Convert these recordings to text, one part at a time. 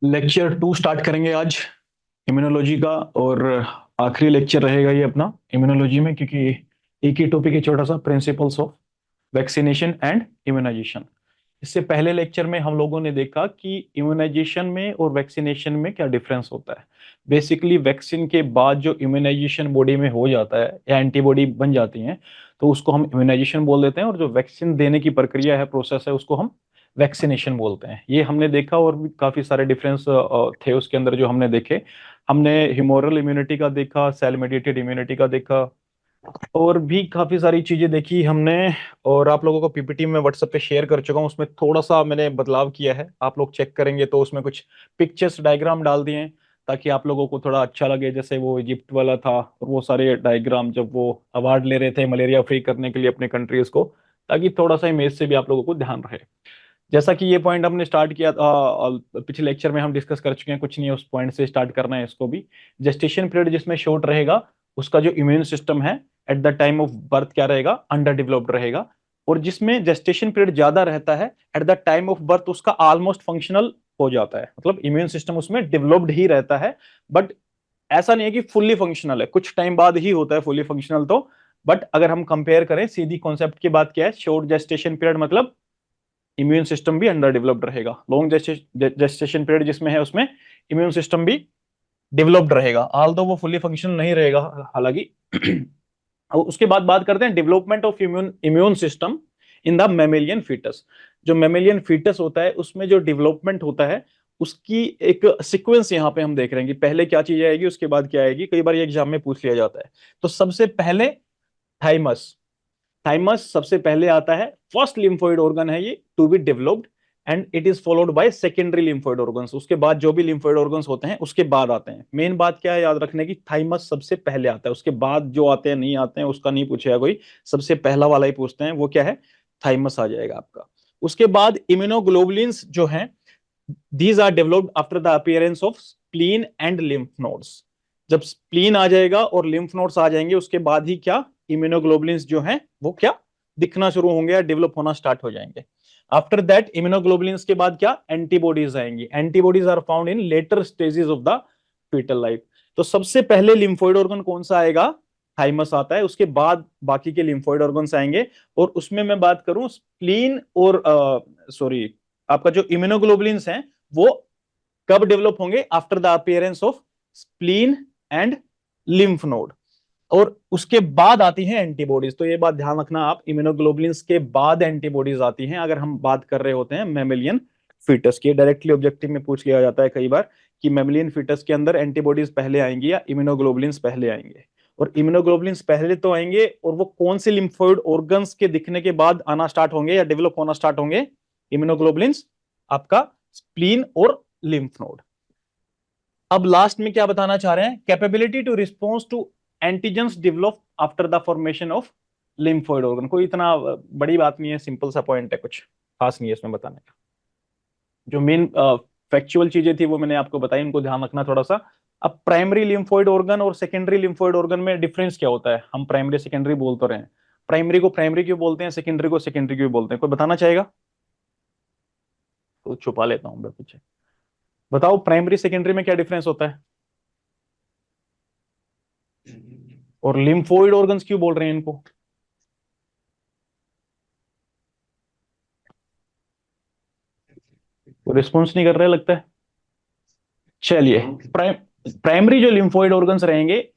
Lecture 2 start करेंगे आज immunology का। और आखिरी लेक्चर रहेगा ये अपना इम्यूनोलॉजी में, क्योंकि एक ही टॉपिक है छोटा सा, principles of vaccination and immunization. इससे पहले लेक्चर में हम लोगों ने देखा कि इम्यूनाइजेशन में और वैक्सीनेशन में क्या डिफरेंस होता है। बेसिकली वैक्सीन के बाद जो इम्यूनाइजेशन बॉडी में हो जाता है या एंटीबॉडी बन जाती हैं, तो उसको हम इम्यूनाइजेशन बोल देते हैं। और जो वैक्सीन देने की प्रक्रिया है, प्रोसेस है, उसको हम वैक्सीनेशन बोलते हैं। ये हमने देखा, और भी काफी सारे डिफरेंस थे उसके अंदर जो हमने देखे। हमने ह्यूमोरल इम्यूनिटी का देखा, सेल मेडिएटेड इम्यूनिटी का देखा, और भी काफी सारी चीजें देखी हमने। और आप लोगों को पीपीटी में व्हाट्सएप पे शेयर कर चुका हूँ, उसमें थोड़ा सा मैंने बदलाव किया है। आप लोग चेक करेंगे तो उसमें कुछ पिक्चर्स डायग्राम डाल दिए हैं, ताकि आप लोगों को थोड़ा अच्छा लगे। जैसे वो इजिप्ट वाला था, और वो सारे डायग्राम जब वो अवार्ड ले रहे थे मलेरिया फ्री करने के लिए अपने कंट्रीज को, ताकि थोड़ा सा इमेज से भी आप लोगों को ध्यान रहे। जैसा कि ये पॉइंट हमने स्टार्ट किया था पिछले लेक्चर में, हम डिस्कस कर चुके हैं, कुछ नहीं है, उस पॉइंट से स्टार्ट करना है इसको भी। जेस्टेशन पीरियड जिसमें शॉर्ट रहेगा, उसका जो इम्यून सिस्टम है at the time of birth क्या रहेगा, अंडर डेवलप्ड रहेगा। और जिसमें जेस्टेशन पीरियड ज्यादा रहता है, at the time of birth उसका ऑलमोस्ट फंक्शनल हो जाता है, मतलब इम्यून सिस्टम उसमें डेवलप्ड ही रहता है। बट ऐसा नहीं है कि फुल्ली फंक्शनल है, कुछ टाइम बाद ही होता है फुल्ली फंक्शनल तो। बट अगर हम कंपेयर करें सीधी कॉन्सेप्ट की बात, क्या है, शॉर्ट जेस्टेशन पीरियड मतलब इम्यून सिस्टम भी अंडर डेवलप्ड रहेगा। लॉन्ग जेस्टेशन पीरियड जिसमें है, उसमें इम्यून सिस्टम भी डेवलप्ड रहेगा, ऑल दो वो फुल्ली फंक्शनल नहीं रहेगा हालांकि। अब उसके बाद बात करते हैं development of immune immune system in the mammalian foetus. जो मेमेलियन फीटस होता है, उसमें जो डेवलपमेंट होता है, उसकी एक सीक्वेंस यहाँ पे हम देख रहे हैं कि पहले क्या चीज आएगी, उसके बाद क्या आएगी। कई बार ये एग्जाम में पूछ लिया जाता है। तो सबसे पहले थाइमस। थाइमस सबसे पहले आता है, फर्स्ट लिम्फोइड ऑर्गन है ये to be developed, and it is followed by secondary lymphoid organs. उसके बाद जो भी लिम्फोइड ऑर्गन्स होते हैं उसके बाद आते हैं। मेन बात क्या है याद रखने की, थाइमस सबसे पहले आता है, उसके बाद जो आते हैं नहीं आते हैं उसका नहीं पूछेगा कोई, सबसे पहला वाला ही पूछते हैं, वो क्या है, थाइमस आ जाएगा आपका। उसके बाद इम्यूनोग्लोबुलिन्स जो हैं, these are developed after the appearance of spleen and lymph nodes. जब स्प्लीन आ जाएगा और लिम्फ नोड्स आ जाएंगे, उसके बाद ही क्या, इम्यूनोग्लोबुलिन्स जो हैं वो क्या, दिखना शुरू होंगे या डेवलप होना स्टार्ट हो जाएंगे। आफ्टर दैट इम्यूनोग्लोबुलिन्स के बाद क्या, एंटीबॉडीज आएंगी। Antibodies are found in later stages of the foetal life. तो सबसे पहले लिम्फोइड ऑर्गन कौन सा आएगा, थाइमस आता है। उसके बाद बाकी के लिम्फोइड ऑर्गन्स आएंगे। और उसमें मैं बात करूं स्प्लीन और सॉरी, आपका जो इम्यूनोग्लोबुलिन्स हैं वो कब डेवलप होंगे, after the appearance of spleen and lymph node. और उसके बाद आती हैं एंटीबॉडीज। तो ये बात ध्यान रखना आप, इम्यूनोग्लोबुलिन्स के बाद एंटीबॉडीज आती हैं अगर हम बात कर रहे होते हैं मेमेलियन फीटस की। डायरेक्टली ऑब्जेक्टिव में पूछ लिया जाता है कई बार कि मेमेलियन फीटस के अंदर एंटीबॉडीज पहले आएंगी या इम्यूनोग्लोबुलिन्स पहले आएंगे। और इम्यूनोग्लोबुलिन्स पहले तो आएंगे, और वो कौन से लिम्फोइड ऑर्गन्स के दिखने के बाद आना स्टार्ट होंगे या डेवलप होना स्टार्ट होंगे, इम्यूनोग्लोबुलिन्स आपका स्प्लीन और लिम्फ नोड। अब लास्ट में क्या बताना चाह रहे हैं, capability to response to antigens develop after the formation of lymphoid organ. कोई इतना बड़ी बात नहीं है, सिंपल सा पॉइंट है, कुछ खास नहीं है इसमें बताने का। जो मेन फैक्चुअल चीजें थी वो मैंने आपको बताई, उनको ध्यान रखना थोड़ा सा। अब प्राइमरी लिम्फोइड ऑर्गन और सेकेंडरी लिम्फोइड ऑर्गन में डिफरेंस क्या होता है, हम प्राइमरी सेकेंडरी बोल तो रहे हैं, प्राइमरी को प्राइमरी क्यों बोलते हैं, सेकेंडरी को सेकेंडरी क्यों बोलते हैं, कोई बताना चाहेगा? तो छुपा लेता हूं मैं पीछे। बताओ प्राइमरी सेकेंडरी में क्या डिफरेंस होता है, और लिम्फोइड ऑर्गन्स क्यों बोल रहे हैं इनको? वो रिस्पॉन्स नहीं कर रहे लगता है। चलिए, प्राइमरी जो लिम्फोइड ऑर्गन्स रहेंगे,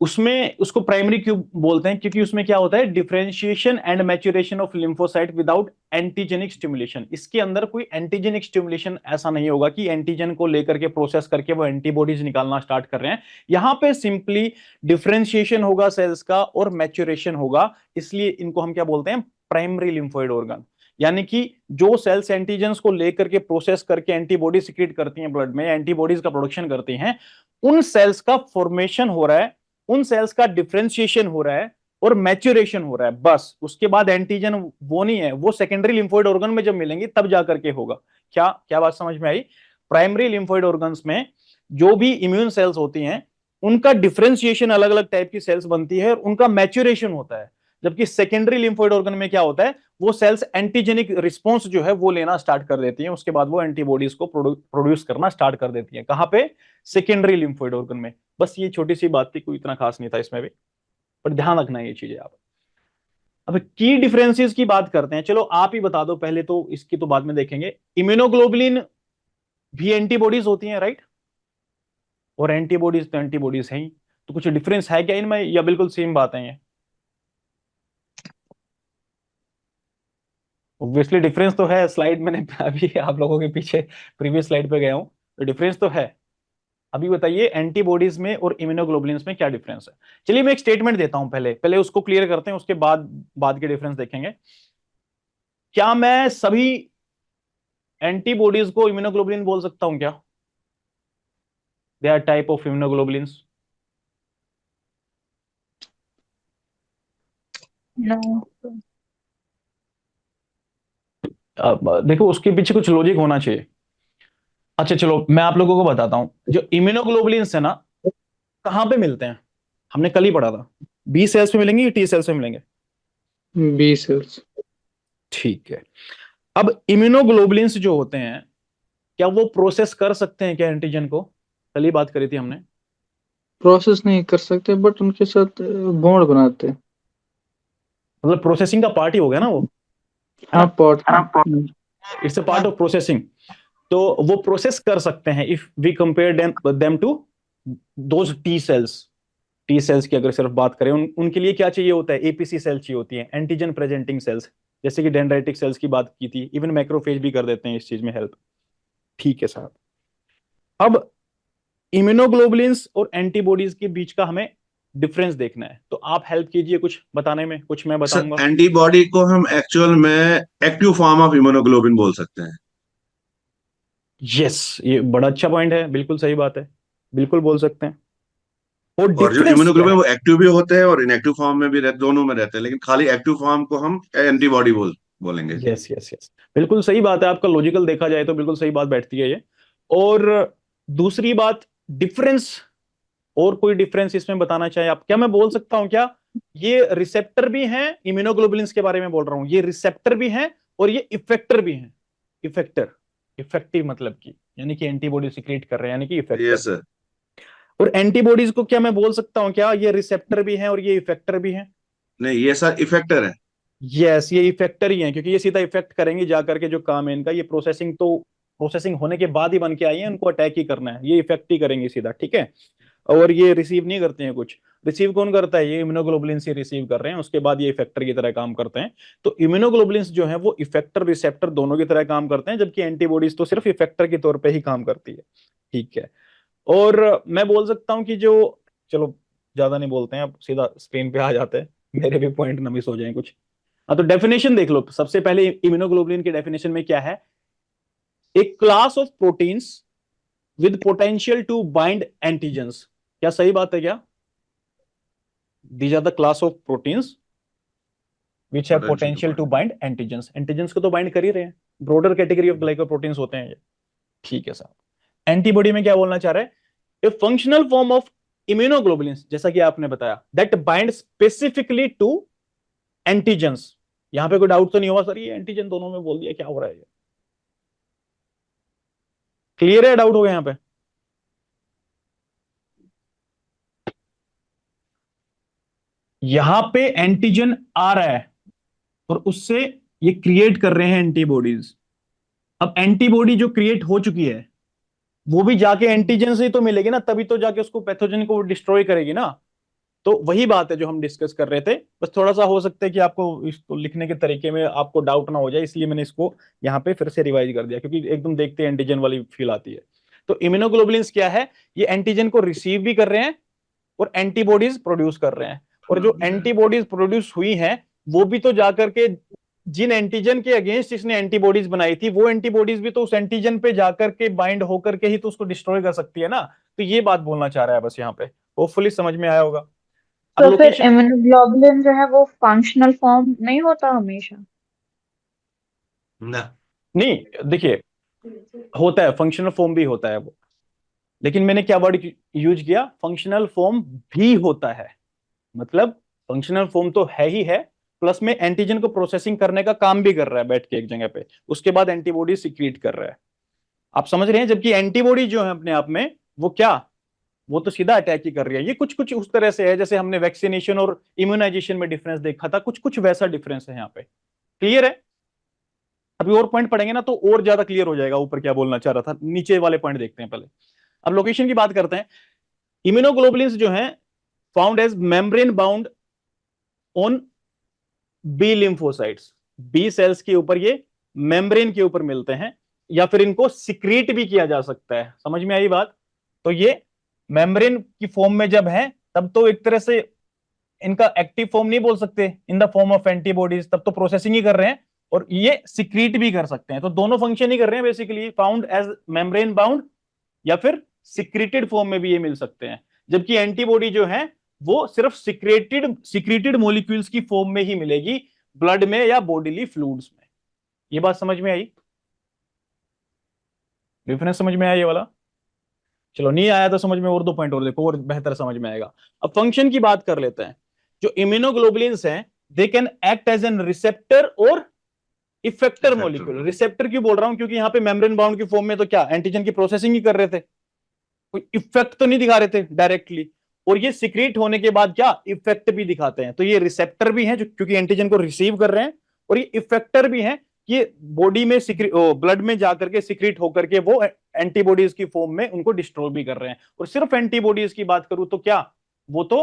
उसमें उसको प्राइमरी क्यों बोलते हैं, क्योंकि उसमें क्या होता है, differentiation and maturation of lymphocyte without antigenic stimulation. इसके अंदर कोई एंटीजेनिक स्टिमुलेशन ऐसा नहीं होगा कि एंटीजन को लेकर के प्रोसेस करके वो एंटीबॉडीज निकालना स्टार्ट कर रहे हैं। यहां पे सिंपली डिफरेंशिएशन होगा सेल्स का और मैच्योरेशन होगा, इसलिए इनको हम क्या बोलते हैं, प्राइमरी लिम्फोइड ऑर्गन। यानी कि जो सेल्स एंटीजेंस को लेकर के प्रोसेस करके एंटीबॉडी सिक्रीट करती हैं ब्लड में, एंटीबॉडीज का प्रोडक्शन करती हैं, उन सेल्स का फॉर्मेशन हो रहा है, उन सेल्स का डिफरेंशिएशन हो रहा है और मैच्योरेशन हो रहा है, बस। उसके बाद एंटीजन वो नहीं है, वो सेकेंडरी लिम्फोइड ऑर्गन में जब मिलेंगे तब जाकर के होगा। क्या क्या बात समझ में आई? प्राइमरी लिम्फोइड ऑर्गन्स में जो भी इम्यून सेल्स होती हैं, उनका डिफरेंशिएशन, अलग अलग टाइप की सेल्स बनती है और उनका मैच्योरेशन होता है। जबकि सेकेंडरी लिम्फोइड ऑर्गन में क्या होता है, वो सेल्स एंटीजेनिक रिस्पॉन्स जो है वो लेना स्टार्ट कर देती हैं, उसके बाद वो एंटीबॉडीज को प्रोड्यूस करना स्टार्ट कर देती हैं। कहां पे? सेकेंडरी लिम्फोइड ऑर्गन में। बस ये छोटी सी बात थी, कोई इतना खास नहीं था इसमें भी, पर ध्यान रखना है ये चीजें आप। अब की डिफरेंसेस की बात करते हैं, चलो आप ही बता दो पहले, तो इसकी तो बाद में देखेंगे। इम्यूनोग्लोबुलिन भी एंटीबॉडीज होती हैं, राइट? और एंटीबॉडीज तो एंटीबॉडीज हैं ही, तो कुछ डिफरेंस है क्या इनमें, या बिल्कुल सेम बात है ये? ऑब्वियसली डिफरेंस तो है, स्लाइड मैंने अभी आप लोगों के पीछे प्रीवियस स्लाइड पे गया हूं, तो डिफरेंस तो है। अभी बताइए एंटीबॉडीज में और इम्यूनोग्लोबुलिन्स में क्या डिफरेंस है। चलिए मैं एक स्टेटमेंट देता हूं, पहले पहले उसको क्लियर करते हैं, उसके बाद बाद के डिफरेंस देखेंगे। क्या मैं सभी एंटीबॉडीज को इम्यूनोग्लोबुलिन बोल सकता हूं क्या? They are type of immunoglobulins. No. देखो उसके पीछे कुछ लॉजिक होना चाहिए। अच्छा चलो मैं आप लोगों को बताता हूं, जो इम्यूनोग्लोबुलिन्स है ना, कहां पे मिलते हैं? हमने कल ही पढ़ा था, बी सेल्स में मिलेंगे या टी सेल्स में मिलेंगे? B cells. ठीक है। अब इम्यूनोग्लोबुलिन्स जो होते हैं, क्या वो प्रोसेस कर सकते हैं क्या एंटीजन को? कल ही बात करी थी हमने। प्रोसेस नहीं कर सकते बट उनके साथ बॉन्ड बनाते हैं। मतलब प्रोसेसिंग का पार्ट ही हो गया ना वो, है हाँ, ना? Pot. It's a part of processing. तो वो प्रोसेस कर सकते हैं if we compare them to those T cells. T cells की अगर सिर्फ बात करें, उनके लिए क्या चाहिए होता है? एपीसी सेल चाहिए होती है, एंटीजन प्रेजेंटिंग सेल्स, जैसे कि डेंड्राइटिक सेल्स की बात की थी, इवन मैक्रोफेज भी कर देते हैं इस चीज में हेल्प। ठीक है साहब। अब इम्यूनोग्लोबुलिन्स और एंटीबॉडीज के बीच का हमें डिफरेंस देखना है, तो आप हेल्प कीजिए कुछ बताने में, कुछ मैं बताऊंगा। सर एंटीबॉडी को हम एक्चुअल में एक्टिव फॉर्म ऑफ इम्यूनोग्लोबिन बोल सकते हैं। यस, ये बड़ा अच्छा पॉइंट है, बिल्कुल सही बात है, बिल्कुल बोल सकते हैं। और और जो डिफरेंस क्या इम्यूनोग्लोबिन है? वो एक्टिव भी होते हैं और इनएक्टिव फॉर्म में भी रहते, दोनों में रहते हैं, लेकिन खाली एक्टिव फॉर्म को हम एंटीबॉडी बोलेंगे। यस यस यस, बिल्कुल सही बात है आपका, लॉजिकल देखा जाए तो बिल्कुल सही बात बैठती है ये। और दूसरी बात, डिफरेंस, और कोई डिफरेंस इसमें बताना चाहे आप? क्या मैं बोल सकता हूं क्या, ये रिसेप्टर भी हैं, इम्यूनोग्लोबुलिन्स के बारे में बोल रहा हूं, ये रिसेप्टर भी हैं और ये इफेक्टर भी हैं। इफेक्टर, इफेक्टिव मतलब की, यानी कि एंटीबॉडी सिक्रिएट कर रहे हैं, यानी कि इफेक्टर। Yes sir. और एंटीबॉडीज को क्या मैं बोल सकता हूं क्या, ये रिसेप्टर भी हैं और ये इफेक्टर भी हैं? नहीं, ये सर इफेक्टर है। यस, ये इफेक्टर ही हैं, क्योंकि ये सीधा इफेक्ट करेंगे जाकर के, जो काम है इनका, ये प्रोसेसिंग तो प्रोसेसिंग होने के बाद ही बन के आई है, उनको अटैक ही करना है, ये इफेक्ट ही करेंगे सीधा, ठीक है। और ये रिसीव नहीं करते हैं कुछ। रिसीव कौन करता है? ये इम्यूनोग्लोबुलिन से रिसीव कर रहे हैं, उसके बाद ये इफेक्टर की तरह काम करते हैं। तो इम्यूनोग्लोबुलिन्स जो है वो इफेक्टर रिसेप्टर दोनों की तरह काम करते हैं, जबकि एंटीबॉडीज तो सिर्फ इफेक्टर के तौर पे ही काम करती है। ठीक है। और मैं बोल सकता हूँ कि जो, चलो ज्यादा नहीं बोलते हैं, अब सीधा स्क्रीन पे आ जाते हैं, मेरे भी पॉइंट ना मिस हो जाए कुछ। हाँ तो डेफिनेशन देख लो, सबसे पहले इम्यूनोग्लोबुलिन की डेफिनेशन में क्या है? एक class of proteins with potential to bind antigens. क्या सही बात है क्या? These are the class of proteins which have potential to potential to bind. Bind antigens. Antigens को तो बाइंड कर ही रहे हैं, ब्रॉडर कैटेगरी ऑफ ग्लाइकोप्रोटीन्स होते हैं ये। ठीक है साहब। एंटीबॉडी में क्या बोलना चाह रहे हैं? A functional form of immunoglobulins, जैसा कि आपने बताया, that bind specifically to antigens. यहां पे कोई डाउट तो नहीं होगा सर, ये एंटीजन दोनों में बोल दिया, क्या हो रहा है? क्लियर है? डाउट हो गया यहाँ पे? यहां पे एंटीजन आ रहा है और उससे ये क्रिएट कर रहे हैं एंटीबॉडीज। अब एंटीबॉडी जो क्रिएट हो चुकी है, वो भी जाके एंटीजन से ही तो मिलेगी ना, तभी तो जाके उसको पैथोजन को डिस्ट्रॉय करेगी ना। तो वही बात है जो हम डिस्कस कर रहे थे, बस थोड़ा सा हो सकता है कि आपको इसको लिखने के तरीके में आपको डाउट ना हो जाए, इसलिए मैंने इसको यहाँ पे फिर से रिवाइज कर दिया, क्योंकि एकदम देखते एंटीजन वाली फील आती है। तो इम्यूनोग्लोबुलिन्स क्या है? ये एंटीजन को रिसीव भी कर रहे हैं और एंटीबॉडीज प्रोड्यूस कर रहे हैं। और जो एंटीबॉडीज प्रोड्यूस हुई हैं, वो भी तो जाकर के जिन एंटीजन के अगेंस्ट इसने एंटीबॉडीज बनाई थी, वो एंटीबॉडीज भी तो उस एंटीजन पे जाकर के बाइंड होकर के ही तो उसको डिस्ट्रॉय कर सकती है ना। तो ये बात बोलना चाह रहा है बस यहाँ पे, होपफुली समझ में आया होगा। अब तो फिर लोकेशन, इम्यूनोग्लोबुलिन जो है वो फंक्शनल फॉर्म नहीं होता हमेशा? ना। नहीं देखिए, होता है फंक्शनल फॉर्म भी होता है वो, लेकिन मैंने क्या वर्ड यूज किया? फंक्शनल फॉर्म भी होता है। मतलब फंक्शनल फॉर्म तो है ही है, प्लस में एंटीजन को प्रोसेसिंग करने का काम भी कर रहा है बैठ के एक जगह पे, उसके बाद एंटीबॉडी सीक्रेट कर रहा है। आप समझ रहे हैं? जबकि एंटीबॉडी जो है अपने आप में वो क्या, वो तो सीधा अटैक ही कर रही है। ये कुछ कुछ उस तरह से है जैसे हमने वैक्सीनेशन और इम्यूनाइजेशन में डिफरेंस देखा था, कुछ कुछ वैसा डिफरेंस है यहाँ पे। क्लियर है? अभी और पॉइंट पढ़ेंगे ना तो और ज्यादा क्लियर हो जाएगा ऊपर क्या बोलना चाह रहा था। नीचे वाले पॉइंट देखते हैं पहले। अब लोकेशन की बात करते हैं। इम्यूनोग्लोबुलिन्स जो है found as membrane bound on B lymphocytes, B cells के ऊपर ये मेम्ब्रेन के ऊपर मिलते हैं, या फिर इनको सिक्रीट भी किया जा सकता है। समझ में आई बात? तो ये मेम्ब्रेन की फॉर्म में जब है तब तो एक तरह से इनका एक्टिव फॉर्म नहीं बोल सकते in the form of antibodies, तब तो प्रोसेसिंग ही कर रहे हैं, और ये सिक्रीट भी कर सकते हैं। तो दोनों फंक्शन ही कर रहे हैं basically, found as membrane bound या फिर सिक्रीटेड फॉर्म में भी ये मिल सकते हैं। जबकि एंटीबॉडी जो है वो सिर्फ सिक्रीटेड मॉलिक्यूल्स की फॉर्म में ही मिलेगी, ब्लड में या बॉडीली फ्लूइड्स में। ये बात समझ में आई? डिफरेंस समझ में आया ये वाला? चलो नहीं आया तो समझ में और 2 पॉइंट और देखो, और बेहतर समझ में आएगा। अब फंक्शन की बात कर लेते हैं। जो इम्यूनोग्लोबुलिन्स हैं they can act as an receptor और इफेक्टर मॉलिक्यूल। रिसेप्टर क्यों बोल रहा हूं? क्योंकि यहाँ पे मेम्ब्रेन बाउंड की फॉर्म में तो क्या एंटीजन की प्रोसेसिंग ही कर रहे थे, कोई इफेक्ट तो नहीं दिखा रहे थे डायरेक्टली। और ये सिक्रीट होने के बाद क्या इफेक्ट भी दिखाते हैं। तो ये रिसेप्टर भी हैं जो क्योंकि एंटीजन को रिसीव कर रहे हैं, और ये इफेक्टर भी हैं, ये बॉडी में ब्लड में जाकर के सिक्रीट होकर के वो एंटीबॉडीज की फॉर्म में उनको डिस्ट्रॉय भी कर रहे हैं। और सिर्फ एंटीबॉडीज की बात करूं तो क्या वो तो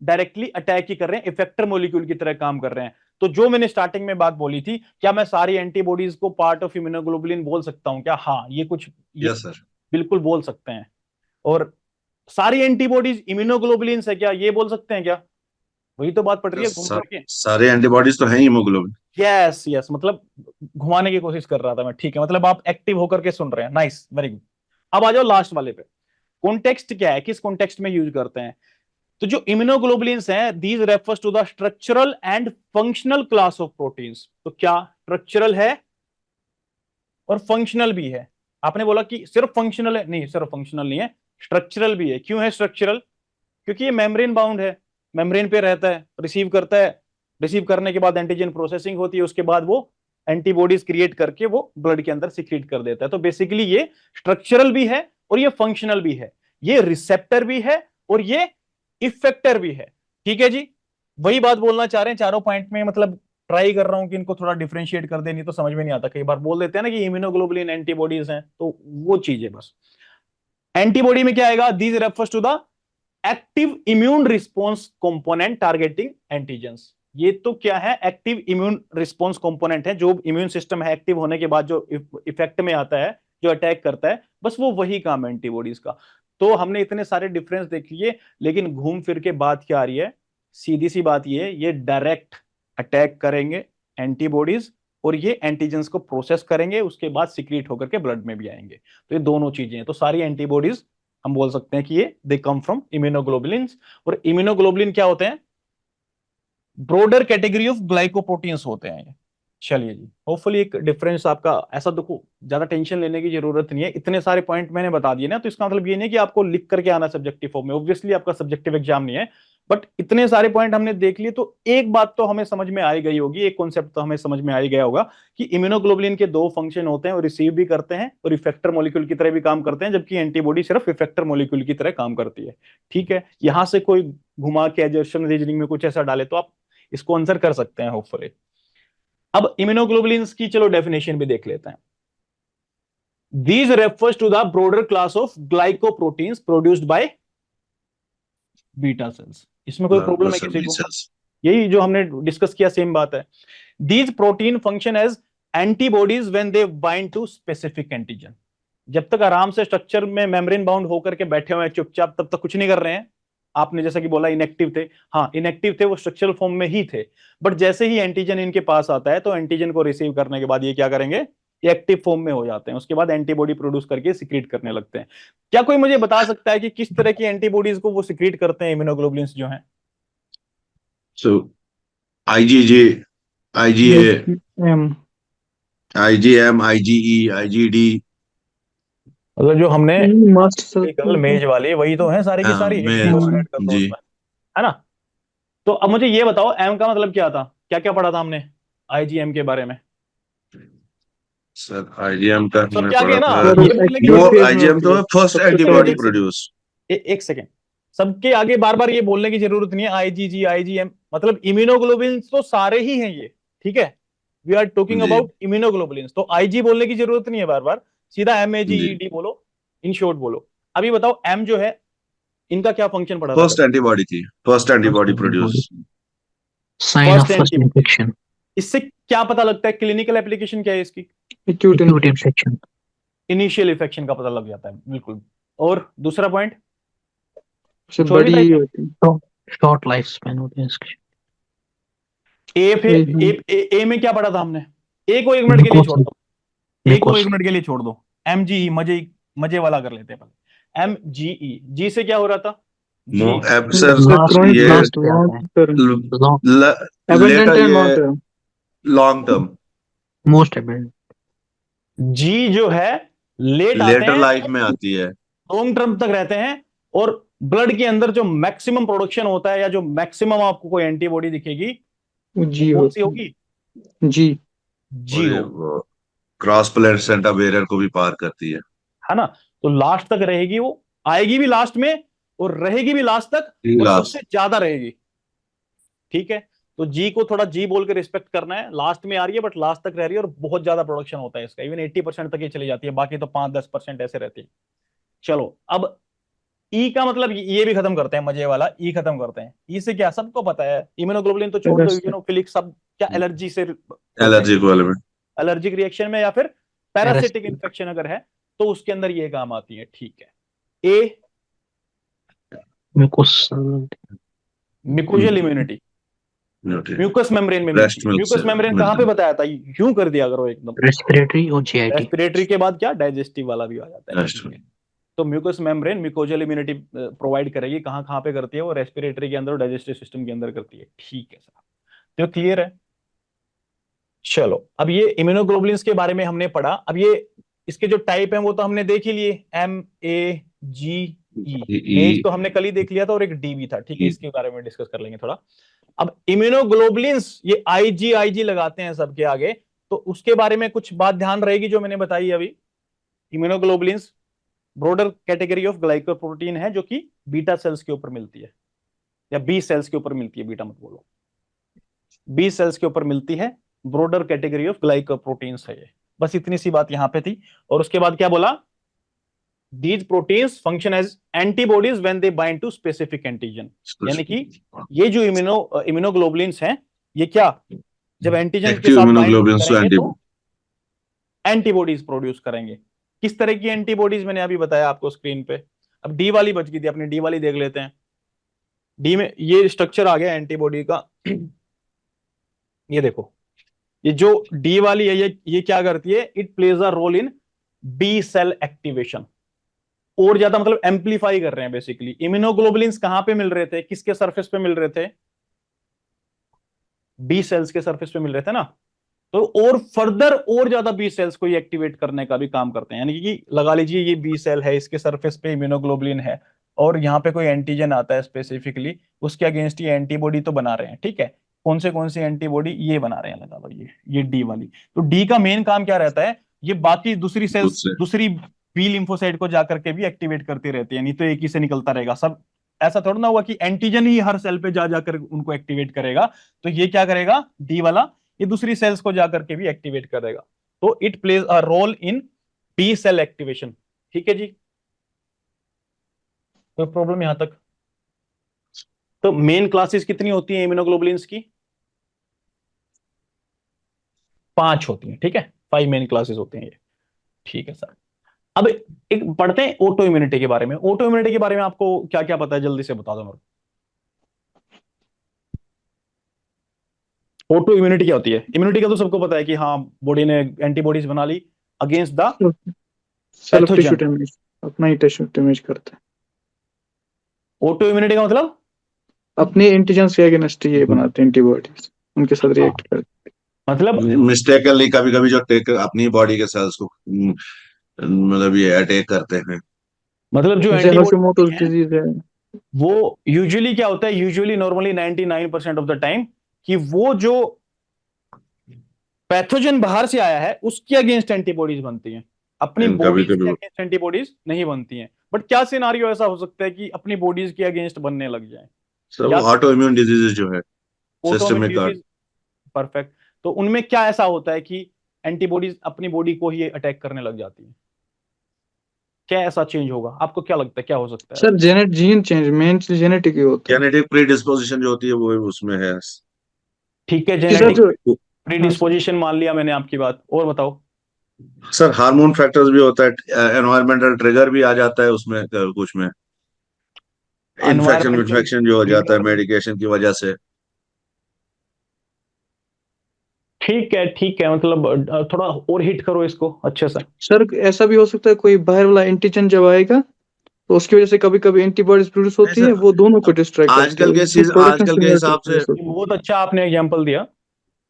डायरेक्टली अटैक ही कर रहे हैं, इफेक्टर मॉलिक्यूल की तरह काम कर रहे हैं। तो जो मैंने स्टार्टिंग में बात बोली थी, क्या मैं सारी एंटीबॉडीज को पार्ट ऑफ इम्यूनोग्लोबुलिन बोल सकता हूं क्या? हाँ, ये कुछ ये यस सर। बिल्कुल बोल सकते हैं। और सारी एंटीबॉडीज इम्यूनोग्लोबुलिन्स है क्या, ये बोल सकते हैं क्या? वही तो बात पड़ रही है घूम करके। सारे एंटीबॉडीज तो हैं हीमोग्लोबिन। यस यस, मतलब घुमाने की कोशिश कर रहा था मैं। ठीक है, मतलब आप एक्टिव होकर के सुन रहे हैं। Nice, very good. अब आ जाओ लास्ट वाले पे। कॉन्टेक्स्ट क्या है, किस कॉन्टेक्स्ट में यूज करते हैं? तो जो इम्यूनोग्लोबुलिन्स हैं these refers to the structural and functional class of proteins. तो क्या स्ट्रक्चरल है और फंक्शनल भी है? आपने बोला कि सिर्फ फंक्शनल है, नहीं सिर्फ फंक्शनल नहीं है, स्ट्रक्चरल भी है। क्यों है स्ट्रक्चरल? क्योंकि ये मेम्ब्रेन बाउंड है, मेम्ब्रेन पे रहता है, रिसीव करता है, रिसीव करने के बाद एंटीजन प्रोसेसिंग होती है, उसके बाद वो एंटीबॉडीज क्रिएट करके वो ब्लड के अंदर सिक्रीट कर देता है। तो बेसिकली ये स्ट्रक्चरल भी है और ये फंक्शनल भी है, ये रिसेप्टर भी है और ये इफेक्टर भी है। ठीक है जी, वही बात बोलना चाह रहे हैं चारों पॉइंट में। मतलब ट्राई कर रहा हूं कि इनको थोड़ा डिफरेंशिएट कर देनी, तो समझ में नहीं आता। कई बार बोल देते हैं ना कि इम्यूनोग्लोबुलिन एंटीबॉडीज हैं, तो वो चीज है बस। एंटीबॉडी में क्या आएगा? These refers to the active immune response component targeting antigens. ये तो क्या है? एक्टिव इम्यून रिस्पॉन्स कंपोनेंट है, जो इम्यून सिस्टम है एक्टिव होने के बाद जो इफेक्ट में आता है, जो अटैक करता है, बस वो वही काम है एंटीबॉडीज का। तो हमने इतने सारे डिफरेंस देख लिए, लेकिन घूम फिर के बात क्या आ रही है? सीधी सी बात ये डायरेक्ट अटैक करेंगे एंटीबॉडीज, और ये एंटीजेंस को प्रोसेस करेंगे, उसके बाद सिक्रीट होकर के ब्लड में भी आएंगे। तो ये दोनों चीजें हैं। तो सारी एंटीबॉडीज हम बोल सकते हैं कि ये दे कम फ्रॉम इम्यूनोग्लोबुलिन्स। और इम्यूनोग्लोबुलिन क्या होते हैं? ब्रॉडर कैटेगरी ऑफ ग्लाइकोप्रोटीन्स होते हैं ये। चलिए जी, होपफुली एक डिफरेंस आपका ऐसा, देखो ज्यादा टेंशन लेने की जरूरत नहीं है, इतने सारे पॉइंट मैंने बता दिए ना, तो इसका मतलब ये नहीं कि आपको लिख करके आना सब्जेक्टिव फॉर्म में। ऑब्वियसली आपका सब्जेक्टिव एग्जाम नहीं है, बट इतने सारे पॉइंट हमने देख लिए, तो एक बात तो हमें समझ में आ ही गई होगी, एक कॉन्सेप्ट तो हमें समझ में आ ही गया होगा कि इम्यूनोग्लोबुलिन के 2 फंक्शन होते हैं, और रिसीव भी करते हैं और इफेक्टर मॉलिक्यूल की तरह भी काम करते हैं, जबकि एंटीबॉडी सिर्फ इफेक्टर मॉलिक्यूल की तरह काम करती है। ठीक है, यहां से कोई घुमा के एजर्शन रीजनिंग में कुछ ऐसा डाले तो आप इसको आंसर कर सकते हैं होपफुली। अब इम्यूनोग्लोबुलिन्स की चलो डेफिनेशन भी देख लेते हैं। These refers to the broader class of glycoproteins produced by beta cells. इसमें कोई प्रॉब्लम है किसी को? यही जो हमने डिस्कस किया सेम बात है। These protein function as antibodies when they bind to specific antigen। जब तक आराम से स्ट्रक्चर में मेम्ब्रेन बाउंड होकर के बैठे हुए हैं चुपचाप, तब तक कुछ नहीं कर रहे हैं। आपने जैसा कि बोला इनएक्टिव थे, हाँ इनएक्टिव थे, वो स्ट्रक्चरल फॉर्म में ही थे, बट जैसे ही एंटीजन इनके पास आता है तो एंटीजन को रिसीव करने के बाद ये क्या करेंगे? ये एक्टिव फॉर्म में हो जाते हैं, उसके बाद एंटीबॉडी प्रोड्यूस करके सिक्रीट करने लगते हैं। क्या कोई मुझे बता सकता है कि किस तरह की एंटीबॉडीज को वो सिक्रीट करते हैं इम्यूनोग्लोबुलिन्स जो हैं? सो IGJ, IgA, IgM, IgE, IgD, मतलब जो हमने मास्ट कल मेज वाली वही तो है सारी की सारी, जी है ना? तो अब मुझे ये बताओ एम का मतलब क्या था? क्या क्या पढ़ा था हमने आईजीएम के बारे में? सर आईजीएम का सबके हमने आगे पढ़ा ना, था, ये बोलने की वो एक्यूट फेज में आईजीएम तो होती है फर्स्ट सबसे एंटीबॉडी पहले। प्रोड्यूस। एक सेकेंड, सबके आगे बार बार ये बोलने की जरूरत नहीं है आईजीजी आईजीएम, मतलब इम्यूनोग्लोबुलिन तो सारे ही हैं ये, ठीक है। वी आर टॉकिंग जी अबाउट इम्यूनोग्लोबुलिन, तो आईजी बोलने की जरूरत नहीं है बार बार, सीधा जी। एमएजीईडी बोलो, इन शॉर्ट बोलो। अभी बताओ एम जो है, इनका क्या फंक्शन पड़ा था फर्स्ट कभी? एंटीबॉडी थी, first antibody produce. Sign first of first antibody. Infection, इससे क्या पता लगता है, क्लिनिकल एप्लीकेशन क्या है इसकी? Acute acute infection, initial infection का पता लग जाता है, बिल्कुल। और दूसरा पॉइंट, से कुछ और भी बड़ी था ही क्या? होती है। शॉर्ट लाइफ स्पैन होते हैं इसके। ए में क्या पढ़ा था हमने? ए को एक मिनट के लिए छोड़ दो, ए को एक मिनट के लिए छोड़ दो, एमजीई मजे मजे वाला कर लेते हैं पहले। एमजीई, जी से क्या हो रहा था? जी सर chronic ये last long term, later abundant and long ये term. Long term, most abundant, जी जो है लेट आते लेटर हैं, लाइफ में आती है। लॉन्ग टर्म तक रहते हैं, और ब्लड के अंदर जो मैक्सिमम प्रोडक्शन होता है या जो मैक्सिमम आपको कोई एंटीबॉडी दिखेगी वो वो जी कौन सी होती होगी? है। जी जी हो, क्रॉस प्लेसेंटा बैरियर को भी पार करती है ना। तो लास्ट तक रहेगी वो, आएगी भी लास्ट में और रहेगी भी लास्ट तक, और लास्ट। सबसे ज्यादा रहेगी, ठीक है। तो जी को थोड़ा जी बोल के रिस्पेक्ट करना है, लास्ट में आ रही है बट लास्ट तक रह रही है, और बहुत ज्यादा प्रोडक्शन होता है इसका, इवन 80% तक ये चली जाती है, बाकी तो 5-10% ऐसे रहती है। चलो अब ई का मतलब ये भी खत्म करते हैं, मजे वाला ई खत्म करते हैं। ई से क्या, सबको पता है, इम्यूनोग्लोबुलिन तो छोड़ दो, इम्यूनोफिलिक सब क्या एलर्जी से एलर्जी को एलिमेंट। एलर्जिक रिएक्शन में या फिर पैरासिटिक इन्फेक्शन अगर है तो उसके अंदर ये काम आती है, ठीक है। ए म्यूकोजल इम्यूनिटी, म्यूकस मेम्ब्रेन में Breast milk म्यूकस से मेम्ब्रेन मिलता कहाँ पे है। बताया था, यूं कर दिया करो एकदम। रेस्पिरेटरी और जीआईटी। रेस्पिरेटरी के बाद क्या, डाइजेस्टिव वाला भी आ जाता है, Breast ठीक है। तो mucus membrane mucosal immunity provide करेगी, कहाँ कहाँ पे करती है वो, रेस्पिरेटरी के अंदर और डाइजेस्टिव सिस्टम के अंदर करती है, ठीक है सर। तो क्लियर है। चलो अब ये इम्यूनोग्लोबुलिन्स के बारे में हमने पढ़ा, अब ये इसके जो टाइप हैं वो तो हमने देख ही लिए, MAGE तो हमने कल ही देख लिया था, और एक डी भी था, ठीक है। इसके बारे में डिस्कस कर लेंगे थोड़ा। अब इम्यूनोग्लोबुलिन्स ये आईजी लगाते हैं सबके आगे, तो उसके बारे में कुछ बात ध्यान रहेगी जो मैंने बताई अभी। Immunoglobulins broader category of glycoprotein है, जो कि बीटा सेल्स के ऊपर मिलती है, या बी सेल्स के ऊपर मिलती है, बीटा मत बोलो, बी सेल्स के ऊपर मिलती है, ब्रॉडर कैटेगरी ऑफ ग्लाइकोप्रोटीन्स है ये। बस इतनी सी बात यहां पे थी। और उसके बाद क्या बोला, these proteins function as antibodies when they bind to specific antigen, यानी कि ये जो इम्यूनोग्लोबुलिन्स हैं, ये क्या, जब एंटीजन के साथ बाइंड करेंगे तो एंटीबॉडीज प्रोड्यूस करेंगे। किस तरह की एंटीबॉडीज, मैंने अभी बताया आपको स्क्रीन पे। अब डी वाली बच गई थी, अपनी डी वाली देख लेते हैं। डी में ये स्ट्रक्चर आ गया एंटीबॉडी का, ये देखो, ये जो डी वाली है ये क्या करती है, it plays a role in B cell activation, और ज्यादा मतलब एम्पलीफाई कर रहे हैं बेसिकली। इम्यूनोग्लोबुलिन्स कहां पे मिल रहे थे, किसके सरफेस पे मिल रहे थे, बी सेल्स के सरफेस पे मिल रहे थे ना। तो और फर्दर और ज्यादा बी सेल्स को ये एक्टिवेट करने का भी काम करते हैं, यानी कि लगा लीजिए ये बी सेल है, इसके सरफेस पे इम्यूनोग्लोबुलिन है, और यहाँ पे कोई एंटीजन आता है स्पेसिफिकली, उसके अगेंस्ट ये एंटीबॉडी तो बना रहे हैं, ठीक है। कौन से एंटीबॉडी ये बना रहे हैं, लगा लो ये डी वाली। तो डी का मेन काम क्या रहता है, ये बाकी दूसरी सेल्स, दूसरी बी लिम्फोसाइट को जाकर के भी एक्टिवेट करती रहती है, नहीं तो एक ही से निकलता रहेगा सब। ऐसा थोड़ा ना होगा कि एंटीजन ही हर सेल पे जा जाकर उनको एक्टिवेट करेगा, तो ये क्या करेगा डी वाला, ये दूसरी सेल्स को जाकर के भी एक्टिवेट करेगा। तो it plays a role in B cell activation, ठीक है जी। कोई प्रॉब्लम यहां तक? तो मेन क्लासेस कितनी होती हैं इम्यूनोग्लोबुलिन्स की? 5 होती हैं, ठीक है, 5 मेन क्लासेस होते हैं ये, ठीक है सर। अब एक पढ़ते हैं ऑटो इम्यूनिटी के बारे में। ऑटो इम्यूनिटी के बारे में आपको क्या क्या पता है, जल्दी से बता दो मेरे को। ऑटो इम्यूनिटी क्या होती है? इम्यूनिटी का तो सबको पता है कि हाँ, बॉडी ने एंटीबॉडीज बना ली against the self tissue pathogen. Damage, अपना ही टिश्यू डैमेज करता है। ऑटो इम्यूनिटी का मतलब अपने एंटीजन से अगेंस्ट ये बनाते हैं एंटीबॉडीज, उनके साथ रिएक्ट करते हैं। मतलब मिस्टेकली कभी कभी जो अपनी बॉडी के सेल्स को मतलब ये अटैक करते हैं, मतलब जो जैसे एंटीबॉडी हर्शिमोटोस डिजीज है, वो यूजुअली क्या होता है, usually normally 99% of the time, कि वो जो पैथोजन बाहर से आया है उसके अगेंस्ट एंटीबॉडीज बनती हैं, अपनी कभी बॉडीज के कभी अगेंस्ट एंटीबॉडीज नहीं बनती हैं। बट क्या सिनारियो ऐसा हो सकता है कि अपनी बॉडीज के अगेंस्ट बनने लग जाए? सर वो या तो ऑटो इम्यून डिजीजेस जो है, autoimmune systemic card. Disease, perfect. तो उनमें क्या ऐसा होता है कि एंटीबॉडीज अपनी बॉडी को ही अटैक करने लग जाती है? क्या ऐसा चेंज होगा, आपको क्या लगता है क्या हो सकता है? Sir Janet gene change main चीज जेनेटिक ही होता है जेनेटिक प्रीडिस्पोजिशन जो होती है वो उसमें है। ठीक है, कि सर जेनेटिक जो हाँ सर प्रीडिस्पोजिशन मान लिया मैंने आपकी बात, और बताओ। सर हार्मोन फैक्टर्स भी होता है, एनवायरमेंटल ट्रिगर भी आ जाता है उसमें, कुछ में इन्फेक्शन एनवायरमेंटल इन्फेक्शन जो हो जाता है ट्रिगर, मेडिकेशन की वजह से। ठीक है, मतलब थोड़ा और हिट करो इसको अच्छे से। सर ऐसा भी हो सकता है कोई बाहर वाला एंटीजन जब आएगा तो उसकी वजह से कभी कभी एंटीबॉडीज प्रोड्यूस नहीं होती है, सर, वो दोनों को डिस्ट्रॉय करती है, उसकी प्रोडक्शन आजकल के सिमिलर हिसाब से, बहुत अच्छा आपने एग्जांपल दिया।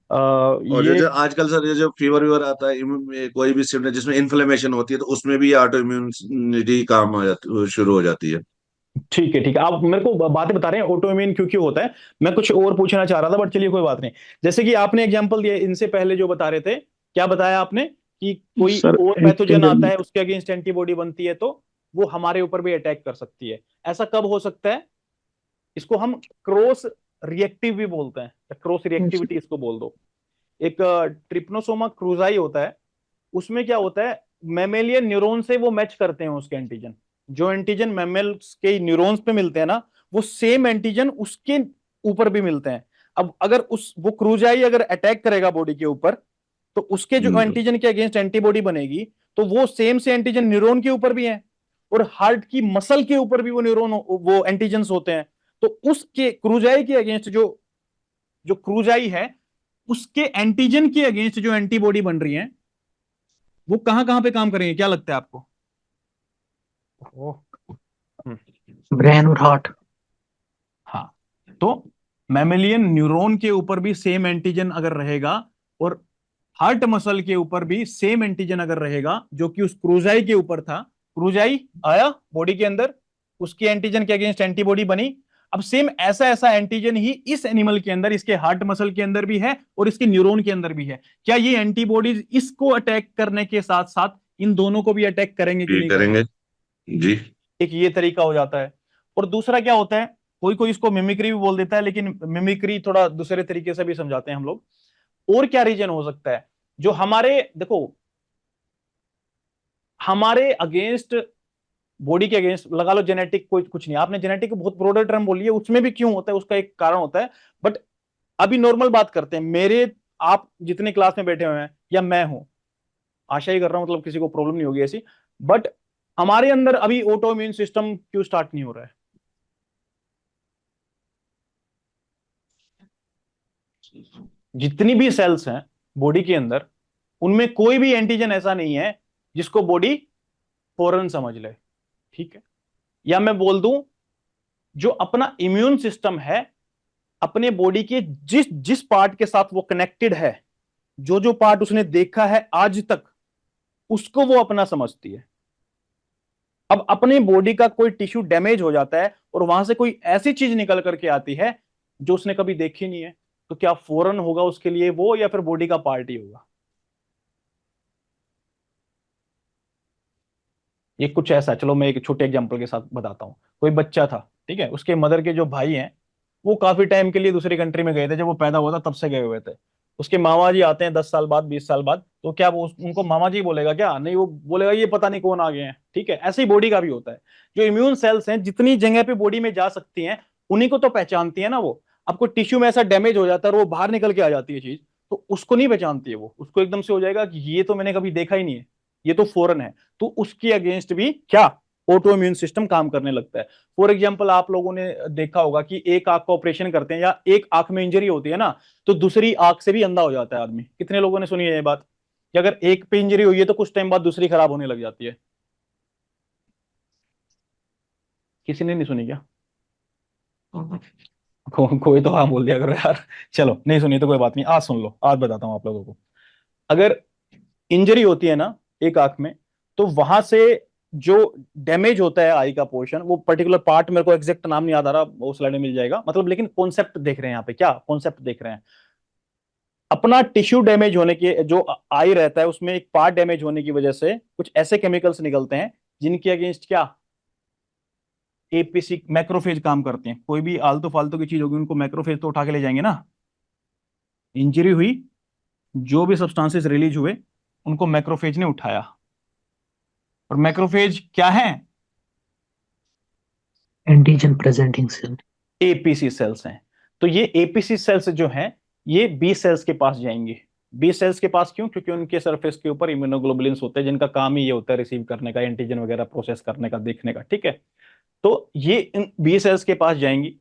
और ये जो आजकल सर ये जो फीवर वीवर आता है, कोई भी सिम्टम जिसमें इन्फ्लेमेशन होती है, तो उसमें भी ऑटो इम्यूनिटी काम आ जाती, शुरू हो जाती है। ठीक है, आप मेरे को बातें बता रहे हैं ऑटो इम्यून क्यों क्यों होता है। मैं कुछ और पूछना चाह रहा था, बट चलिए कोई बात नहीं। जैसे कि आपने एग्जांपल दिया, इनसे पहले जो बता रहे थे, क्या बताया आपने कि कोई सर और पैथोजन आता एंटीजन है उसके अगेंस्ट एंटीबॉडी बनती है तो वो हमारे ऊपर भी अटैक कर सकती है। ऐसा कब हो सकता है? इसको हम क्रॉस रिएक्टिव भी बोलते हैं, क्रॉस रिएक्टिविटी इसको बोल दो। एक ट्रिप्नोसोमा क्रूजाई होता है, उसमें क्या होता है, मैमेलियन न्यूरॉन से वो मैच करते हैं उसके एंटीजन। जो एंटीजन मैमल्स के न्यूरॉन्स पे मिलते हैं ना, वो सेम एंटीजन उसके ऊपर भी मिलते हैं। अब अगर उस वो क्रूजाई अगर अटैक करेगा बॉडी के ऊपर, तो उसके जो तो एंटीजन के अगेंस्ट एंटीबॉडी बनेगी, तो वो सेम से एंटीजन न्यूरॉन के ऊपर भी है, और हार्ट की मसल के ऊपर भी वो न्यूरॉन वो एंटीजन्स होते हैं। तो उसके क्रूजाई के अगेंस्ट जो जो क्रूजाई है, उसके एंटीजन के अगेंस्ट जो एंटीबॉडी बन रही है, वो कहां कहां पे काम करेंगे, क्या लगता है आपको? ब्रेन और हार्ट। हाँ, तो मैमेलियन न्यूरॉन के ऊपर भी सेम एंटीजन अगर रहेगा, और हार्ट मसल के ऊपर भी सेम एंटीजन अगर रहेगा जो कि उस क्रूजाई के ऊपर था, क्रूजाई आया बॉडी के अंदर, उसकी एंटीजन के अगेंस्ट एंटीबॉडी बनी। अब सेम ऐसा ऐसा एंटीजन ही इस एनिमल के अंदर, इसके हार्ट मसल के अंदर भी है और इसके न्यूरॉन के अंदर भी है। क्या ये एंटीबॉडीज इसको अटैक करने के साथ साथ इन दोनों को भी अटैक करेंगे कि ये नहीं करेंगे? करेंगे जी। एक ये तरीका हो जाता है। और दूसरा क्या होता है, कोई कोई इसको मिमिक्री भी बोल देता है, लेकिन मिमिक्री थोड़ा दूसरे तरीके से भी समझाते हैं हम लोग। और क्या रीजन हो सकता है, जो हमारे देखो, हमारे अगेंस्ट, बॉडी के अगेंस्ट लगा लो जेनेटिक, कोई कुछ नहीं, आपने जेनेटिक बहुत ब्रॉडर टर्म बोली है, उसमें भी क्यों होता है उसका एक कारण होता है। बट अभी नॉर्मल बात करते हैं, मेरे आप जितने क्लास में बैठे हुए हैं या मैं हूं, आशा ही कर रहा हूं मतलब किसी को प्रॉब्लम नहीं होगी ऐसी, बट हमारे अंदर अभी ऑटो इम्यून सिस्टम क्यों स्टार्ट नहीं हो रहा है? जितनी भी सेल्स हैं बॉडी के अंदर, उनमें कोई भी एंटीजन ऐसा नहीं है जिसको बॉडी फौरन समझ ले। ठीक है, या मैं बोल दूं, जो अपना इम्यून सिस्टम है, अपने बॉडी के जिस जिस पार्ट के साथ वो कनेक्टेड है, जो जो पार्ट उसने देखा है आज तक, उसको वो अपना समझती है। अब अपने बॉडी का कोई टिश्यू डैमेज हो जाता है और वहां से कोई ऐसी चीज निकल करके आती है जो उसने कभी देखी नहीं है, तो क्या फौरन होगा उसके लिए वो, या फिर बॉडी का पार्ट ही होगा? ये कुछ ऐसा, चलो मैं एक छोटे एग्जांपल के साथ बताता हूँ। कोई बच्चा था, ठीक है, उसके मदर के जो भाई हैं, वो काफी टाइम के लिए दूसरी कंट्री में गए थे, जब वो पैदा हुआ था तब से गए हुए थे। उसके मामा जी आते हैं 10 साल बाद, 20 साल बाद, तो क्या वो उनको मामा जी बोलेगा? क्या नहीं, वो बोलेगा ये पता नहीं कौन आ गए हैं। ठीक है, ऐसे ही बॉडी का भी होता है। जो इम्यून सेल्स हैं जितनी जगह पे बॉडी में जा सकती हैं, उन्हीं को तो पहचानती है ना वो। अब कोई टिश्यू में ऐसा डैमेज हो जाता है और वो बाहर निकल के आ जाती है चीज, तो उसको नहीं पहचानती है वो, उसको एकदम से हो जाएगा कि ये तो मैंने कभी देखा ही नहीं है, ये तो फॉरेन है। तो उसके अगेंस्ट भी क्या, ऑटो इम्यून सिस्टम काम करने लगता है। फॉर एग्जाम्पल, आप लोगों ने देखा होगा कि एक आंख का ऑपरेशन करते हैं या एक आंख में इंजरी होती है ना, तो दूसरी आंख से भी अंधा हो जाता है आदमी। कितने लोगों ने सुनी है ये बात, कि अगर एक पे इंजरी हुई है तो कुछ टाइम बाद दूसरी खराब होने लग जाती है? किसी ने नहीं सुनी क्या? कोई तो हाँ बोल दिया करो यार। चलो, नहीं सुनी तो कोई बात नहीं, आज सुन लो, आज बताता हूं आप लोगों को। अगर इंजरी होती है ना एक आंख में, तो वहां से जो डैमेज होता है आई का पोर्शन, वो पर्टिकुलर पार्ट, मेरे को एग्जैक्ट नाम नहीं याद आ रहा, वो स्लाइड में मिल जाएगा, मतलब लेकिन कॉन्सेप्ट देख रहे हैं यहाँ पे, क्या कॉन्सेप्ट देख रहे हैं। अपना टिश्यू डैमेज होने के जो आई रहता है उसमें एक पार्ट डैमेज होने की वजह से कुछ ऐसे केमिकल्स निकलते हैं जिनके अगेंस्ट क्या एपीसी मैक्रोफेज काम करते हैं। कोई भी आलतू फालतू की चीज होगी उनको मैक्रोफेज तो उठा के ले जाएंगे ना। इंजरी हुई, जो भी सब्सटेंसेस रिलीज हुए उनको मैक्रोफेज ने उठाया। और मैक्रोफेज क्या है? Antigen presenting cell. APC cells हैं। तो ये एपीसी सेल्स जो हैं ये बी सेल्स के पास जाएंगे। बी सेल्स के पास क्यों? क्योंकि उनके सरफेस के ऊपर इम्यूनोग्लोबुलिन्स होते हैं जिनका काम ही ये होता है रिसीव करने का, एंटीजन वगैरह प्रोसेस करने का, देखने का। ठीक है, तो ये इन बी सेल्स के पास जाएंगी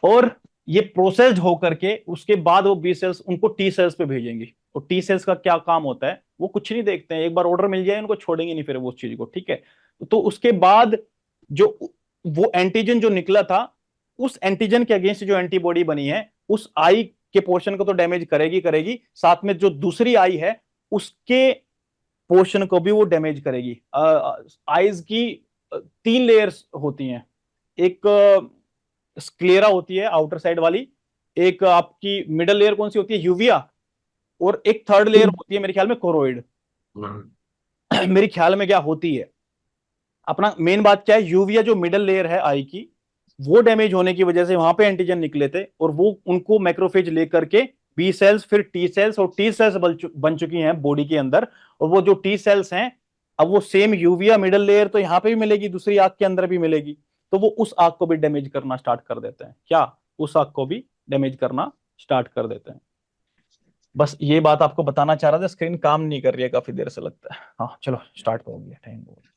और ये प्रोसेस्ड होकर के उसके बाद वो बी सेल्स उनको टी सेल्स पे भेजेंगी। और टी सेल्स का क्या काम होता है? वो कुछ नहीं देखते हैं, एक बार ऑर्डर मिल जाए उनको छोड़ेंगे नहीं फिर वो उस चीज को। ठीक है, तो उसके बाद जो वो एंटीजन जो निकला था उस एंटीजन के अगेंस्ट जो एंटीबॉडी बनी है उस आई के पोर्शन को तो डैमेज करेगी करेगी, साथ में जो दूसरी आई है उसके पोर्शन को भी वो डैमेज करेगी। आईज की 3 लेयर्स होती हैं। एक स्क्लेरा होती है आउटर साइड वाली, एक आपकी मिडल लेयर कौन सी होती है? यूविया, और एक थर्ड लेयर होती है मेरे ख्याल में कोरोइड। मेरे ख्याल में क्या होती है, अपना मेन बात क्या है, यूविया जो मिडल लेयर है आई की वो डैमेज होने की वजह से वहां पे एंटीजन निकले थे और वो उनको मैक्रोफेज लेकर के बी सेल्स फिर टी सेल्स और टी सेल्स बन चुकी हैं बॉडी के अंदर। और वो जो टी सेल्स हैं अब वो सेम यूविया मिडल लेयर तो यहाँ पे भी मिलेगी, दूसरी आंख के अंदर भी मिलेगी, तो वो उस आंख को भी डैमेज करना स्टार्ट कर देते हैं। क्या? उस आंख को भी डैमेज करना स्टार्ट कर देते हैं। बस ये बात आपको बताना चाह रहा था। स्क्रीन काम नहीं कर रही है काफी देर से लगता है। हाँ चलो स्टार्ट तो हो गया, टाइम हो गया,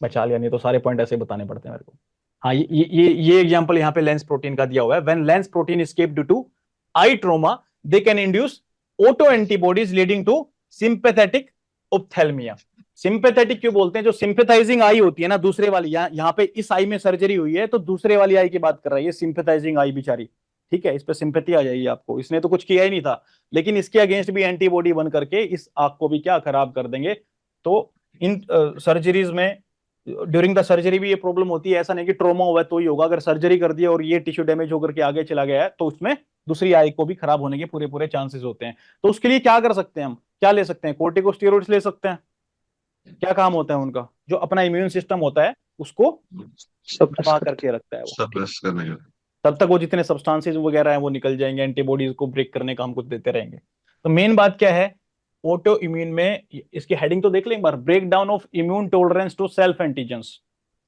बचा लिया, नहीं तो सारे पॉइंट ऐसे बताने पड़ते हैं मेरे को। हाँ ये एग्जांपल यहाँ पे लेंस प्रोटीन का दिया हुआ है। When lens protein escape due to eye trauma they can induce auto antibodies leading to sympathetic ophthalmia. Sympathetic क्यों बोलते हैं? जो सिंपैथाइजिंग आई होती है ना दूसरे वाली, यहाँ पे इस आई में सर्जरी हुई है तो दूसरे वाली आई की बात कर रहा है ये सिंपैथाइजिंग आई बेचारी। ठीक है, इस पे सिंपैथी आ जाएगी आपको, इसने तो कुछ किया ही नहीं था लेकिन इसके अगेंस्ट भी एंटीबॉडी बन करके इस आंख को भी क्या खराब कर देंगे। तो इन सर्जरीज में ड्यूरिंग द सर्जरी भी ये प्रॉब्लम होती है। ऐसा नहीं कि ट्रोमा हुआ है तो ही होगा, अगर सर्जरी कर दिया और ये टिश्यू डैमेज होकर के आगे चला गया है तो उसमें दूसरी आई को भी खराब होने के पूरे पूरे चांसेस होते हैं। तो उसके लिए क्या कर सकते हैं हम? क्या ले सकते हैं? कोर्टिकोस्टेरॉइड्स ले सकते हैं। क्या काम होता है उनका? जो अपना इम्यून सिस्टम होता है उसको दबा करके रखता है वो। सप्रेस करने का। तब तक वो जितने सब्सटेंसेस वगैरह हैं वो निकल जाएंगे, एंटीबॉडीज को ब्रेक करने का हम कुछ देते रहेंगे। तो मेन बात क्या है ऑटो इम्यून में? इसकी हेडिंग तो देख लें एक बार, break down of immune tolerance to self antigens.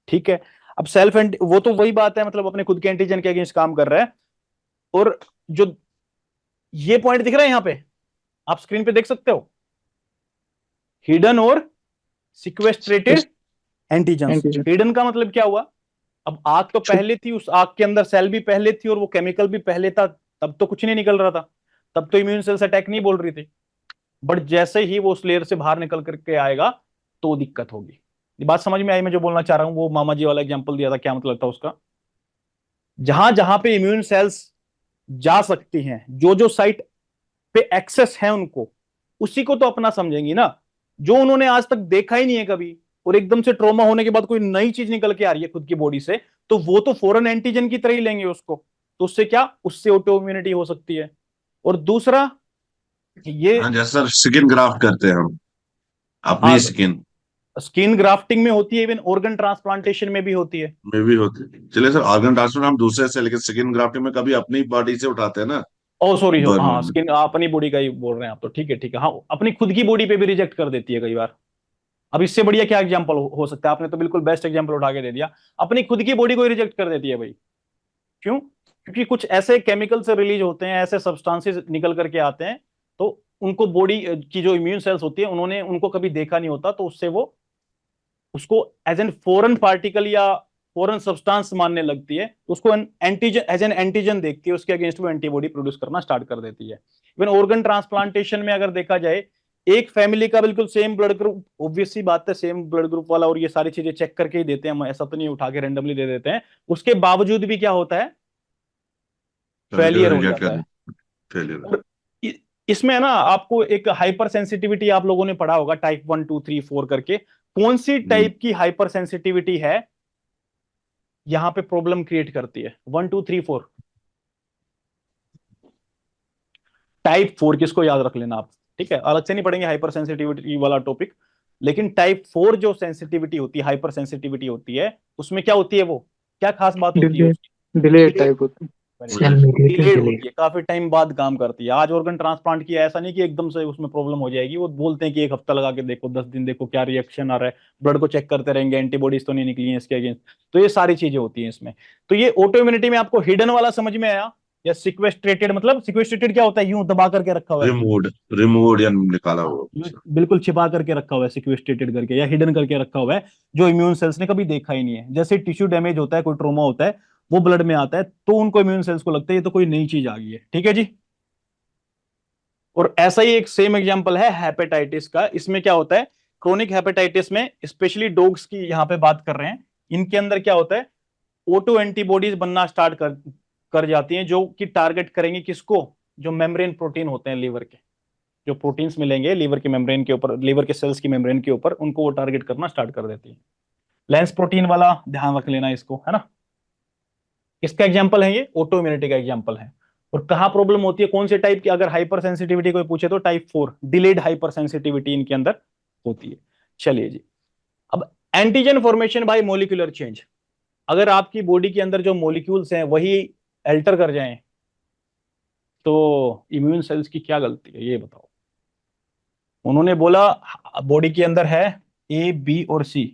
ठीक है, अब सेल्फ एंटी वो तो वही बात है, मतलब अपने खुद के एंटीजन के अगेंस्ट काम कर रहा है। और जो ये पॉइंट दिख रहा है यहाँ पे, आप स्क्रीन पे देख सकते हो, हिडन और सिक्वेस्ट्रेटेड एंटीजेंस। हिडन का मतलब क्या हुआ? अब आग तो पहले थी, उस आग के अंदर सेल भी पहले थी और वो केमिकल भी पहले था, तब तो कुछ नहीं निकल रहा था, तब तो इम्यून सेल्स अटैक नहीं बोल रही थी। बट जैसे ही वो उस लेयर से बाहर निकल करके आएगा तो दिक्कत होगी। ये बात समझ में आई? मैं जो बोलना चाह रहा हूं वो मामा जी वाला एग्जांपल दिया था, क्या मतलब था उसका? जहां जहां पे इम्यून सेल्स जा सकती हैं, जो जो साइट पे एक्सेस है उनको, उसी को तो अपना समझेंगी ना। जो उन्होंने आज तक देखा ही नहीं है कभी और एकदम से ट्रॉमा होने के बाद कोई नई चीज निकल के आ रही है खुद की बॉडी से, तो वो तो फॉरेन एंटीजन की तरह ही लेंगे उसको। तो उससे क्या? उससे ऑटो इम्यूनिटी हो सकती है। और दूसरा ये हाँ जैसा स्किन ग्राफ्ट करते हैं हम अपनी स्किन, स्किन ग्राफ्टिंग में होती है, इवन ऑर्गन ट्रांसप्लांटेशन में भी होती है। में भी होती है। चलिए सर, ऑर्गन ट्रांसप्लांट हम दूसरे से, लेकिन स्किन ग्राफ्टिंग में कभी अपनी बॉडी से उठाते हैं ना। ओ सॉरी, हाँ बर्न। स्किन अपनी बॉडी का ही बोल रहे हैं आप तो। ठीक है ठीक है, हाँ अपनी खुद की बॉडी पे भी रिजेक्ट कर देती है कई बार। अब इससे बढ़िया क्या एग्जांपल हो सकता है? आपने तो बिल्कुल बेस्ट एग्जांपल उठा के दे दिया, अपनी खुद की बॉडी को ही रिजेक्ट कर देती है भाई। क्यों? क्योंकि कुछ ऐसे केमिकल से रिलीज होते हैं, ऐसे सब्सटेंसेस निकल करके आते हैं, तो उनको बॉडी की जो इम्यून सेल्स होती है उन्होंने उनको कभी देखा नहीं होता, तो उससे वो उसको एज एन फॉरेन पार्टिकल या फॉरेन सब्सटेंस मानने लगती है, उसको एंटीजन एज एन एंटीजन देखती है, उसके अगेंस्ट वो एंटीबॉडी प्रोड्यूस करना स्टार्ट कर देती है। इवन ऑर्गन ट्रांसप्लांटेशन में अगर देखा जाए, एक फैमिली का बिल्कुल सेम ब्लड ग्रुप, ऑब्वियस सी बात है सेम ब्लड ग्रुप वाला, और ये सारी चीजें चेक करके ही देते हैं हम, ऐसा तो नहीं उठा के रैंडमली दे देते हैं। उसके बावजूद भी क्या होता है? फेलियर हो रिजेक्ट जाता है। कर, फेलियर। और इसमें है ना, आपको एक हाइपर सेंसिटिविटी आप लोगों ने पढ़ा होगा टाइप 1 2 3 4 करके, कौन सी टाइप की हाइपर सेंसिटिविटी है यहां पे प्रॉब्लम क्रिएट करती है? 1 2 3 4 टाइप 4 किसको याद रख लेना आप, ठीक है, अलग से नहीं पढ़ेंगे हाइपर सेंसिटिविटी वाला टॉपिक, लेकिन टाइप 4 जो सेंसिटिविटी होती है, हाइपर सेंसिटिविटी होती है, उसमें क्या होती है, वो क्या खास बात होती है डिले उसकी, डिले टाइप होता है। Cell mediated delayed delay. होती है, काफी टाइम बाद काम करती है। आज ऑर्गन ट्रांसप्लांट किया, ऐसा नहीं कि एकदम से उसमें प्रॉब्लम हो जाएगी, वो बोलते हैं कि 1 हफ्ता लगा के देखो, 10 दिन देखो क्या रिएक्शन आ रहा है, ब्लड को चेक करते रहेंगे, एंटीबॉडीज तो नहीं निकली है इसके अगेंस्ट। तो ये सारी चीजें होती हैं इसमें। तो ये ऑटो इम्यूनिटी में आपको हिडन वाला समझ में आया, या सिक्वेस्ट्रेटेड, मतलब सिक्वेस्ट्रेटेड क्या होता है, यूं दबा करके रखा हुआ है, रिमूव्ड रिमूव्ड या निकाला हुआ यूं बिल्कुल छिपा करके रखा हुआ है, सिक्वेस्ट्रेटेड करके या हिडन करके रखा हुआ है, जो इम्यून सेल्स ने कभी देखा ही नहीं है। जैसे टिश्यू डैमेज होता है, कोई ट्रोमा होता है, वो ब्लड में आता है, तो उनको इम्यून सेल्स को लगता है ये तो कोई नई चीज आ गई है, ठीक है जी। और ऐसा ही एक सेम एग्जांपल है हेपेटाइटिस का। इसमें क्या होता है, क्रोनिक हेपेटाइटिस में स्पेशली डॉग्स की यहां पे बात कर रहे हैं, इनके अंदर क्या होता है, ऑटो एंटीबॉडीज बनना स्टार्ट कर जाती हैं, जो कि टारगेट करेंगे किसको, जो मेम्ब्रेन प्रोटीन होते हैं लीवर के, जो प्रोटीन्स मिलेंगे लीवर के मेम्ब्रेन के ऊपर, लीवर के सेल्स की मेम्ब्रेन के ऊपर, उनको वो टारगेट करना स्टार्ट कर देती है। लेंस प्रोटीन वाला ध्यान रख लेना इसको, है ना। इसका एग्जांपल है, ये ऑटो इम्यूनिटी का एग्जांपल है। और कहाँ प्रॉब्लम होती है, कौन से टाइप की, अगर हाइपर सेंसिटिविटी कोई पूछे तो टाइप 4 डिलेड हाइपर सेंसिटिविटी इनके अंदर होती है। चलिए जी, अब antigen formation by molecular change. अगर आपकी बॉडी के अंदर जो मॉलिक्यूल्स हैं वही अल्टर कर जाएं, तो इम्यून सेल्स की क्या गलती है, ये बताओ। उन्होंने बोला बॉडी के अंदर है ए बी और सी,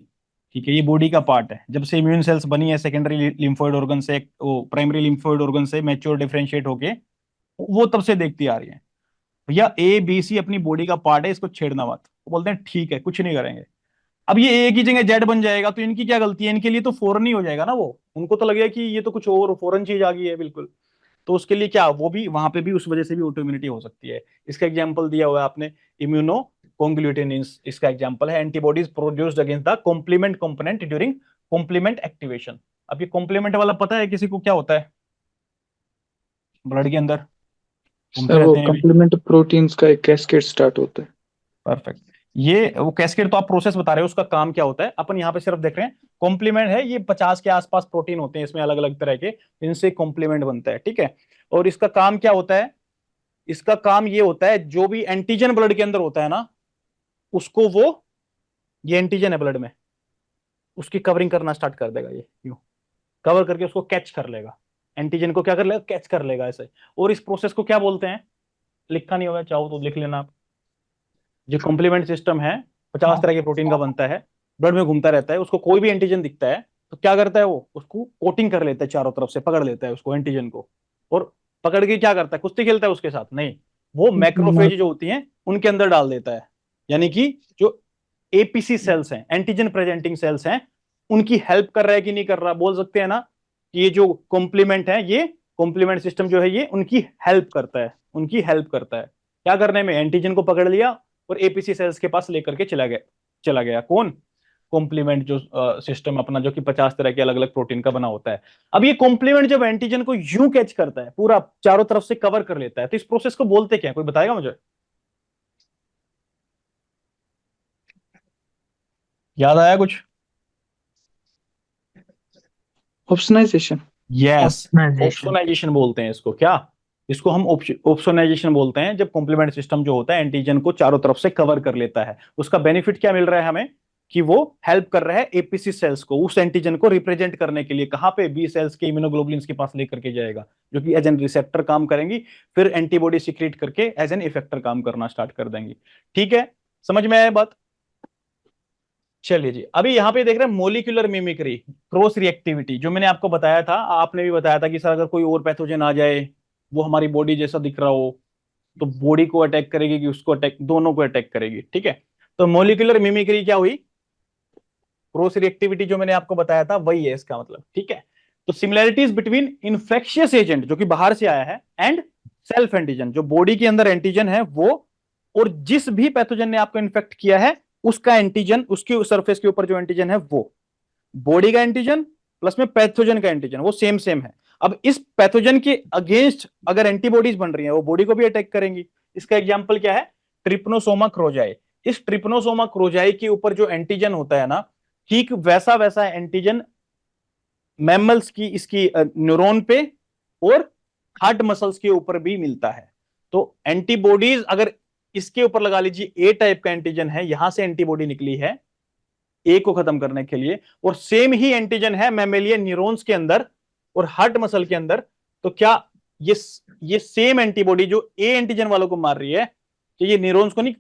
ठीक है, ये बॉडी का पार्ट है। जब से इम्यून सेल्स बनी है सेकेंडरी लिम्फोइड ऑर्गन से, वो प्राइमरी लिम्फोइड ऑर्गन से मैच्योर डिफरेंशिएट होके, वो तब से देखती आ रही है, भैया ए बी सी अपनी बॉडी का पार्ट है, इसको छेड़ना मत। वो बोलते हैं ठीक है, कुछ नहीं करेंगे। अब ये एक ही जगह जेड बन जाएगा, तो इनकी क्या गलती है, इनके लिए तो फॉरन ही हो जाएगा ना, वो उनको तो लगेगा कि ये तो कुछ और फॉरन चीज आ गई है बिल्कुल। तो उसके लिए क्या, वो भी वहां पे भी उस वजह से भी ऑटो इम्यूनिटी हो सकती है। इसका एग्जांपल दिया हुआ है आपने, इम्यूनो कॉन्ग्लूटिनिन्स इसका एग्जांपल है, antibodies produced against the complement component during complement activation. अब ये कॉम्प्लीमेंट वाला पता है किसी को क्या होता है, ब्लड के अंदर घूमते सर वो रहते हैं अभी। कम्प्लीमेंट प्रोटीन्स का एक कैस्केड स्टार्ट होता है। परफेक्ट। ये वो कैस्केड तो आप प्रोसेस बता रहे हो, उसका काम क्या होता है, अपन यहाँ पे सिर्फ देख रहे हैं। कॉम्प्लीमेंट है, ये 50 के आसपास प्रोटीन होते हैं इसमें अलग अलग तरह के, इनसे कॉम्प्लीमेंट बनता है, ठीक है। और इसका काम क्या होता है, इसका काम ये होता है, जो भी एंटीजन ब्लड के अंदर होता है ना, उसको वो, ये एंटीजन है ब्लड में, उसकी कवरिंग करना स्टार्ट कर देगा, ये यूं कवर करके उसको कैच कर लेगा, एंटीजन को क्या कर लेगा, कैच कर लेगा ऐसे। और इस प्रोसेस को क्या बोलते हैं, लिखा नहीं होगा, चाहो तो लिख लेना आप। जो कॉम्प्लीमेंट सिस्टम है, 50 तरह के प्रोटीन का बनता है, ब्लड में घूमता रहता है, उसको कोई भी एंटीजन दिखता है तो क्या करता है, वो उसको कोटिंग कर लेता है चारों तरफ से, पकड़ लेता है उसको एंटीजन को, और पकड़ के क्या करता है, कुश्ती खेलता है उसके साथ, नहीं, वो मैक्रोफेज जो होती हैं उनके अंदर डाल देता है। यानी कि जो एपीसी सेल्स हैं, एंटीजन प्रेजेंटिंग सेल्स हैं, उनकी हेल्प कर रहा है कि नहीं कर रहा, बोल सकते हैं ना कि ये जो कॉम्प्लीमेंट है, ये कॉम्प्लीमेंट सिस्टम जो है, ये उनकी हेल्प करता है, उनकी हेल्प करता है क्या करने में, एंटीजन को पकड़ लिया और एपीसी सेल्स के पास लेकर के चला गया कौन, कॉम्प्लीमेंट जो सिस्टम अपना, जो कि 50 तरह के अलग अलग प्रोटीन का बना होता है। अब ये कॉम्प्लीमेंट जब एंटीजन को यूं कैच करता है, पूरा चारों तरफ से कवर कर लेता है, तो इस प्रोसेस को बोलते क्या है, कोई बताएगा मुझे, याद आया कुछ। ऑप्शनाइजेशन। Yes, Opsonization. ऑप्सोनाइजेशन बोलते हैं इसको, क्या, इसको हम ऑप्सोनाइजेशन बोलते हैं, जब कॉम्प्लीमेंट सिस्टम जो होता है एंटीजन को चारों तरफ से कवर कर लेता है। उसका बेनिफिट क्या मिल रहा है हमें, कि वो हेल्प कर रहा है एपीसी सेल्स को उस एंटीजन को रिप्रेजेंट करने के लिए, कहां पे, बी सेल्स के इम्यूनोग्लोबुलिन्स के पास लेकर के जाएगा, जो कि एज एन रिसेप्टर काम करेंगी, फिर एंटीबॉडी सिक्रीट करके एज एन इफेक्टर काम करना स्टार्ट कर देंगी। ठीक है, समझ में आया बात। चलिए जी, अभी यहाँ पे देख रहे हैं मोलिकुलर मिमिक्री, क्रॉस रिएक्टिविटी, जो मैंने आपको बताया था, आपने भी बताया था कि सर अगर कोई और पैथोजन आ जाए, वो हमारी बॉडी जैसा दिख रहा हो, तो बॉडी को अटैक करेगी कि उसको अटैक, दोनों को अटैक करेगी, ठीक है। तो मोलिकुलर मिमिक्री क्या हुई, क्रॉस रिएक्टिविटी जो मैंने आपको बताया था वही है इसका मतलब, ठीक है। तो सिमिलैरिटीज बिटवीन इन्फेक्शियस एजेंट जो कि बाहर से आया है, एंड सेल्फ एंटीजन जो बॉडी के अंदर एंटीजन है वो, और जिस भी पैथोजन ने आपको इन्फेक्ट किया है उसका एंटीजन, उसकी सरफेस के ऊपर जो एंटीजन है वो, बॉडी का एंटीजन प्लस में पैथोजन का एंटीजन, वो सेम सेम है। अब इस पैथोजन के अगेंस्ट अगर एंटीबॉडीज बन रही है, वो बॉडी को भी अटैक करेंगी। इसका एग्जांपल क्या है, ट्रिपनोसोमा क्रोजाई। इस ट्रिपनोसोमा क्रोजाई के ऊपर जो एंटीजन होता है ना, ठीक वैसा वैसा एंटीजन मैमल्स की इसकी न्यूरॉन पे और हार्ट मसल्स के ऊपर भी मिलता है। तो एंटीबॉडीज अगर इसके ऊपर लगा लीजिए, ए टाइप का एंटीजन है, यहां से एंटीबॉडी निकली है ए को खत्म करने के लिए, और सेम ही एंटीजन है मैमेलियन न्यूरॉन्स के अंदर और हार्ट मसल के अंदर, तो क्या ये सेम एंटीबॉडी जो ए एंटीजन वालों को मार रही है, तो ये न्यूरॉन्स को नहीं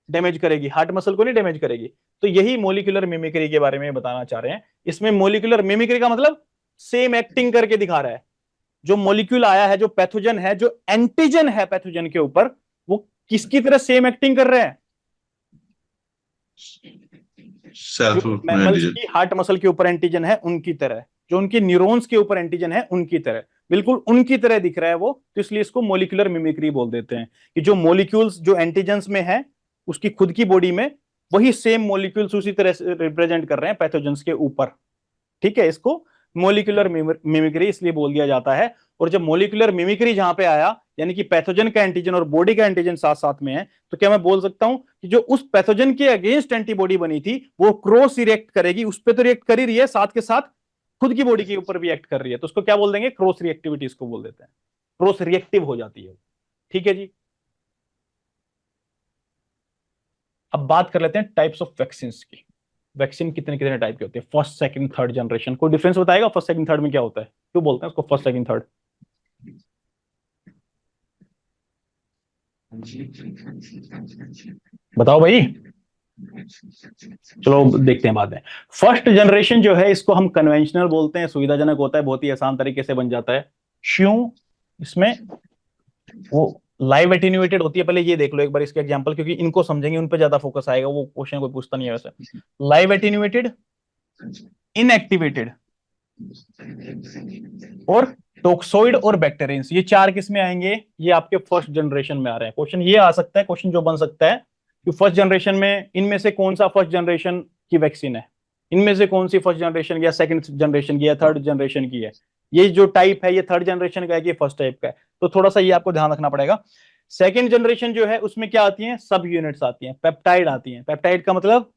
डैमेज करेगी, हार्ट मसल को नहीं डैमेज करेगी? तो यही मोलिकुलर मिमिक्री के बारे में बताना चाह रहे हैं। इसमें मोलिकुलर मिमिक्री का मतलब सेम एक्टिंग करके दिखा रहा है। जो मोलिक्यूल आया है, जो पैथोजन है, जो एंटीजन है पैथोजन के ऊपर, वो किसकी तरह सेम एक्टिंग कर रहे हैं? सेल्फ जो मैमल्स की हार्ट मसल के ऊपर एंटीजन है उनकी तरह, जो उनके न्यूरॉन्स के ऊपर एंटीजन है उनकी तरह, बिल्कुल उनकी तरह दिख रहा है वो, तो इसलिए इसको मोलिकुलर मिमिक्री बोल देते हैं कि जो मोलिक्यूल्स जो एंटीजन्स में है उसकी खुद की बॉडी में, वही सेम मोलिक्यूल्स उसी तरह से रिप्रेजेंट कर रहे हैं पैथोजेंस के ऊपर। ठीक है, इसको मोलिकुलर मिमिक्री इसलिए बोल दिया जाता है। और जब मोलिकुलर मिमिक्री जहां पे आया, यानी कि पैथोजन का एंटीजन और बॉडी का एंटीजन साथ साथ में है, तो क्या मैं बोल सकता हूं कि जो उस पैथोजन के अगेंस्ट एंटीबॉडी बनी थी वो क्रॉस रिएक्ट करेगी, उस पर तो रिएक्ट कर ही रही है, साथ के साथ खुद की बॉडी के ऊपर भी एक्ट कर रही है, तो उसको क्या बोल देंगे? क्रॉस रिएक्टिविटी इसको बोल देते हैं, क्रॉस रिएक्टिव हो जाती है। ठीक है जी। अब बात कर लेते हैं टाइप्स ऑफ वैक्सीन की। वैक्सीन कितने कितने टाइप के होते हैं? First, second, third generation. कोई डिफरेंस बताएगा फर्स्ट, सेकंड, थर्ड में क्या होता है? क्यों बोलते हैं उसको फर्स्ट, सेकंड, थर्ड? बताओ भाई। चलो देखते हैं बाद में। फर्स्ट जनरेशन जो है इसको हम कन्वेंशनल बोलते हैं, सुविधाजनक होता है, बहुत ही आसान तरीके से बन जाता है। क्यों? इसमें वो लाइव एटेन्यूएटेड होती है। पहले ये देख लो एक बार इसके एग्जांपल, क्योंकि इनको समझेंगे उन पे ज्यादा फोकस आएगा, वो क्वेश्चन कोई पूछता नहीं है वैसे। लाइव एटेन्यूएटेड, इनएक्टिवेटेड और टोक्सोइड और बैक्टीरियंस, ये चार किस में आएंगे? ये आपके फर्स्ट जनरेशन में आ रहे हैं। क्वेश्चन ये आ सकता है, क्वेश्चन जो बन सकता है कि फर्स्ट जनरेशन में इनमें से कौन सा फर्स्ट जनरेशन की वैक्सीन है, इनमें से कौन सी फर्स्ट जनरेशन या सेकंड जनरेशन की या थर्ड जनरेशन की है, ये जो टाइप है ये थर्ड जनरेशन का है कि फर्स्ट टाइप का है, तो थोड़ा सा ये आपको ध्यान रखना पड़ेगा। सेकंड जनरेशन जो है उसमें क्या आती है? सब यूनिट्स आती हैं, पेप्टाइड आती हैं। पेप्टाइड का मतलब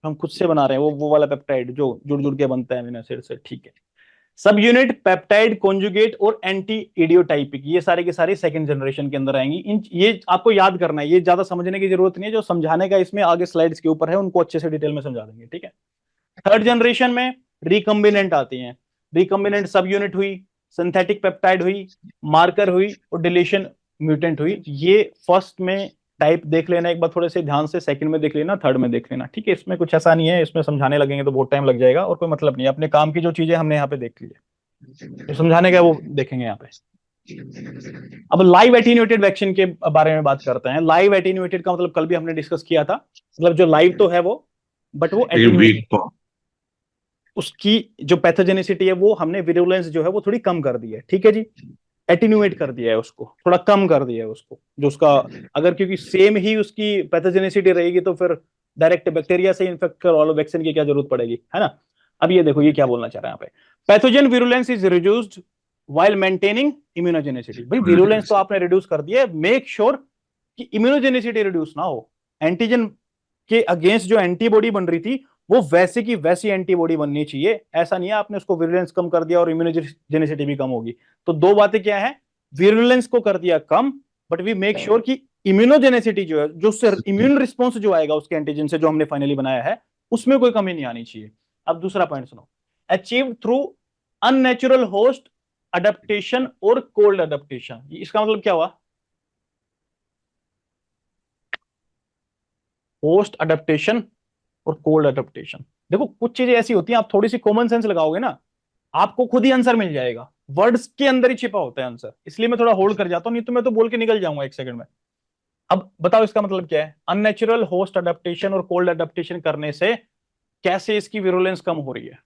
हम खुद से बना रहे हैं, वो वाला पेप्टाइड जो जुड़ जुड़ के बनता है अमीनो एसिड से। ठीक है, सब यूनिट, पेप्टाइड, कॉन्जुगेट और एंटी इडियोटाइपिक, ये सारे के सारे सेकंड जनरेशन के अंदर आएंगी। इन ये आपको याद करना है, ये ज्यादा समझने की जरूरत नहीं है, जो समझाने का इसमें आगे स्लाइड्स के ऊपर है उनको अच्छे से डिटेल में समझा देंगे। ठीक है, थर्ड जनरेशन में रिकम्बिनेंट आती हैं। रिकम्बिनेंट सब यूनिट हुई, सिंथेटिक पेप्टाइड हुई, मार्कर हुई और डिलीशन म्यूटेंट हुई। ये फर्स्ट में टाइप देख लेना एक बार थोड़े से ध्यान से, सेकंड में देख लेना, थर्ड में देख लेना। ठीक है, इसमें कुछ ऐसा नहीं है, इसमें समझाने लगेंगे तो बहुत टाइम लग जाएगा और कोई मतलब नहीं है। अपने काम की जो चीजें हमने यहाँ पे देख ली है, तो समझाने का वो देखेंगे यहाँ पे। अब लाइव एटीन्यूएटेड वैक्सीन के बारे में बात करते हैं। लाइव एटीन्यूएटेड का मतलब कल भी हमने डिस्कस किया था, मतलब जो लाइव तो है वो, बट वो एटीन्यूएटेड, उसकी जो पैथोजेनिसिटी है वो हमने विरुलेंस जो है वो थोड़ी कम कर दी है। ठीक है जी, एटीन्यूएट कर दिया है उसको, थोड़ा कम कर दिया है उसको, जो उसका अगर, क्योंकि सेम ही उसकी पैथोजेनिसिटी रहेगी तो फिर डायरेक्ट बैक्टीरिया से इन्फेक्ट करवा लो, वैक्सीन की क्या जरूरत पड़ेगी, है ना। अब ये देखो ये क्या बोलना चाह रहा है यहाँ पे, pathogen virulence is reduced while maintaining immunogenicity. भाई विरुलेंस तो आपने रिड्यूस कर दिया है, मेक श्योर कि इम्यूनोजेनिसिटी रिड्यूस ना हो। एंटीजन के अगेंस्ट जो एंटीबॉडी बन रही थी वो वैसे की वैसी एंटीबॉडी बननी चाहिए, ऐसा नहीं है आपने उसको विरुलेंस कम कर दिया और इम्यूनोजेनिसिटी भी कम होगी। तो दो बातें क्या है, विरुलेंस को कर दिया कम, बट वी मेक श्योर कि इम्यूनोजेनिसिटी जो है, जो उससे इम्यून रिस्पॉन्स जो आएगा उसके एंटीजन से जो हमने फाइनली बनाया है, उसमें कोई कमी नहीं आनी चाहिए। अब दूसरा पॉइंट सुनो, achieve through unnatural host adaptation और कोल्ड अडेप्टेशन। इसका मतलब क्या हुआ? होस्ट अडेप्टेशन और कोल्ड अडेप्टेशन। देखो कुछ चीजें ऐसी होती हैं, आप थोड़ी सी कॉमन सेंस लगाओगे ना, आपको खुद ही आंसर मिल जाएगा, वर्ड्स के अंदर ही छिपा होता है आंसर। इसलिए मैं थोड़ा होल्ड कर जाता हूं, नहीं तो मैं तो बोल के निकल जाऊंगा एक सेकंड में। अब बताओ इसका मतलब क्या है? अननेचुरल होस्ट अडेप्टेशन और कोल्ड अडेप्टेशन करने से कैसे इसकी विरुलेंस कम हो रही है?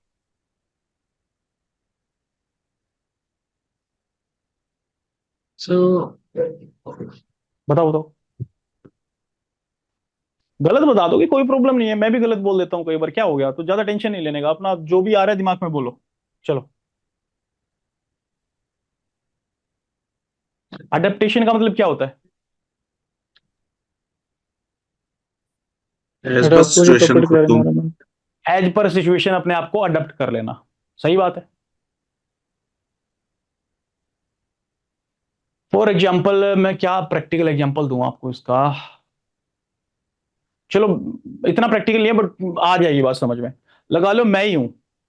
बताओ बताओ, गलत बता दोगे कोई प्रॉब्लम नहीं है, मैं भी गलत बोल देता हूँ कई बार, क्या हो गया, तो ज्यादा टेंशन नहीं लेने का, अपना जो भी आ रहा है दिमाग में बोलो। चलो, अडेप्टेशन का मतलब क्या होता है? एज पर सिचुएशन को तुम एज पर सिचुएशन अपने आप को अडेप्ट कर लेना, सही बात है। फॉर एग्जाम्पल मैं क्या प्रैक्टिकल एग्जाम्पल दूं आपको इसका, चलो इतना प्रैक्टिकल नहीं है बट आ जाएगी बात समझ में। लगा लो मैं ही हूं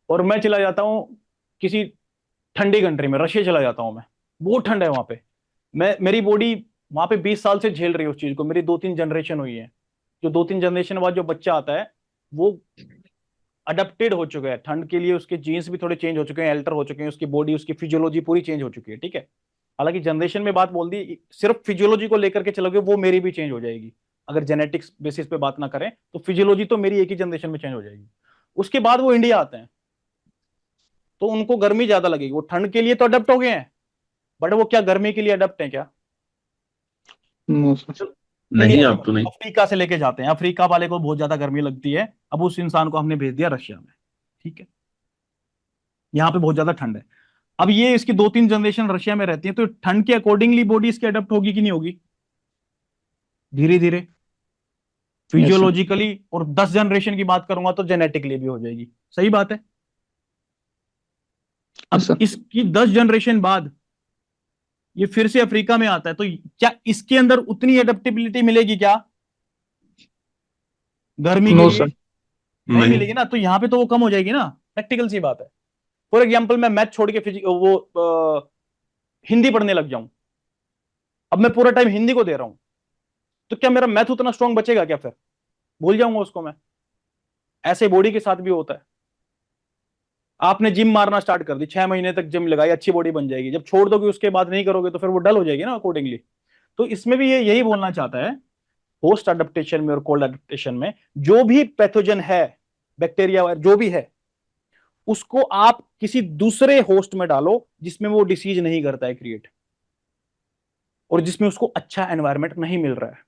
और मैं चला जाता हूं किसी ठंडी कंट्री में, रशिया चला जाता हूं मैं, बहुत ठंड है वहां पे। मेरी बॉडी वहां पे 20 साल से झेल रही है उस चीज को, मेरी 2-3 जनरेशन हुई है। जो 2-3 जनरेशन बाद जो बच्चा आता है वो अडेप्टेड हो चुका है ठंड के लिए, उसके जीन्स भी थोड़े चेंज हो चुके हैं, अल्टर हो चुके हैं, उसकी बॉडी उसकी फिजियोलॉजी पूरी चेंज हो चुकी है, ठीक है। हालांकि जनरेशन में बात बोल दी, सिर्फ फिजियोलॉजी को लेकर के चलोगे वो मेरी भी चेंज हो जाएगी। अगर जेनेटिक्स बेसिस पे बात ना करें तो फिजियोलॉजी तो मेरी एक ही जनरेशन में चेंज हो जाएगी। उसके बाद वो इंडिया आते हैं तो उनको गर्मी ज्यादा लगेगी, वो ठंड के लिए तो अडेप्ट हो गए हैं बट वो क्या गर्मी के लिए अडेप्ट है क्या? No sir. नहीं, इंडिया अब तो नहीं। अफ्रीका से लेके जाते हैं, अफ्रीका वाले को बहुत ज्यादा गर्मी लगती है, अब उस इंसान को हमने भेज दिया रशिया में, ठीक है। यहाँ पे बहुत ज्यादा ठंड है। अब ये इसकी 2-3 जनरेशन रशिया में रहती है तो ठंड के अकॉर्डिंगली बॉडी इसकी अडेप्ट होगी कि नहीं होगी? धीरे धीरे यस सर। फिजियोलॉजिकली, और 10 जनरेशन की बात करूंगा तो जेनेटिकली भी हो जाएगी। सही बात है। यस अब सर। इसकी 10 जनरेशन बाद ये फिर से अफ्रीका में आता है तो क्या इसके अंदर उतनी एडेप्टेबिलिटी मिलेगी क्या गर्मी के नो लिए? सर। नहीं नहीं। मिलेगी ना, तो यहाँ पे तो वो कम हो जाएगी ना, प्रैक्टिकल सी बात है। फॉर एग्जाम्पल मैं मैथ छोड़ के हिंदी पढ़ने लग जाऊं, अब मैं पूरा टाइम हिंदी को दे रहा हूं, तो क्या मेरा मैथ उतना स्ट्रांग बचेगा क्या? फिर भूल जाऊंगा उसको मैं। ऐसे बॉडी के साथ भी होता है। आपने जिम मारना स्टार्ट कर दी, 6 महीने तक जिम लगाई, अच्छी बॉडी बन जाएगी, जब छोड़ दोगे उसके बाद नहीं करोगे तो फिर वो डल हो जाएगी ना अकॉर्डिंगली। तो इसमें भी ये यही बोलना चाहता है, होस्ट अडेप्टेशन में और कोल्ड अडेप्टेशन में जो भी पैथोजन है, बैक्टीरिया जो भी है, उसको आप किसी दूसरे होस्ट में डालो जिसमें वो डिसीज नहीं करता है क्रिएट, और जिसमें उसको अच्छा एनवायरमेंट नहीं मिल रहा है,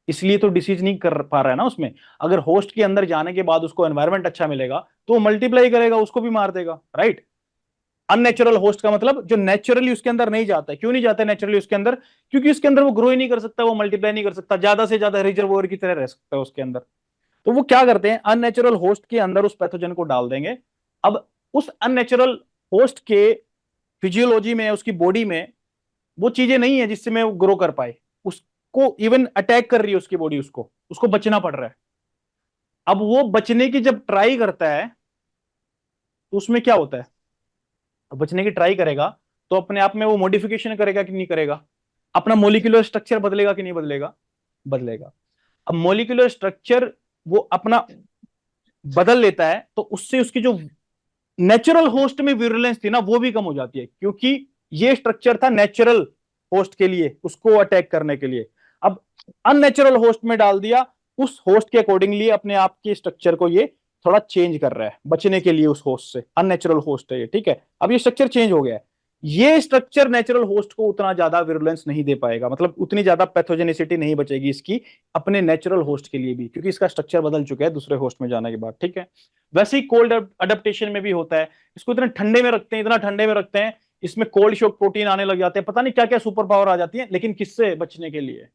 इसलिए तो डिसीज नहीं कर पा रहा है ना उसमें। अगर होस्ट के अंदर जाने के बाद उसको एनवायरमेंट अच्छा मिलेगा तो वो मल्टीप्लाई करेगा, उसको भी मार देगा, राइट। अननेचुरल होस्ट का मतलब जो नेचुरली उसके अंदर नहीं जाता है। क्यों नहीं जाता है नेचुरली उसके अंदर? क्योंकि उसके अंदर वो ग्रो ही नहीं कर सकता, वो मल्टीप्लाई नहीं कर सकता, ज्यादा से ज्यादा रिजर्वोयर की तरह रह सकता है उसके अंदर। तो वो क्या करते हैं, अननेचुरल होस्ट के अंदर उस पैथोजन को डाल देंगे। अब उस अननेचुरल होस्ट के फिजियोलॉजी में, उसकी बॉडी में वो चीजें नहीं है जिससे मैं वो ग्रो कर पाए, उसको इवन अटैक कर रही है उसकी बॉडी, उसको उसको बचना पड़ रहा है। अब वो बचने की जब ट्राई करता है तो उसमें क्या होता है, बचने की ट्राई करेगा तो अपने आप में वो मॉडिफिकेशन करेगा कि नहीं करेगा, अपना मोलिकुलर स्ट्रक्चर बदलेगा कि नहीं बदलेगा? बदलेगा। अब मोलिकुलर स्ट्रक्चर वो अपना बदल लेता है तो उससे उसकी जो नेचुरल होस्ट में विरुलेंस थी ना वो भी कम हो जाती है, क्योंकि ये स्ट्रक्चर था नेचुरल होस्ट के लिए, उसको अटैक करने के लिए। अब अननेचुरल होस्ट में डाल दिया, उस होस्ट के अकॉर्डिंगली अपने आप के स्ट्रक्चर को ये थोड़ा चेंज कर रहा है बचने के लिए उस होस्ट से। अननेचुरल होस्ट है ये, ठीक है। अब ये स्ट्रक्चर चेंज हो गया है, ये स्ट्रक्चर नेचुरल होस्ट को उतना ज्यादा विरुलेंस नहीं दे पाएगा, मतलब उतनी ज्यादा पैथोजेनिसिटी नहीं बचेगी इसकी अपने नेचुरल होस्ट के लिए भी, क्योंकि इसका स्ट्रक्चर बदल चुका है दूसरे होस्ट में जाने के बाद, ठीक है। वैसे ही कोल्ड अडेप्टेशन में भी होता है। इसको इतने ठंडे में रखते हैं, इतना ठंडे में रखते हैं, इसमें कोल्ड शॉक प्रोटीन आने लग जाते हैं, पता नहीं क्या क्या सुपर पावर आ जाती है, लेकिन किससे बचने के लिए?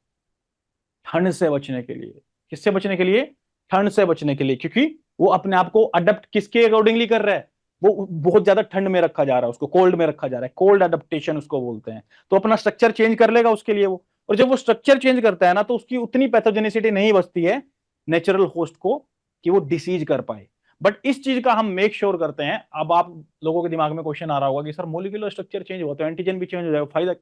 ठंड से बचने के लिए। किससे बचने के लिए? ठंड से बचने के लिए, क्योंकि वो अपने आप को अडेप्ट किसके अकॉर्डिंगली कर रहा है, वो बहुत ज्यादा ठंड में रखा जा रहा है, उसको कोल्ड में रखा जा रहा है, कोल्ड अडेप्टेशन उसको बोलते हैं। तो अपना स्ट्रक्चर चेंज कर लेगा उसके लिए वो, और जब वो स्ट्रक्चर चेंज करता है ना तो उसकी उतनी पैथोजेनिसिटी नहीं बचती है नेचुरल होस्ट को कि वो डिसीज कर पाए। बट इस चीज का हम मेक श्योर करते हैं। अब आप लोगों के दिमाग में क्वेश्चन आ रहा होगा कि सर मोलिकुलर स्ट्रक्चर चेंज हुआ तो एंटीजन भी चेंज हो जाएगा, फायदा?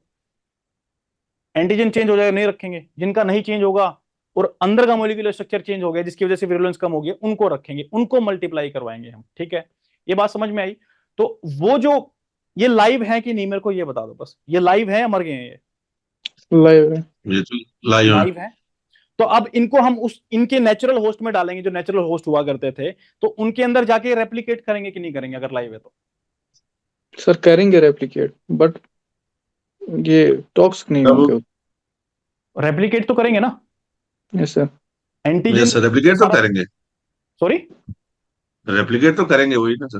एंटीजन चेंज हो जाएगा, नहीं रखेंगे। जिनका नहीं चेंज होगा और अंदर का मोलिकुलर स्ट्रक्चर चेंज हो गया जिसकी वजह से विरुलेंस कम हो गया, उनको रखेंगे, उनको मल्टीप्लाई करवाएंगे हम, ठीक है। ये बात समझ में आई? तो वो जो ये लाइव है कि नहीं मेरे को ये बता दो बस, ये लाइव है या मर गए हैं? ये लाइव है। ये तो लाइव है। लाइव है। तो अब इनको हम उस इनके नेचुरल होस्ट में डालेंगे जो नेचुरल होस्ट हुआ करते थे, तो उनके अंदर जाके रेप्लिकेट करेंगे कि नहीं करेंगे अगर लाइव है तो? सर करेंगे रेप्लिकेट, बट ये टॉक्सिक नहीं तब होंगे। रेप्लिकेट तो करेंगे ना yes sir. Antigen yes sir, replicate तो सारा। करेंगे। सॉरी, रेप्लिकेट तो करेंगे वही ना सर।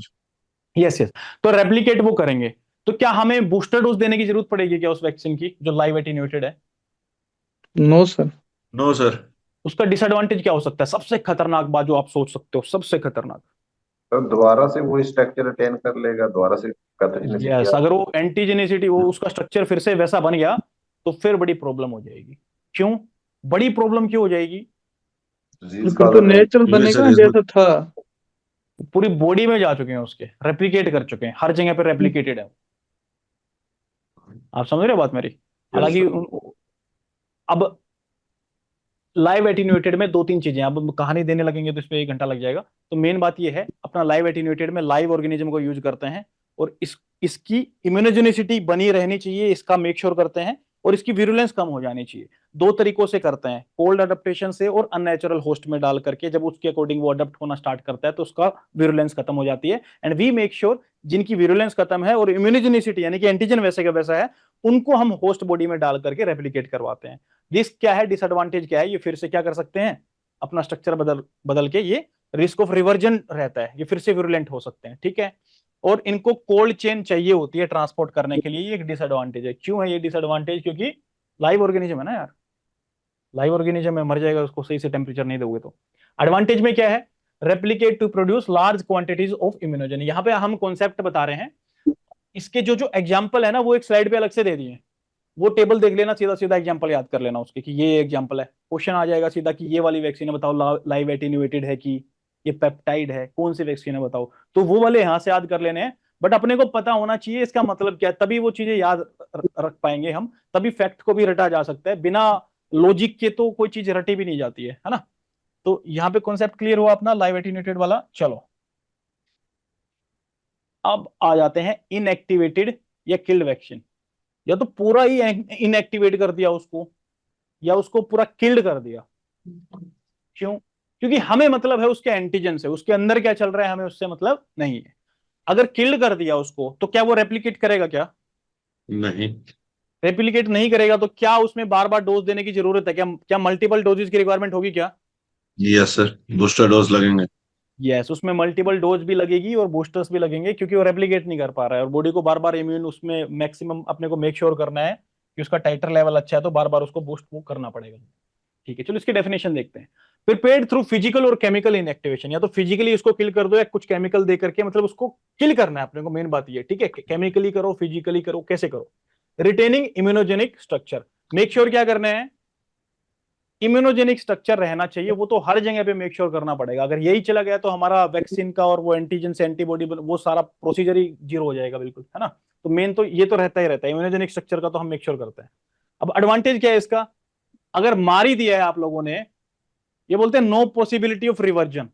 यस यस, तो रेप्लिकेट वो करेंगे। तो क्या हमें बूस्टर डोज देने की जरूरत पड़ेगी क्या उस वैक्सीन की जो लाइव एटीन्यूएटेड है? No sir. No sir. उसका डिसएडवांटेज क्या हो सकता है, सबसे खतरनाक बात जो आप सोच सकते हो, सबसे खतरनाक? तो दोबारा से वो स्ट्रक्चर अटेन कर लेगा, दोबारा से पैथोजेनिसिटी यस, अगर वो एंटीजेनिसिटी, वो उसका स्ट्रक्चर फिर से वैसा बन गया तो फिर बड़ी प्रॉब्लम हो जाएगी। क्यों बड़ी प्रॉब्लम क्यों हो जाएगी? डिजीज फिर तो नेचुरल बनेगा ना जैसा था। पूरी बॉडी में जा चुके हैं, उसके रेप्लिकेट कर चुके हैं, हर जगह पे रेप्लिकेटेड है। आप समझ रहे हो बात मेरी? हालांकि अब लाइव एटीन्यूएटेड में दो तीन चीजें, अब हम कहानी देने लगेंगे तो इस पे 1 घंटा लग जाएगा। तो मेन बात ये है, अपना लाइव एटीन्यूएटेड में लाइव ऑर्गेनिज्म को यूज करते हैं और इसकी इम्यूनोजेनिसिटी बनी रहनी चाहिए, इसका मेक श्योर करते हैं, और इसकी विरुलेंस कम हो जानी चाहिए। दो तरीकों से करते हैं, कोल्ड अडेप्टेशन से और अननेचुरल होस्ट में डाल करके। जब उसके अकॉर्डिंग वो अडेप्ट होना स्टार्ट करता है तो उसका विरुलेंस खत्म हो जाती है। एंड वी मेक श्योर जिनकी विरुलेंस खत्म है और इम्यूनोजेनिसिटी यानी कि एंटीजन वैसे का वैसा है, उनको हम होस्ट बॉडी में डाल करके रेप्लिकेट करवाते हैं। रिस्क क्या है, डिसएडवांटेज क्या है, ये फिर से क्या कर सकते हैं, अपना स्ट्रक्चर बदल बदल के ये रिस्क ऑफ रिवर्जन रहता है, ये फिर से विरुलेंट हो सकते हैं। ठीक है, और इनको कोल्ड चेन चाहिए होती है ट्रांसपोर्ट करने के लिए, ये एक डिसएडवांटेज है। क्यों है ये डिसएडवांटेज? क्योंकि लाइव ऑर्गेनिज्म है ना यार, लाइव ऑर्गेनिज्म है, मर जाएगा उसको सही से टेम्परेचर नहीं दोगे तो। एडवांटेज में क्या है? Replicate to produce large quantities of immunogen. यहाँ पे हम कॉन्सेप्ट बता रहे हैं, इसके जो जो एग्जाम्पल है ना वो एक स्लाइड पे अलग से दे दिए, वो टेबल देख लेना, सीधा सीधा एग्जांपल याद कर लेना उसके कि ये एग्जांपल है। क्वेश्चन आ जाएगा सीधा कि ये वाली वैक्सीन है बताओ, लाइव एटीन्यूएटेड है कि ये पेप्टाइड है, कौन सी वैक्सीन है बताओ। तो वो वाले यहां से याद कर लेने हैं, बट अपने को पता होना चाहिए इसका मतलब क्या है, तभी वो चीजें याद रख पाएंगे हम, तभी फैक्ट को भी रटा जा सकता है। बिना लॉजिक के तो कोई चीज रटी भी नहीं जाती है ना। तो यहाँ पे कॉन्सेप्ट क्लियर हुआ अपना लाइव एटीन्यूएटेड वाला। चलो अब आ जाते हैं इनएक्टिवेटेड या किल्ड वैक्सीन। या तो पूरा ही इनएक्टिवेट कर दिया उसको, या उसको पूरा किल्ड कर दिया। क्यों? क्योंकि हमें मतलब है उसके एंटीजन से, उसके अंदर क्या चल रहा है हमें उससे मतलब नहीं है। अगर किल्ड कर दिया उसको तो क्या वो रेप्लिकेट करेगा? क्या नहीं, रेप्लिकेट नहीं करेगा। तो क्या उसमें बार बार डोज देने की जरूरत है? क्या क्या मल्टीपल डोजेस की रिक्वायरमेंट होगी क्या? यस सर, बूस्टर डोज लगेंगे। यस, उसमें मल्टीपल डोज भी लगेगी और बूस्टर्स भी लगेंगे, क्योंकि वो रेप्लिकेट नहीं कर पा रहा है और बॉडी को बार बार इम्यून उसमें मैक्सिमम अपने को मेक श्योर करना है कि उसका टाइटर लेवल अच्छा है, तो बार बार उसको बूस्ट करना पड़ेगा। ठीक है, चलो इसकी डेफिनेशन देखते हैं। प्रिपेयर्ड थ्रू फिजिकल और केमिकल इनएक्टिवेशन, या तो फिजिकली इसको किल कर दो या कुछ केमिकल दे करके, मतलब उसको किल करना है अपने को, मेन बात ये। ठीक है, केमिकली करो फिजिकली करो, कैसे करो। Retaining immunogenic structure, make sure क्या करना है, इम्यूनोजेनिक स्ट्रक्चर रहना चाहिए, वो तो हर जगह पे मेक श्योर करना पड़ेगा। अगर यही चला गया तो हमारा वैक्सीन का और वो एंटीजन से एंटीबॉडी वो सारा प्रोसीजर ही जीरो हो जाएगा बिल्कुल, है ना। तो मेन तो ये तो रहता ही रहता है, इम्यूनोजेनिक स्ट्रक्चर का तो हम मेक श्योर करते हैं। अब एडवांटेज क्या है इसका? अगर मार ही दिया है आप लोगों ने, ये बोलते हैं नो पॉसिबिलिटी ऑफ रिवर्जन।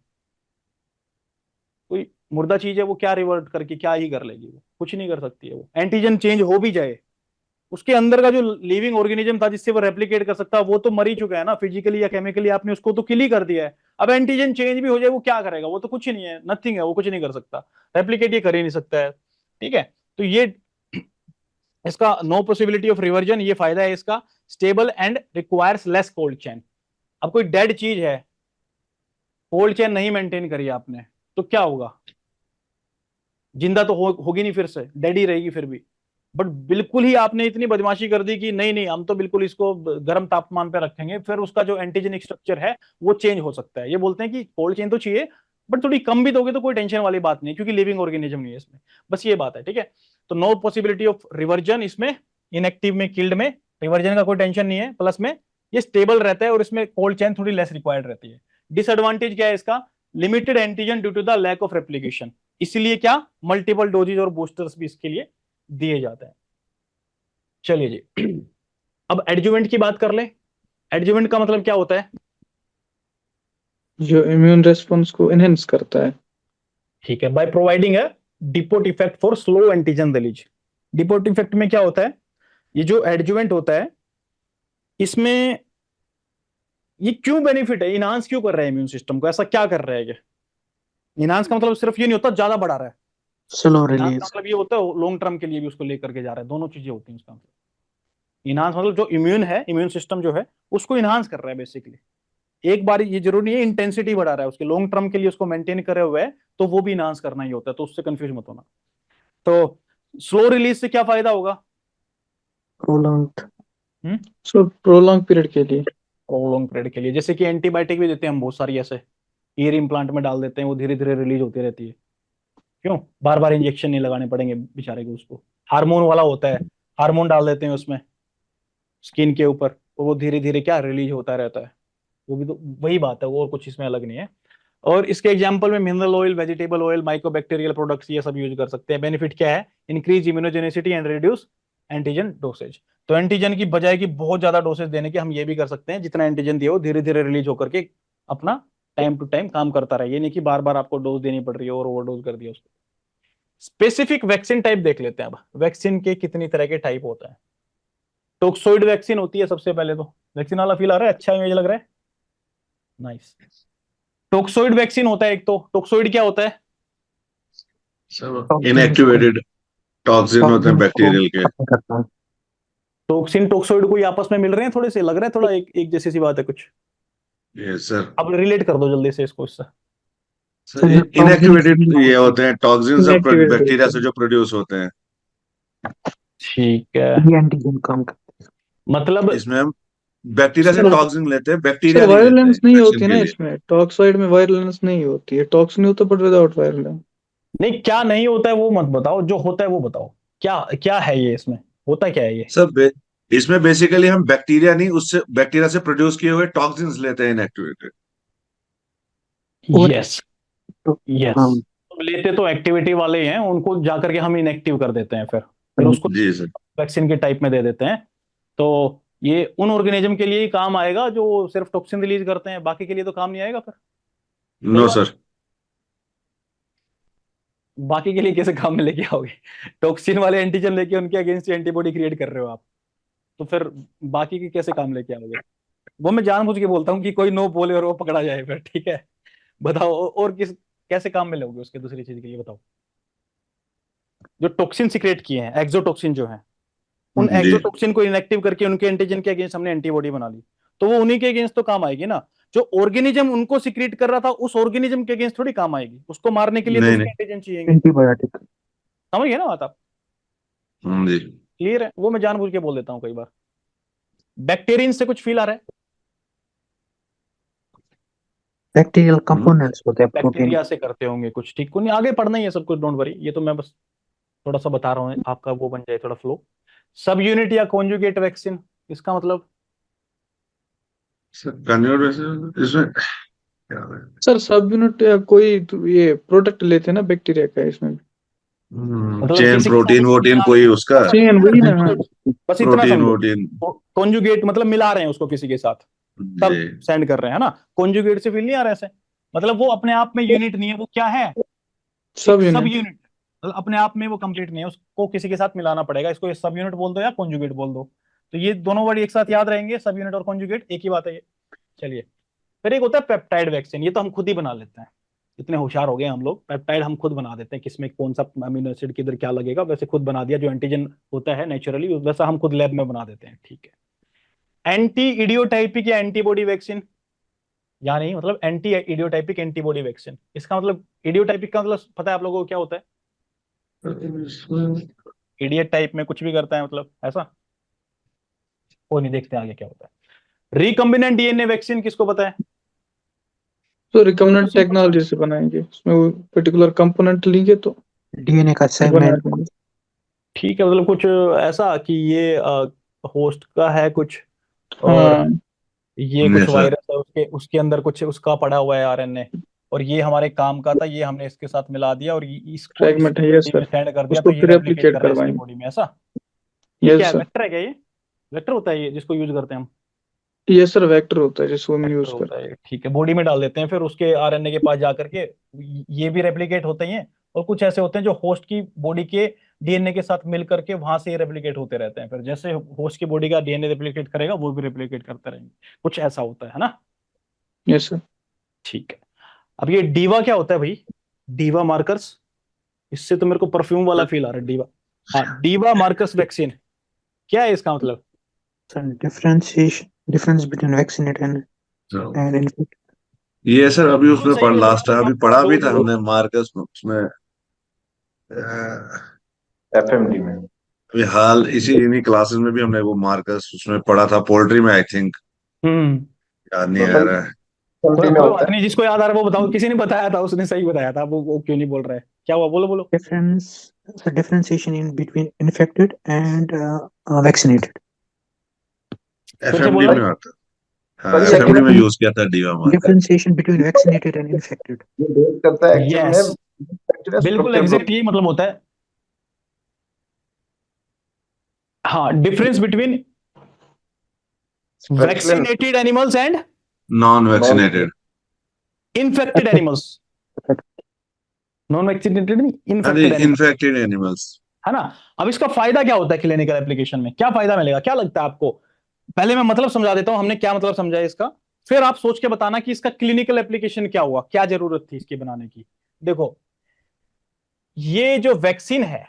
कोई मुर्दा चीज है वो क्या रिवर्ट करके क्या ही कर लेगी, वो कुछ नहीं कर सकती है। वो एंटीजन चेंज हो भी जाए, उसके अंदर का जो लिविंग ऑर्गेनिज्म था जिससे वो रेप्लिकेट कर सकता है, वो तो मर ही चुका है ना, फिजिकली या केमिकली आपने उसको तो किल ही कर दिया है। अब एंटीजन चेंज भी हो जाए वो क्या करेगा? वो तो कुछ ही नहीं है, नथिंग है, वो कुछ नहीं कर सकता, रेप्लिकेट ये कर ही नहीं सकता है। ठीक है, तो ये इसका नो पॉसिबिलिटी ऑफ रिवर्जन, ये फायदा है इसका। Stable and requires less cold chain. अब कोई डेड चीज है, कोल्ड चेन नहीं मेंटेन करी आपने, तो क्या होगा? जिंदा तो होगी नहीं, फिर से डेड ही रहेगी फिर भी। बट बिल्कुल ही आपने इतनी बदमाशी कर दी कि नहीं नहीं हम तो बिल्कुल इसको गर्म तापमान पे रखेंगे, फिर उसका जो एंटीजेनिक स्ट्रक्चर है वो चेंज हो सकता है। ये बोलते हैं कि कोल्ड चेन तो चाहिए, बट थोड़ी कम भी दोगे तो कोई टेंशन वाली बात नहीं, क्योंकि लिविंग ऑर्गेनिज्म नहीं है इसमें, बस ये बात है। ठीक है, तो नो पॉसिबिलिटी ऑफ रिवर्जन इसमें, इनएक्टिव में किल्ड में रिवर्जन का कोई टेंशन नहीं है, प्लस में ये स्टेबल रहता है और इसमें कोल्ड चेन थोड़ी लेस रिक्वायर्ड रहती है। डिसएडवांटेज क्या है इसका? Limited antigen due to the lack of replication, इसलिए क्या मल्टीपल डोजेज और बूस्टर्स भी इसके लिए दिए जाते हैं। चलिए जी, अब एडजुवेंट की बात कर ले। एडजुवेंट का मतलब क्या होता है? जो इम्यून रेस्पॉन्स को एनहेंस करता है। ठीक है, by providing a depot effect for slow antigen release. Depot effect में क्या होता है? ये जो एडजुवेंट होता है इसमें ये क्यों बेनिफिट है, इनहांस क्यों कर रहा है इम्यून सिस्टम को, ऐसा क्या कर रहा है? इनहांस का मतलब सिर्फ ये नहीं होता ज्यादा बढ़ा रहा है, स्लो इनहांस रिलीज। का मतलब ये होता है लॉन्ग टर्म के लिए भी उसको लेकर के जा रहा है, दोनों चीजें होती हैं उसका मतलब। इनहांस मतलब जो इम्यून है, इम्यून सिस्टम जो है उसको इनहांस कर रहा है बेसिकली। एक बार ये जरूरी नहीं है इंटेंसिटी बढ़ा रहा है, उसके लॉन्ग टर्म के लिए उसको मेंटेन करे हुए है, तो वो भी इनहांस करना ही होता है, तो उससे कंफ्यूज मत होना। तो स्लो रिलीज से क्या फायदा होगा? प्रोलॉन्ग। सो प्रोलॉन्ग पीरियड के लिए। लॉन्ग पीरियड के लिए, जैसे कि एंटीबायोटिक भी देते हैं हम बहुत सारी, ऐसे ईयर इम्प्लांट में डाल देते हैं, वो धीरे धीरे रिलीज होती रहती है। क्यों? बार बार इंजेक्शन नहीं लगाने पड़ेंगे बेचारे को, उसको हार्मोन वाला होता है, हार्मोन डाल देते हैं उसमें। स्किन के ऊपर, तो वो धीरे धीरे क्या रिलीज होता रहता है। वो भी तो वही बात है, वो और कुछ इसमें अलग नहीं है। और इसके एग्जांपल में mineral oil, vegetable oil, mycobacterial products ये सब यूज कर सकते हैं। बेनिफिट क्या है? Increase immunogenicity and reduce antigen dosage. तो एंटीजन की बजाय की बहुत ज्यादा डोसेज देने के हम ये भी कर सकते हैं, जितना एंटीजन दिया हो धीरे धीरे रिलीज होकर के अपना टाइम टू टाइम काम करता रहे। ये नहीं कि बार बार आपको डोज देनी पड़ रही है और ओवरडोज कर दिया उसको। स्पेसिफिक वैक्सीन टाइप देख लेते हैं अब। वैक्सीन के कितनी तरह के टाइप होते हैं? टोक्सोइड वैक्सीन होती है सबसे पहले तो। वैक्सीन वाला फील आ रहा है? अच्छा इमेज लग रहा है, नाइस। टोक्सोइड वैक्सीन होता है एक। तो टोक्सोइड क्या होता है? इनएक्टिवेटेड टॉक्सिन होते हैं बैक्टीरियल के। टोक्सिन टोक्सोइड कोई आपस में मिल रहे हैं? थोड़े से लग रहा है, थोड़ा एक जैसी सी बात है कुछ। Yes sir. अब रिलेट कर दो जल्दी से इसको इससे। सर इनएक्टिवेटेड ये होते हैं टॉक्सिन सब Inactivated बैक्टीरिया होते से जो प्रोड्यूस होते हैं। ठीक है, ये एंटीजन काम करता मतलब इसमें हम बैक्टीरिया से सर टॉक्सिन लेते हैं, सर बैक्टीरिया नहीं लेते हैं वायरलेंस नहीं इन्फेक्शन होती के ना लिए। इसमें, टॉक्साइड में वायरलेंस नहीं होती है, टॉक्सिन होता है बट विदाउट वायरलेंस। नहीं, क्या नहीं होता है वो मत बताओ, जो होता है वो बताओ। क्या क्या है ये, इसमें होता क्या है ये? इसमें बेसिकली हम बैक्टीरिया नहीं, उससे बैक्टीरिया से प्रोड्यूस किए हुए टॉक्सिन्स लेते हैं इनएक्टिवेटेड। और- यस तो यस। हाँ लेते तो एक्टिविटी वाले ही हैं, उनको जाकर के हम इनएक्टिव कर देते हैं, फिर उसको जी सर। वैक्सीन के टाइप में दे देते हैं। तो ये उन ऑर्गेनिज्म के लिए ही काम आएगा जो सिर्फ टॉक्सिन रिलीज करते हैं, बाकी के लिए तो काम नहीं आएगा फिर। No sir. बाकी के लिए कैसे काम में लेके आओगे? टॉक्सिन वाले एंटीजन लेके उनके अगेंस्ट एंटीबॉडी क्रिएट कर रहे हो आप, तो फिर बाकी के कैसे काम लेके आओगे? वो मैं जानबूझ के बोलता हूँ कि कोई नो बोले और वो पकड़ा जाए फिर, ठीक है। बताओ और किस कैसे काम में लोगे उसके दूसरी चीज के लिए, बताओ। जो टॉक्सिन सिक्रेट किए हैं, एक्सोटॉक्सिन जो है, उन जी एक्सोटॉक्सिन को इनएक्टिव करके उनके एंटीजन के अगेंस्ट हमने एंटीबॉडी बना ली, तो वो उन्हीं के अगेंस्ट तो काम आएगी ना। जो ऑर्गेनिज्म उनको सिक्रेट कर रहा था उस ऑर्गेनिज्म के अगेंस्ट थोड़ी काम आएगी, उसको मारने के लिए तो नहीं उसके नहीं। एंटीजन चाहिए। एंटीबायोटिक। समझ गए ना बात आप? जी क्लियर है? वो मैं जानबूझ के बोल देता हूँ कई बार। बैक्टीरियन से कुछ फील आ रहा है? बैक्टीरियल कंपोनेंट्स होते हैं प्रोटीन। बैक्टीरिया से करते होंगे कुछ, ठीक को नहीं, आगे पढ़ना ही है सब कुछ, डोंट वरी। ये तो मैं बस थोड़ा सा बता रहा हूँ, आपका वो बन जाए थोड़ा फ्लो। सब यूनिट या कॉन्जुगेट वैक्सीन, इसका मतलब? सर कन्वर्ट इसमें क्या है? सर सब यूनिट या कोई ये प्रोडक्ट लेते हैं ना बैक्टीरिया का इसमें। मतलब चेन किसी के साथ प्रोटीन वोटीन मिला कोई रहे हैं, उसका ऐसा चेन वही ना, हाँ। बस इतना प्रोटीन समझो। वोटीन। कॉन्जुगेट मतलब मिला रहे हैं उसको किसी के साथ, तब जी सेंड कर रहे हैं, है ना। कॉन्जुगेट से फील नहीं आ रहा है ऐसे? मतलब वो अपने आप में यूनिट नहीं है, वो क्या है? सब सब यूनिट। यूनिट। मतलब अपने आप में वो कंप्लीट नहीं है, उसको किसी के साथ मिलाना पड़ेगा। इसको सब यूनिट बोल दो या कॉन्जुगेट बोल दो, तो ये दोनों वर्ड एक साथ याद रहेंगे, सब यूनिट और कॉन्जुगेट एक ही बात है ये। चलिए, फिर एक होता है पेप्टाइड वैक्सीन। ये तो हम खुद ही बना लेते हैं, इतने होशियार हो गए हम लोग, पेप्टाइड हम खुद बना देते हैं, किसमें कौन सा अमीनो एसिड किधर क्या लगेगा वैसे खुद बना दिया। जो एंटीजन होता है नेचुरली वैसा हम खुद लैब में बना देते हैं, ठीक है। एंटी इडियोटाइपिक या एंटीबॉडी वैक्सीन, या नहीं मतलब एंटी इडियोटाइपिक एंटीबॉडी वैक्सीन, इसका मतलब इडियोटाइपिक का मतलब पता है आप लोगों को क्या होता है? इडियट टाइप में कुछ भी करता है, मतलब ऐसा। वो नहीं, देखते हैं आगे क्या होता है। रिकम्बिनेंट डीएनए वैक्सीन किसको पता है? तो रिकम्बिनेंट टेक्नोलॉजी से बनाएंगे, उसमें वो पर्टिकुलर कंपोनेंट लेंगे तो डीएनए का बना सेगमेंट। देंगे। ठीक है, मतलब कुछ ऐसा कि ये होस्ट का है कुछ, और हाँ ये कुछ सर। वायरस है, उसके उसके अंदर कुछ उसका पड़ा हुआ है आरएनए, और ये हमारे काम का था, ये हमने इसके साथ मिला दिया और इसको इस फ्रेगमेंट है, यस बॉडी में सर। सेंड कर दिया, उसको तो ये फिर रेप्लिकेट रेप्लिकेट कर रहा है इसकी करवाएंगे। बॉडी में, ऐसा। ये यस क्या है, सर। वेक्टर है क्या ये? वेक्टर होता है ये जिसको यूज करते हैं हम? यस सर, वेक्टर होता है जिसको हम वेक्टर यूज होता करते है, ठीक है। बॉडी में डाल देते हैं, फिर उसके आरएनए के पास जाकर के ये भी रेप्लिकेट होते हैं। और कुछ ऐसे होते हैं जो होस्ट की बॉडी के डीएनए के साथ मिल करके वहां से रेप्लिकेट होते रहते हैं, फिर जैसे होस्ट की बॉडी का डीएनए रेप्लिकेट करेगा वो भी रेप्लिकेट करते रहेंगे, कुछ ऐसा होता है ना। हैं। Yes sir. ठीक है। अब ये डीवा क्या होता है भाई? डीवा मार्कर्स, इससे तो मेरे को परफ्यूम वाला फील आ रहा है, डीवा। हाँ, डीवा मार्कर्स वैक्सीन, क्या है इसका मतलब? Difference between vaccinated and infected. ये सर अभी बिल्कुल उसमें सही पढ़ है, लास्ट लेकिन अभी हम पढ़ा भी लोग था हमने मार्कस उसमें एफएमडी में। अभी हाल इसी इन्हीं क्लासेस में भी हमने वो मार्कस उसमें पढ़ा था पोल्ट्री में, आई थिंक। हम्म याद नहीं तो आ सर रहा है। पोल्ट्री में कोई होता बात नहीं, जिसको याद आ रहा है वो बताओ। किसी ने बताया था, उसने सही बताया था, वो क्यों नहीं बोल रहा है? क्या हुआ, बोलो बोलो। Differentiation in between infected and vaccinated. फिर से एफएमडी बोलना। में आता है। हाँ, पर ये एफएमडी में यूज किया था diva marker. Differentiation between vaccinated and infected. ये बेस करता है एक्चुअल में यस, बिल्कुल एग्जैक्ट यही मतलब होता है। हाँ, difference between vaccinated animals and non vaccinated. Infected animals. Non vaccinated नहीं, हाँ जी, इन्फेक्टेड एनिमल्स, इन्फेक्टेड एनिमल्स। है ना। अब इसका फायदा क्या होता है क्लिनिकल एप्लीकेशन में, क्या फायदा मिलेगा, क्या लगता है आपको? पहले मैं मतलब समझा देता हूं, हमने क्या मतलब समझा है इसका, फिर आप सोच के बताना कि इसका क्लिनिकल एप्लीकेशन क्या हुआ, क्या जरूरत थी इसकी बनाने की। देखो, ये जो वैक्सीन है,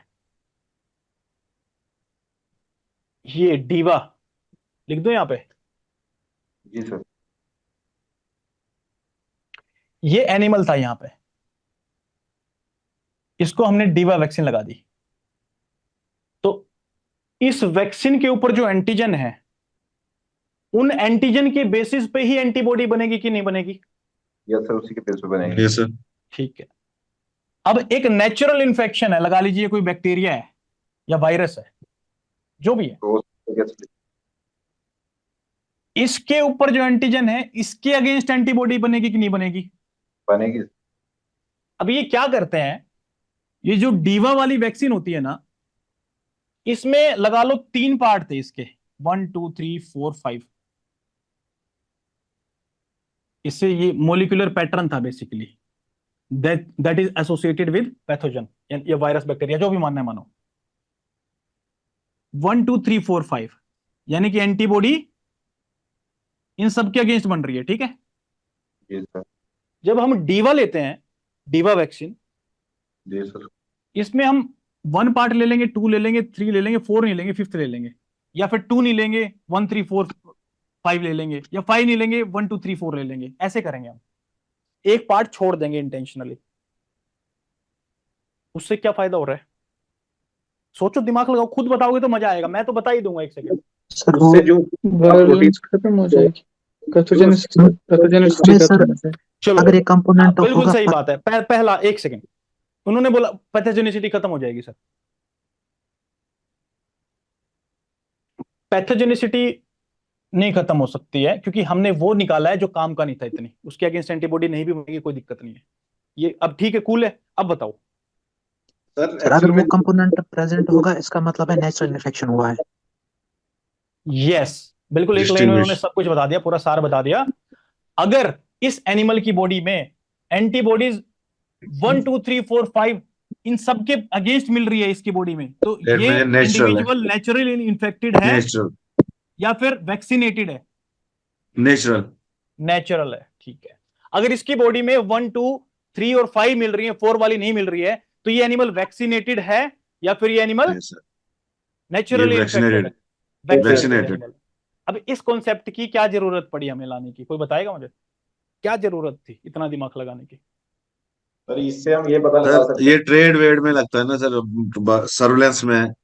ये डीवा लिख दो यहां पे, जी सर। ये एनिमल था यहां पे, इसको हमने डीवा वैक्सीन लगा दी। तो इस वैक्सीन के ऊपर जो एंटीजन है, उन एंटीजन के बेसिस पे ही एंटीबॉडी बनेगी कि नहीं बनेगी? यस सर, उसी के बेस पे बनेंगे। Yes sir. ठीक है। अब एक नेचुरल इंफेक्शन है, लगा लीजिए कोई बैक्टीरिया है या वायरस है, जो भी है, तो yes, इसके ऊपर जो एंटीजन है, इसके अगेंस्ट एंटीबॉडी बनेगी कि नहीं बनेगी? बनेगी। अब ये क्या करते हैं, ये जो डीवा वाली वैक्सीन होती है ना, इसमें लगा लो 3 पार्ट थे इसके, 1 2 3 4 5। इससे ये मोलिकुलर पैटर्न था basically, that is associated with pathogen, या वायरस बैक्टीरिया, जो भी मानना है मानो। 1 2 3 4 5 यानी कि एंटीबॉडी इन सबके अगेंस्ट बन रही है, ठीक है। जी सर। जब हम डीवा लेते हैं, डीवा वैक्सीन, जी सर। इसमें हम 1 पार्ट ले लेंगे, 2 ले लेंगे, 3 ले लेंगे, 4 नहीं लेंगे, 5th ले लेंगे, या फिर 2 नहीं लेंगे, 1 3 4 5 ले लेंगे, या 5 नहीं लेंगे, 1 2 3 4 ले लेंगे, ऐसे करेंगे हम, एक पार्ट छोड़ देंगे इंटेंशनली। उससे क्या फायदा हो रहा है? सोचो, दिमाग लगाओ, खुद बताओगे तो मजा आएगा, मैं तो बता ही दूंगा 1 सेकंड। सर वो उससे जो वायलेंस खत्म हो जाएगी, पैथोजेनिसिटी नहीं खत्म सर, हो जाएगी। चलो, अगर एक कंपोनेंट बिल्कुल होगा सही बात है। पहला 1 सेकंड, उन्होंने बोला पैथोजेनिसिटी खत्म हो जाएगी। सर, पैथोजेनिसिटी नहीं खत्म हो सकती है, क्योंकि हमने वो निकाला है जो काम का नहीं था इतनी, उसके अगेंस्ट एंटीबॉडी नहीं भी बनेगी, कोई दिक्कत नहीं है। ये अब ठीक है, कूल है। अब बताओ। सर सर अगर एक्चुअल वो में कंपोनेंट प्रेजेंट होगा, इसका मतलब है नेचुरल इन्फेक्शन हुआ है। यस, बिल्कुल, एक लाइन में उन्होंने सब कुछ बता दिया, पूरा सार बता दिया। अगर इस एनिमल की बॉडी में एंटीबॉडीज 1 2 3 4 5 इन सब के अगेंस्ट मिल रही है इसकी बॉडी में, तो ये नेचुरल है। इंडिविजुअल नेचुरली इन्फेक्टेड है नेचुरल। या फिर वैक्सीनेटेड है? नेचुरल। नेचुरल है, ठीक है। अगर इसकी बॉडी में 1 2 3 और 5 मिल रही है, 4 वाली नहीं मिल रही है, तो ये एनिमल वैक्सीनेटेड है या फिर ये एनिमल नेचुरली इन्फेक्टेड है? वैक्सीनेटेड। एनिमल। अब इस कॉन्सेप्ट की क्या जरूरत पड़ी हमें लाने की, कोई बताएगा मुझे? क्या जरूरत थी इतना दिमाग लगाने की? सर इससे हम ये पता लगा सर सकते ये ट्रेड वेड में लगता है ना सर, सर्विलेंस में।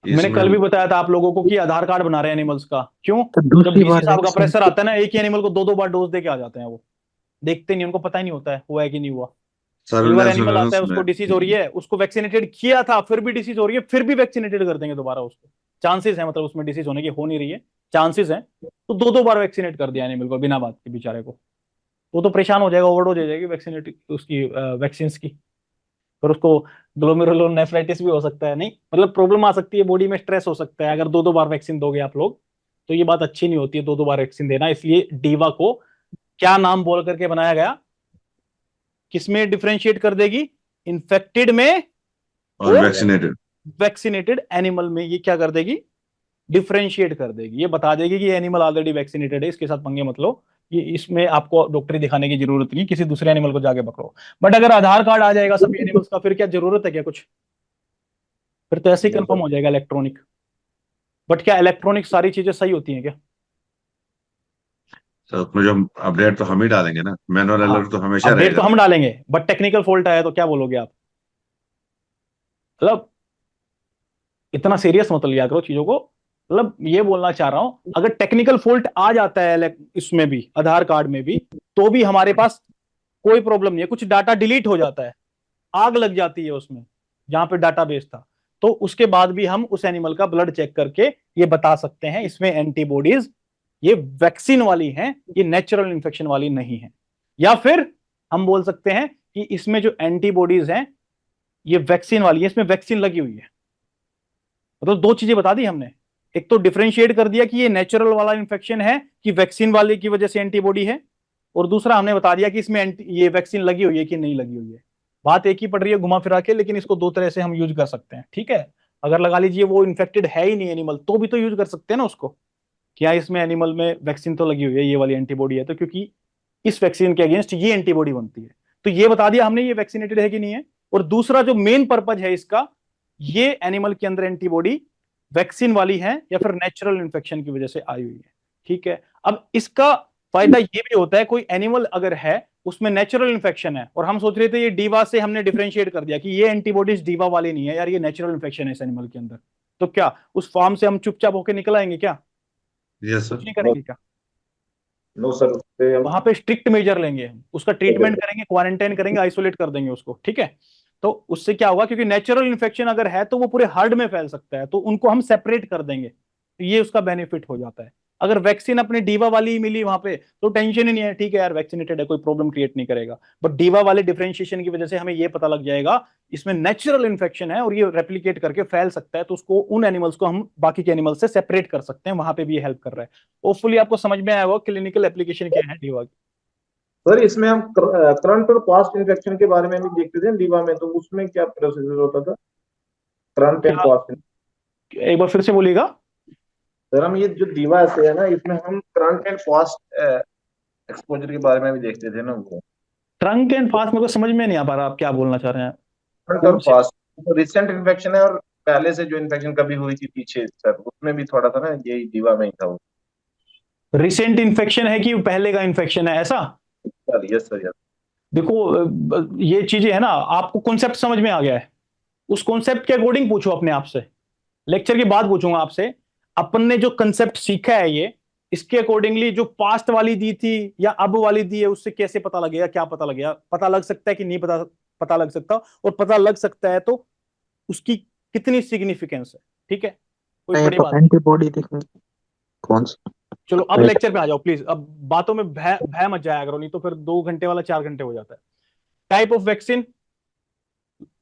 मैंने कल भी इसमें बताया था आप लोगों को कि आधार कार्ड बना रहे हैं एनिमल्स का, क्यों? तो जब दूसरी डीसी बार साहब का वैक्सीन प्रेशर आता है ना, एक ही एनिमल को 2 2 बार डोज दे के आ जाते हैं, वो देखते नहीं, उनको पता ही नहीं होता है हुआ है कि नहीं हुआ। कई बार सर्विलेंस एनिमल आता है, में उसको डिसीज हो रही है, उसको वैक्सीनेटेड किया था, फिर भी डिसीज हो रही है, फिर भी वैक्सीनेटेड कर देंगे दोबारा उसको। चांसेस है, मतलब उसमें डिसीज होने की हो नहीं रही है, चांसेस है, तो 2 2 बार वैक्सीनेट कर दिया एनिमल को बिना बात के बेचारे को। वो तो परेशान हो जाएगा, ओवरडोज हो जाएगी वैक्सीनेट उसकी वैक्सीन की, फिर उसको ग्लोमेरुलोनेफ्राइटिस भी हो सकता है, नहीं मतलब प्रॉब्लम आ सकती है, बॉडी में स्ट्रेस हो सकता है अगर 2 2 बार वैक्सीन दोगे आप लोग, तो ये बात अच्छी नहीं होती है 2 2 बार वैक्सीन देना। इसलिए डीवा को क्या नाम बोल करके बनाया गया, किसमें डिफरेंशिएट कर देगी? इन्फेक्टेड में और वैक्सीनेटेड। वैक्सीनेटेड एनिमल में ये क्या कर देगी? डिफरेंशिएट कर देगी, ये बता देगी कि ये एनिमल ऑलरेडी वैक्सीनेटेड है, इसके साथ पंगे मत लो, ये इसमें आपको डॉक्टरी दिखाने की जरूरत नहीं, किसी दूसरे एनिमल को जाके पकड़ो। बट अगर आधार कार्ड आ जाएगा सभी एनिमल्स का, फिर क्या जरूरत है क्या कुछ? फिर तो ऐसे ही कंफर्म हो जाएगा इलेक्ट्रॉनिक। बट क्या इलेक्ट्रॉनिक सारी चीजें सही होती हैं क्या? सर उसमें जो अपडेट तो हम ही डालेंगे ना, मैनुअल हाँ, अलर्ट तो हमेशा अपडेट रहेगा तो हम डालेंगे, बट टेक्निकल फॉल्ट आया तो क्या बोलोगे आप? मतलब इतना सीरियस मत लिया करो चीजों को, मतलब ये बोलना चाह रहा हूं, अगर टेक्निकल फॉल्ट आ जाता है इसमें भी, आधार कार्ड में भी, तो भी हमारे पास कोई प्रॉब्लम नहीं है, कुछ डाटा डिलीट हो जाता है, आग लग जाती है उसमें जहां पे डाटाबेस था, तो उसके बाद भी हम उस एनिमल का ब्लड चेक करके ये बता सकते हैं इसमें एंटीबॉडीज ये वैक्सीन वाली हैं, ये नेचुरल इन्फेक्शन वाली नहीं है। या फिर हम बोल सकते हैं कि इसमें जो एंटीबॉडीज हैं ये वैक्सीन वाली है, इसमें वैक्सीन लगी हुई है। मतलब दो चीजें बता दी हमने, एक तो डिफरेंशिएट कर दिया कि ये नेचुरल वाला इन्फेक्शन है कि वैक्सीन वाले की वजह से एंटीबॉडी है, और दूसरा हमने बता दिया कि इसमें ये वैक्सीन लगी हुई है कि नहीं लगी हुई है। बात एक ही पड़ रही है घुमा फिरा के, लेकिन इसको दो तरह से हम यूज कर सकते हैं, ठीक है। अगर लगा लीजिए वो इन्फेक्टेड है ही नहीं एनिमल, तो भी तो यूज कर सकते हैं ना उसको, क्या इसमें एनिमल में वैक्सीन तो लगी हुई है, ये वाली एंटीबॉडी है, तो क्योंकि इस वैक्सीन के अगेंस्ट ये एंटीबॉडी बनती है, तो ये बता दिया हमने ये वैक्सीनेटेड है कि नहीं है। और दूसरा जो मेन पर्पज है इसका, ये एनिमल के अंदर एंटीबॉडी वैक्सीन वाली है या फिर नेचुरल इन्फेक्शन की वजह से आई हुई है, ठीक है। अब इसका फायदा ये भी होता है, कोई एनिमल अगर है उसमें नेचुरल इन्फेक्शन है और हम सोच रहे थे ये डीवा से, हमने डिफरेंशिएट कर दिया कि ये एंटीबॉडीज डीवा वाली नहीं है यार, ये नेचुरल इन्फेक्शन है इस एनिमल के अंदर, तो क्या उस फार्म से हम चुपचाप होकर निकल आएंगे क्या? यस कुछ सर। नहीं करेंगे क्या? नो सर, उस पे हम वहां पे स्ट्रिक्ट मेजर लेंगे हम, उसका ट्रीटमेंट करेंगे, क्वारंटाइन करेंगे, आइसोलेट कर देंगे उसको, ठीक है। तो उससे क्या होगा, क्योंकि नेचुरल इन्फेक्शन अगर है तो वो पूरे हर्ड में फैल सकता है, तो उनको हम सेपरेट कर देंगे, तो ये उसका बेनिफिट हो जाता है। अगर वैक्सीन अपने डीवा वाली ही मिली वहां पे तो टेंशन ही नहीं है, ठीक है यार वैक्सीनेटेड है, कोई प्रॉब्लम क्रिएट नहीं करेगा। बट डीवा वाले डिफरेंशिएशन की वजह से हमें ये पता लग जाएगा इसमें नेचुरल इन्फेक्शन है और ये रेप्लिकेट करके फैल सकता है, तो उसको उन एनिमल्स को हम बाकी के एनिमल्स से सेपरेट कर सकते हैं, वहां पे भी ये हेल्प कर रहा है। होपफुली आपको समझ में आया होगा क्लिनिकल एप्लीकेशन क्या है डीवा की। सर इसमें हम करंट और पास्ट इन्फेक्शन के बारे में भी देखते थे लीवा में, तो उसमें क्या प्रोसीजर होता था, करंट एंड क्या, पास्ट? एक बार फिर से बोलिएगा। सर हम ये जो दीवा से है ना, इसमें हम करंट एंड पास्ट एक्सपोजर के बारे में भी देखते थे ना वो। ट्रंक एंड फास्ट मेरे को समझ में नहीं आ पा रहा आप क्या बोलना चाह रहे हैं। करंट और कौन से? पास्ट, तो रिसेंट इन्फेक्शन है और पहले से जो इन्फेक्शन कभी हुई थी पीछे सर, उसमें भी थोड़ा था ना, यही दीवा में ही था वो। रिसेंट इन्फेक्शन है कि पहले का इन्फेक्शन है, ऐसा? Sir yes sir yes. देखो ये चीजें है ना, आपको कॉन्सेप्ट समझ में आ गया है, उस कॉन्सेप्ट के अकॉर्डिंग पूछो अपने आप से, लेक्चर के बाद पूछूंगा आपसे, अपन ने जो कंसेप्ट सीखा है ये, इसके अकॉर्डिंगली जो पास्ट वाली दी थी या अब वाली दी है, उससे कैसे पता लगेगा, क्या पता लगेगा, पता लग सकता है कि नहीं पता पता लग सकता, और पता लग सकता है तो उसकी कितनी सिग्निफिकेंस है, ठीक है, कोई बड़ी बात नहीं। एंटीबॉडी देखने कौन सी? चलो अब लेक्चर पे आ जाओ प्लीज, अब बातों में भय भय मत जाया करो, नहीं तो फिर 2 घंटे वाला 4 घंटे हो जाता है। टाइप ऑफ वैक्सीन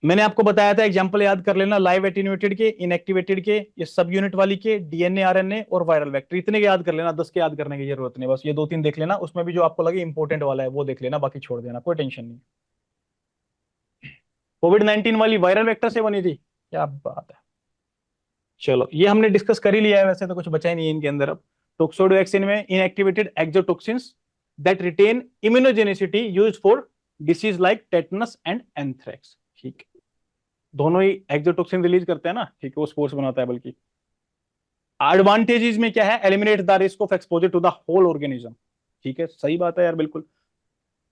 मैंने आपको बताया था, एग्जांपल याद कर लेना, लाइव एटीन्यूएटेड के, इनएक्टिवेटेड के, ये सब यूनिट वाली के, डीएनए आरएनए और वायरल वेक्टर, इतने के याद कर लेना, 10 के याद करने की जरूरत नहीं, बस ये 2-3 देख लेना, उसमें भी जो आपको लगे इंपॉर्टेंट वाला है वो देख लेना, बाकी छोड़ देना, कोई टेंशन नहीं। कोविड-19 वाली वायरल वेक्टर से बनी थी, क्या बात है। चलो ये हमने डिस्कस कर ही लिया है, वैसे तो कुछ बचा ही नहीं है इनके अंदर। अब टोक्सोइड वैक्सीन में inactivated exotoxins that retain immunogenicity used for disease like tetanus and anthrax, ठीक, दोनों ही एक्सोटोक्सिन रिलीज करते हैं ना, ठीक है, वो स्पोर्स बनाता है। बल्कि एडवांटेजेस में क्या है, eliminate the risk of exposure to the whole organism, ठीक है, सही बात है यार बिल्कुल।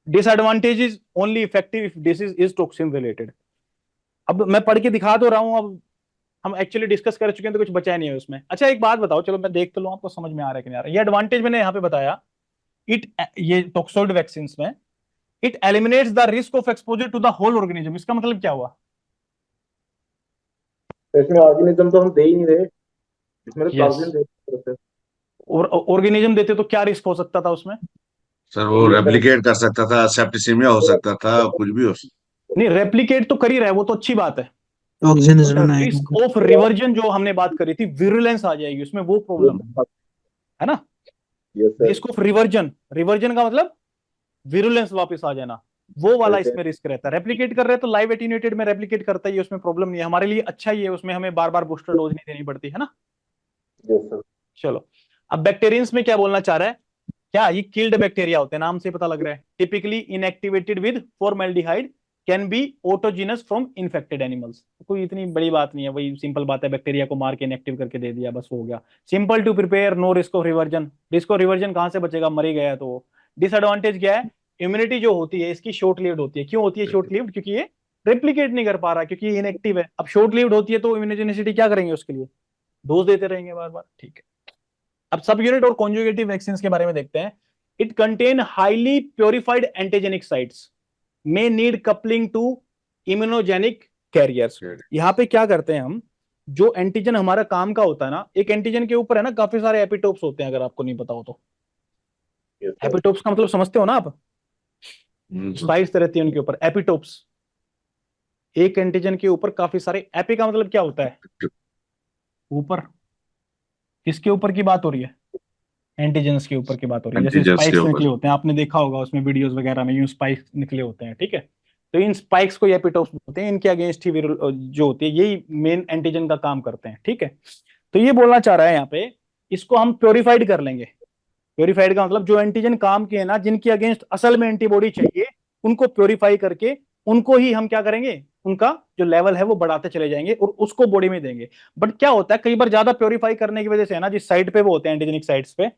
Disadvantages only effective if disease is toxin related. अब मैं पढ़ के दिखा तो रहा हूं, अब हम एक्चुअली डिस्कस कर चुके हैं तो कुछ बचा नहीं है उसमें। अच्छा एक बात बताओ, चलो मैं देख तो लूं आपको समझ में आ रहा है कि नहीं आ रहा है। ये एडवांटेज मैंने यहाँ पे बताया, ये टॉक्सोइड वैक्सीन में it eliminates the risk of exposure to the whole organism, इसका मतलब क्या हुआ? तो इसमें ऑर्गेनिज्म तो हम दे ही नहीं रहे, इसमें तो Yes. टॉक्सिन दे रहे थे। और ऑर्गेनिज्म देते तो क्या रिस्क हो सकता था उसमें? सर वो रेप्लिकेट कर सकता था, सेप्टिसिमिया हो सकता था, कुछ भी हो सकता। नहीं रेप्लिकेट तो कर ही रहा है, वो तो अच्छी बात है। ऑक्सीजन रिस्क ऑफ रिवर्जन जो हमने बात करी थी, विरुलेंस आ जाएगी उसमें, वो प्रॉब्लम है ना। Yes sir. Risk of reversion, reversion का मतलब विरुलेंस वापस आ जाना, वो वाला इसमें रिस्क रहता है। रेप्लिकेट कर रहे हैं तो लाइव एटीन्यूएटेड में रेप्लिकेट करता ही है, उसमें प्रॉब्लम नहीं है, हमारे लिए अच्छा ही है, उसमें हमें बार बार बूस्टर डोज नहीं देनी पड़ती है ना। Yes sir. चलो अब बैक्टीरियंस में क्या बोलना चाह रहा है, क्या ये किल्ड बैक्टीरिया होते हैं, नाम से पता लग रहा है। Typically inactivated with formaldehyde, can be autogenous from infected animals. कोई इतनी बड़ी बात नहीं है, वही सिंपल बात है, बैक्टीरिया को मार के इनएक्टिव करके दे दिया, बस हो गया। Simple to prepare, no risk of reversion. Risk of reversion कहां से बचेगा, मर ही गया तो। डिसएडवांटेज क्या है, इम्यूनिटी जो होती है इसकी शॉर्ट लिव्ड होती है। क्यों होती है शॉर्ट लिव्ड? क्योंकि ये रेप्लिकेट नहीं कर पा रहा, क्योंकि ये इनएक्टिव है। अब शॉर्ट लिव्ड होती है तो इम्यूनोजेनिसिटी क्या करेंगे उसके लिए, डोज देते रहेंगे बार बार, ठीक है। अब सब यूनिट और कॉन्जुगेटिव वैक्सीन के बारे में देखते हैं। It contain highly purified antigenic sites, may need coupling to immunogenic carriers. यहाँ पे क्या करते हैं हम, जो एंटीजन हमारा काम का होता है ना, एक एंटीजन के ऊपर है ना काफी सारे एपिटोप्स होते हैं, अगर आपको नहीं पता हो तो। एपिटोप्स का मतलब समझते हो ना आप? स्पाइक्स रहती है उनके ऊपर, एपिटोप्स। एक एंटीजन के ऊपर काफी सारे, एपी का मतलब क्या होता है? ऊपर। किसके ऊपर की बात हो रही है? एंटीजेंस के ऊपर की बात हो रही है। जैसे एंटीजेंस के स्पाइक्स ऊपर। निकले होते हैं, आपने देखा होगा उसमें वीडियोस वगैरह में, यूं स्पाइक्स निकले होते हैं, ठीक है। तो इन स्पाइक्स को एपिटोप्स बोलते हैं, इनके अगेंस्ट ही जो होती है यही मेन एंटीजन का काम करते हैं, ठीक है। तो ये बोलना चाह रहा है यहाँ पे, इसको हम प्योरीफाइड कर लेंगे। प्योरीफाइड का मतलब जो एंटीजन काम के है ना, जिनके अगेंस्ट असल में एंटीबॉडी चाहिए, उनको प्योरीफाई करके उनको ही हम क्या करेंगे, उनका जो लेवल है वो बढ़ाते चले जाएंगे और उसको बॉडी में देंगे। बट क्या होता है, कई बार ज्यादा प्योरीफाई करने की वजह से है ना, जिस साइड पे वो होते हैं एंटीजेनिक साइट्स पे,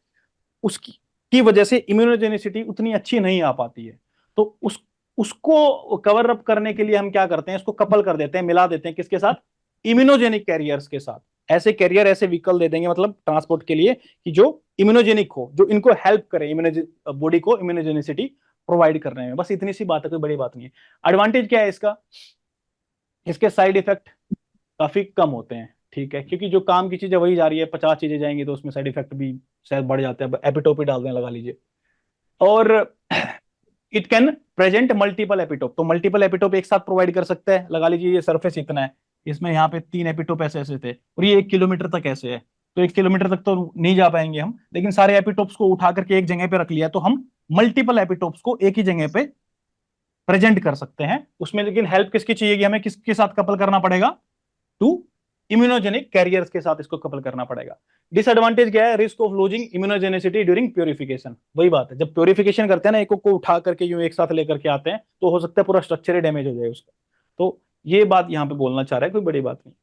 उसकी की वजह से इम्यूनोजेनिसिटी उतनी अच्छी नहीं आ पाती है। तो उसको कवर अप करने के लिए हम क्या करते हैं, इसको कपल कर देते हैं, मिला देते हैं किसके साथ? इम्यूनोजेनिक कैरियर्स के साथ। ऐसे कैरियर, ऐसे व्हीकल दे देंगे मतलब ट्रांसपोर्ट के लिए, कि जो इम्यूनोजेनिक हो, जो इनको हेल्प करे बॉडी को इम्यूनोजेनिसिटी प्रोवाइड करने में। बस इतनी सी बात है, कोई बड़ी बात नहीं है। एडवांटेज क्या है इसका? इसके साइड इफेक्ट काफी कम होते हैं, ठीक है, क्योंकि जो काम की चीजें वही जा रही है, 50 चीजें जाएंगी तो उसमें साइड इफेक्ट भी शायद बढ़ जाते हैं, एपिटोपी डाल दें लगा लीजिए। और it can present multiple epitope, तो मल्टीपल एपिटोप एक साथ प्रोवाइड कर सकता है। लगा लीजिए ये सरफेस इतना है, इसमें यहाँ पे 3 एपिटोप ऐसे ऐसे थे, और ये 1 किलोमीटर तक ऐसे है, तो 1 किलोमीटर तक तो नहीं जा पाएंगे हम, लेकिन सारे एपिटोप्स को उठा करके एक जगह पे रख लिया तो हम मल्टीपल एपिटोप्स को एक ही जगह पे प्रेजेंट कर सकते हैं उसमें। लेकिन हेल्प किसकी चाहिए, हमें किसके साथ कपल करना पड़ेगा? टू इम्यूनोजेनिक कैरियर्स के साथ इसको कपल करना पड़ेगा। डिसएडवांटेज क्या है? Risk of losing immunogenicity during purification. वही बात है, जब प्योरिफिकेशन करते हैं ना, एक को उठा करके यूं एक साथ लेकर के आते हैं, तो हो सकता है पूरा स्ट्रक्चर ही डैमेज हो जाए उसका। तो ये बात यहां पे बोलना चाह रहा है, कोई बड़ी बात नहीं।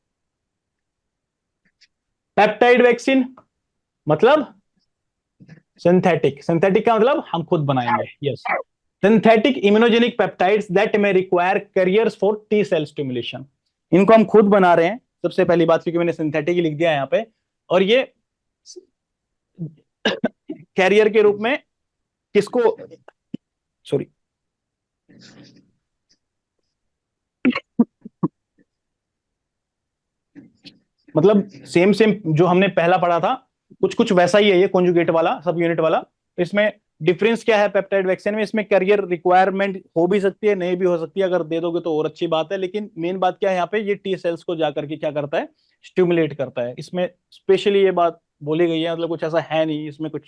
पेप्टाइड वैक्सीन मतलब सिंथेटिक। सिंथेटिक का मतलब हम खुद बनाएंगे, yes. Synthetic immunogenic peptides that may require carriers for T cell stimulation. इनको हम खुद बना रहे हैं, सबसे पहली बात, क्योंकि मैंने सिंथेटिक ही लिख दिया है यहाँ पे। और ये कैरियर के रूप में किसको, सॉरी, मतलब सेम सेम जो हमने पहला पढ़ा था, कुछ कुछ वैसा ही है ये, कॉन्जुगेट वाला, सब यूनिट वाला। इसमें डिफरेंस क्या है पेप्टाइड वैक्सीन में? इसमें कैरियर रिक्वायरमेंट हो भी सकती है, नहीं भी हो सकती है, अगर दे दोगे तो और अच्छी बात है। लेकिन मेन बात क्या है यहाँ पे, ये टी सेल्स को जाकर के क्या करता है, स्टिमुलेट करता है। इसमें स्पेशली ये बात बोली गई है, मतलब कुछ ऐसा है नहीं इसमें कुछ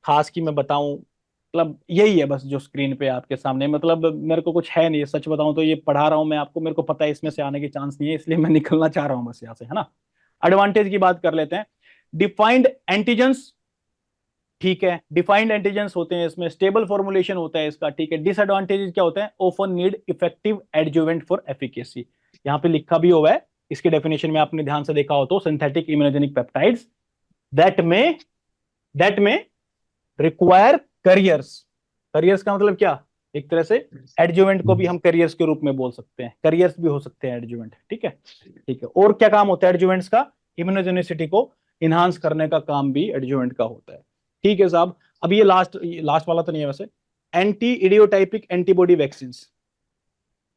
खास की मैं बताऊं, मतलब यही है बस जो स्क्रीन पे आपके सामने, मतलब मेरे को कुछ है नहीं, सच बताऊं तो ये पढ़ा रहा हूं मैं आपको, मेरे को पता है इसमें से आने की चांस नहीं है, इसलिए मैं निकलना चाह रहा हूं बस यहाँ से, है ना। एडवांटेज की बात कर लेते हैं। डिफाइंड एंटीजेंस, ठीक है, डिफाइंड एंटीजेंस होते हैं इसमें, स्टेबल फॉर्मुलेशन होता है इसका, ठीक है। डिसएडवांटेजेस क्या होते हैं? Often need effective adjuvant for efficacy. यहाँ पे लिखा भी हुआ है इसकी डेफिनेशन में, आपने ध्यान से देखा हो तो, सिंथेटिक इम्यूनोजेनिक पेप्टाइड्स दैट में रिक्वायर करियर्स। करियर्स का मतलब क्या? एक तरह से एडजुवेंट को भी हम करियर्स के रूप में बोल सकते हैं, करियर्स भी हो सकते हैं एडजुवेंट, ठीक है, ठीक है। और क्या काम होता है एडजुवेंट्स का? इम्यूनोजेनिसिटी को इनहांस करने का काम भी एडजुवेंट का होता है, ठीक है साहब। अब ये लास्ट वाला तो नहीं है वैसे। Anti idiotypic antibody vaccine,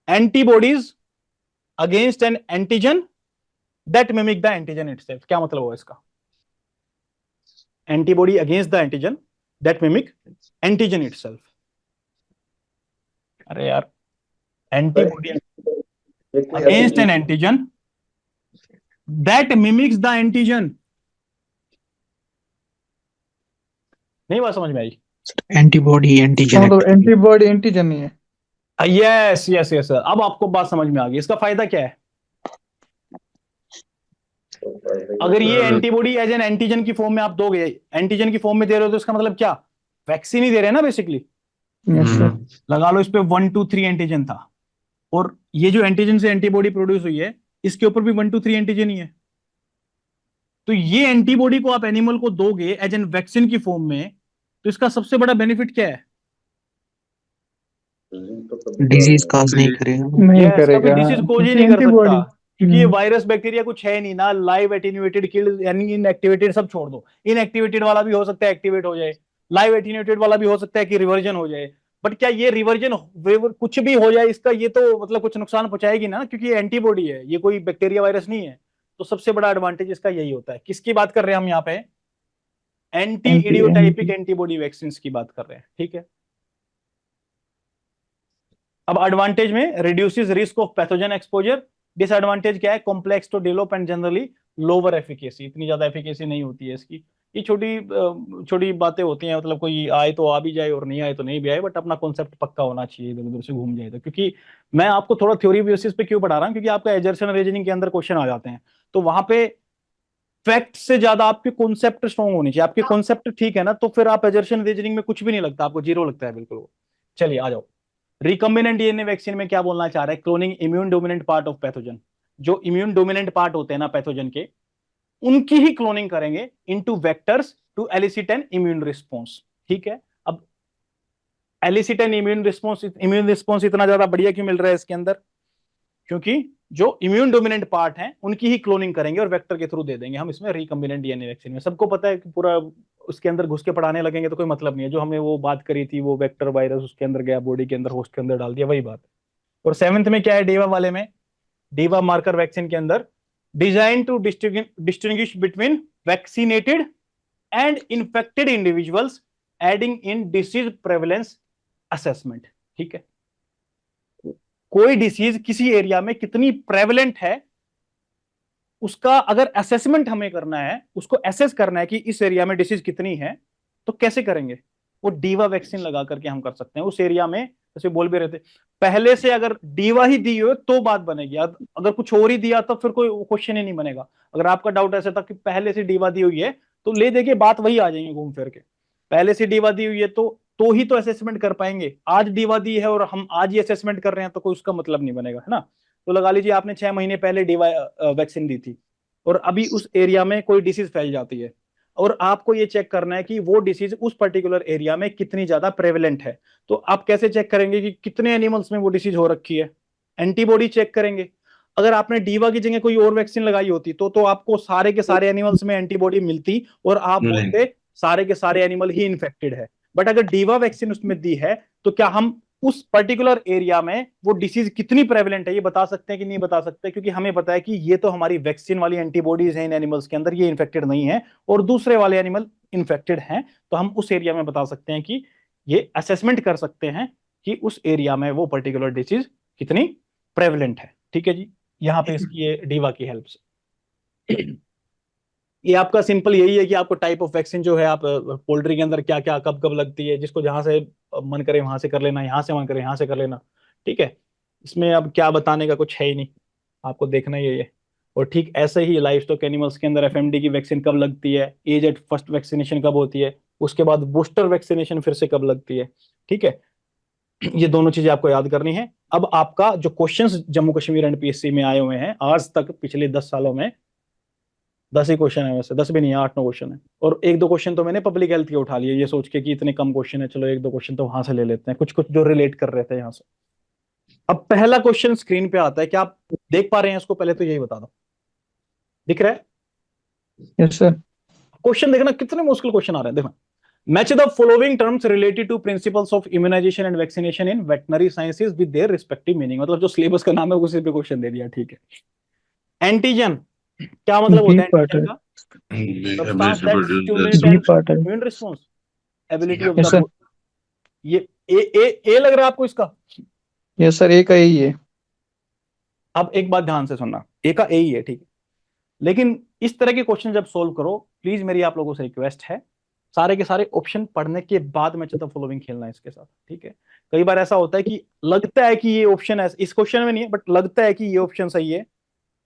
antibodies against an antigen that mimic the antigen itself. क्या मतलब हुआ इसका? Antibody against the antigen that mimic antigen itself. अरे यार, antibody against an antigen that mimics the antigen, नहीं बात समझ में आई? एंटीबॉडी एंटीजन मतलब एंटीबॉडी एंटीजन नहीं है। यस यस यस, अब आपको बात समझ में आ गई। इसका फायदा क्या है? अगर ये एंटीबॉडी एज एन एंटीजन की फॉर्म में आप दोगे, एंटीजन की फॉर्म में दे रहे हो, तो इसका मतलब क्या? वैक्सीन ही दे रहे हैं ना बेसिकली। लगा लो इस पे 1 2 3 एंटीजन था, और ये जो एंटीजन से एंटीबॉडी प्रोड्यूस हुई है, इसके ऊपर भी 1 2 3 एंटीजन ही है। तो ये एंटीबॉडी को आप एनिमल को दोगे एज एन वैक्सीन की फॉर्म में, तो इसका सबसे बड़ा बेनिफिट क्या है? डिजीज कॉज नहीं करेगा। नहीं Yes, करेगा, कभी डिसीज कोज ही क्योंकि नहीं कर एंटीबॉडी सकता, क्योंकि ये वायरस बैक्टीरिया कुछ है नहीं ना, लाइव एटीन्यूएटेड किल्ड, यानी इनएक्टिवेटेड सब छोड़ दो, इनएक्टिवेटेड वाला भी हो सकता है एक्टिवेट हो जाए, लाइव एटीन्यूएटेड वाला भी हो सकता है कि रिवर्जन हो जाए। बट क्या ये रिवर्जन कुछ भी हो जाए इसका, ये तो मतलब कुछ नुकसान पहुंचाएगी ना, क्योंकि ये एंटीबॉडी है, ये कोई बैक्टीरिया वायरस नहीं है। तो सबसे बड़ा एडवांटेज इसका यही होता है। किसकी बात कर रहे हैं हम यहाँ पे? एंटी इडियोटाइपिक एंटीबॉडी वैक्सीन की बात कर रहे हैं, ठीक है। अब एडवांटेज में reduces risk of pathogen exposure. Disadvantage क्या है? Complex to develop and generally lower efficacy, इतनी ज्यादा एफिकेसी नहीं होती है इसकी। ये छोटी छोटी बातें होती हैं, मतलब कोई आए तो आ भी जाए और नहीं आए तो नहीं भी आए, बट अपना कॉन्सेप्ट पक्का होना चाहिए, इधर उधर से घूम जाए तो। क्योंकि मैं आपको थोड़ा थ्योरी बेसिस पे क्यों पढ़ा रहा हूँ, क्योंकि आपका एजर्शन रीजनिंग के अंदर क्वेश्चन आ जाते हैं, तो वहां पे फैक्ट से ज्यादा आपके कॉन्सेप्ट स्ट्रॉन्ग होनी चाहिए। आपके कॉन्सेप्ट ठीक है ना, तो फिर आप एजर्शन रीजनिंग में कुछ भी नहीं लगता, आपको जीरो लगता है बिल्कुल। चलिए आ जाओ। रिकम्बिनेंट डीएनए वैक्सीन में क्या बोलना चाह रहा है? Cloning immune dominant part of pathogen. जो इम्यून डोमिनेंट पार्ट होते हैं ना पैथोजन के, उनकी ही क्लोनिंग करेंगे into vectors to elicit an immune response, ठीक है। अब एलिसिट एन इम्यून रिस्पॉन्स इतना ज्यादा बढ़िया क्यों मिल रहा है इसके अंदर? क्योंकि जो इम्यून डोमिनेंट पार्ट हैं उनकी ही क्लोनिंग करेंगे और वेक्टर के थ्रू दे देंगे हम इसमें रिकम्बिनेंट डीएनए वैक्सीन में। सबको पता है कि पूरा उसके अंदर घुस के पढ़ाने लगेंगे तो कोई मतलब नहीं है। जो हमने वो बात करी थी, वो वेक्टर वायरस उसके अंदर गया, बॉडी के अंदर, होस्ट के अंदर डाल दिया, वही बात। और 7th में क्या है डेवा वाले में? डेवा मार्कर वैक्सीन के अंदर design to distinguish between vaccinated and infected individuals aiding in disease prevalence assessment, ठीक है। कोई डिसीज किसी एरिया में कितनी प्रेवलेंट है उसका अगर असेसमेंट हमें करना है, उसको एसेस करना है कि इस एरिया में डिसीज कितनी है, तो कैसे करेंगे? वो डीवा वैक्सीन लगा करके हम कर सकते हैं। उस एरिया में जैसे बोल भी रहे थे पहले से, अगर डीवा ही दी हो तो बात बनेगी, अगर कुछ और ही दिया तो फिर कोई क्वेश्चन ही नहीं बनेगा। अगर आपका डाउट ऐसा था कि पहले से डीवा दी हुई है, तो ले देके बात वही आ जाएंगे घूम फिर के। पहले से डीवा दी हुई है तो ही तो असेसमेंट कर पाएंगे। आज डीवा दी है और हम आज ही असेसमेंट कर रहे हैं तो कोई उसका मतलब नहीं बनेगा, है ना। तो लगा लीजिए आपने 6 महीने पहले डीवा वैक्सीन दी थी और अभी उस एरिया में कोई डिसीज फैल जाती है, और आपको ये चेक करना है कि वो डिसीज उस पर्टिकुलर एरिया में कितनी ज्यादा प्रेवलेंट है। तो आप कैसे चेक करेंगे कि कितने एनिमल्स में वो डिसीज हो रखी है? एंटीबॉडी चेक करेंगे। अगर आपने डीवा की जगह कोई और वैक्सीन लगाई होती तो आपको सारे के सारे एनिमल्स में एंटीबॉडी मिलती और आप बोलते सारे के सारे एनिमल ही इन्फेक्टेड है। बट अगर डीवा वैक्सीन उसमें दी है तो क्या हम उस पर्टिकुलर एरिया में वो डिसीज कितनी प्रेवलेंट है ये बता सकते हैं कि नहीं बता सकते? क्योंकि हमें पता है कि ये तो हमारी वैक्सीन वाली एंटीबॉडीज हैं इन एनिमल्स के अंदर, ये इन्फेक्टेड नहीं है, और दूसरे वाले एनिमल इन्फेक्टेड हैं, तो हम उस एरिया में बता सकते हैं कि ये असेसमेंट कर सकते हैं कि उस एरिया में वो पर्टिकुलर डिसीज कितनी प्रेवलेंट है, ठीक है जी। यहाँ पे इसकी ये डीवा की हेल्प से ये आपका सिंपल यही है कि आपको टाइप ऑफ वैक्सीन जो है, आप पोल्ट्री के अंदर क्या क्या कब कब लगती है, जिसको जहां से मन करे वहां से कर लेना, यहाँ से मन करे यहाँ से कर लेना, ठीक है। इसमें अब क्या बताने का कुछ है ही नहीं, आपको देखना ही है। और ठीक ऐसे ही लाइफ स्टॉक एनिमल्स के अंदर एफएमडी की वैक्सीन कब लगती है, एज एट फर्स्ट वैक्सीनेशन कब होती है, उसके बाद बूस्टर वैक्सीनेशन फिर से कब लगती है, ठीक है। ये दोनों चीजें आपको याद करनी है। अब आपका जो क्वेश्चंस जम्मू कश्मीर एनपीएससी में आए हुए हैं आज तक पिछले 10 सालों में, 10 ही क्वेश्चन है, वैसे 10 भी नहीं है, 8-9 क्वेश्चन है, और 1-2 क्वेश्चन तो मैंने पब्लिक हेल्थ के उठा लिए ये सोच के कि इतने कम क्वेश्चन है, चलो 1-2 क्वेश्चन तो वहां से ले लेते हैं, कुछ कुछ जो रिलेट कर रहे थे यहाँ से। अब पहला क्वेश्चन स्क्रीन पे आता है, क्या आप देख पा रहे हैं इसको? पहले तो यही बता दो, दिख रहा है? Yes sir. क्वेश्चन देखना कितने मुश्किल क्वेश्चन आ रहे हैं, देखना। Match the following terms related to principles of immunization and vaccination in veterinary sciences with their respective meaning. मतलब जो सिलेबस का नाम है उसी पे क्वेश्चन दे दिया, ठीक है। एंटीजन क्या मतलब होता है एंटीजन का? Substance that stimulate be an part है। immune response, ability of Yes, the sir. ये ए लग रहा है आपको इसका? यस सर, एक है ये। अब एक बात ध्यान से सुनना, ए का ए ही है, ठीक है। लेकिन इस तरह के क्वेश्चन जब सोल्व करो, प्लीज मेरी आप लोगों से रिक्वेस्ट है, सारे के सारे ऑप्शन पढ़ने के बाद मैच द फॉलोइंग खेलना है इसके साथ, ठीक है। कई बार ऐसा होता है कि लगता है कि ये ऑप्शन है, इस क्वेश्चन में नहीं है, बट लगता है कि ये ऑप्शन सही है,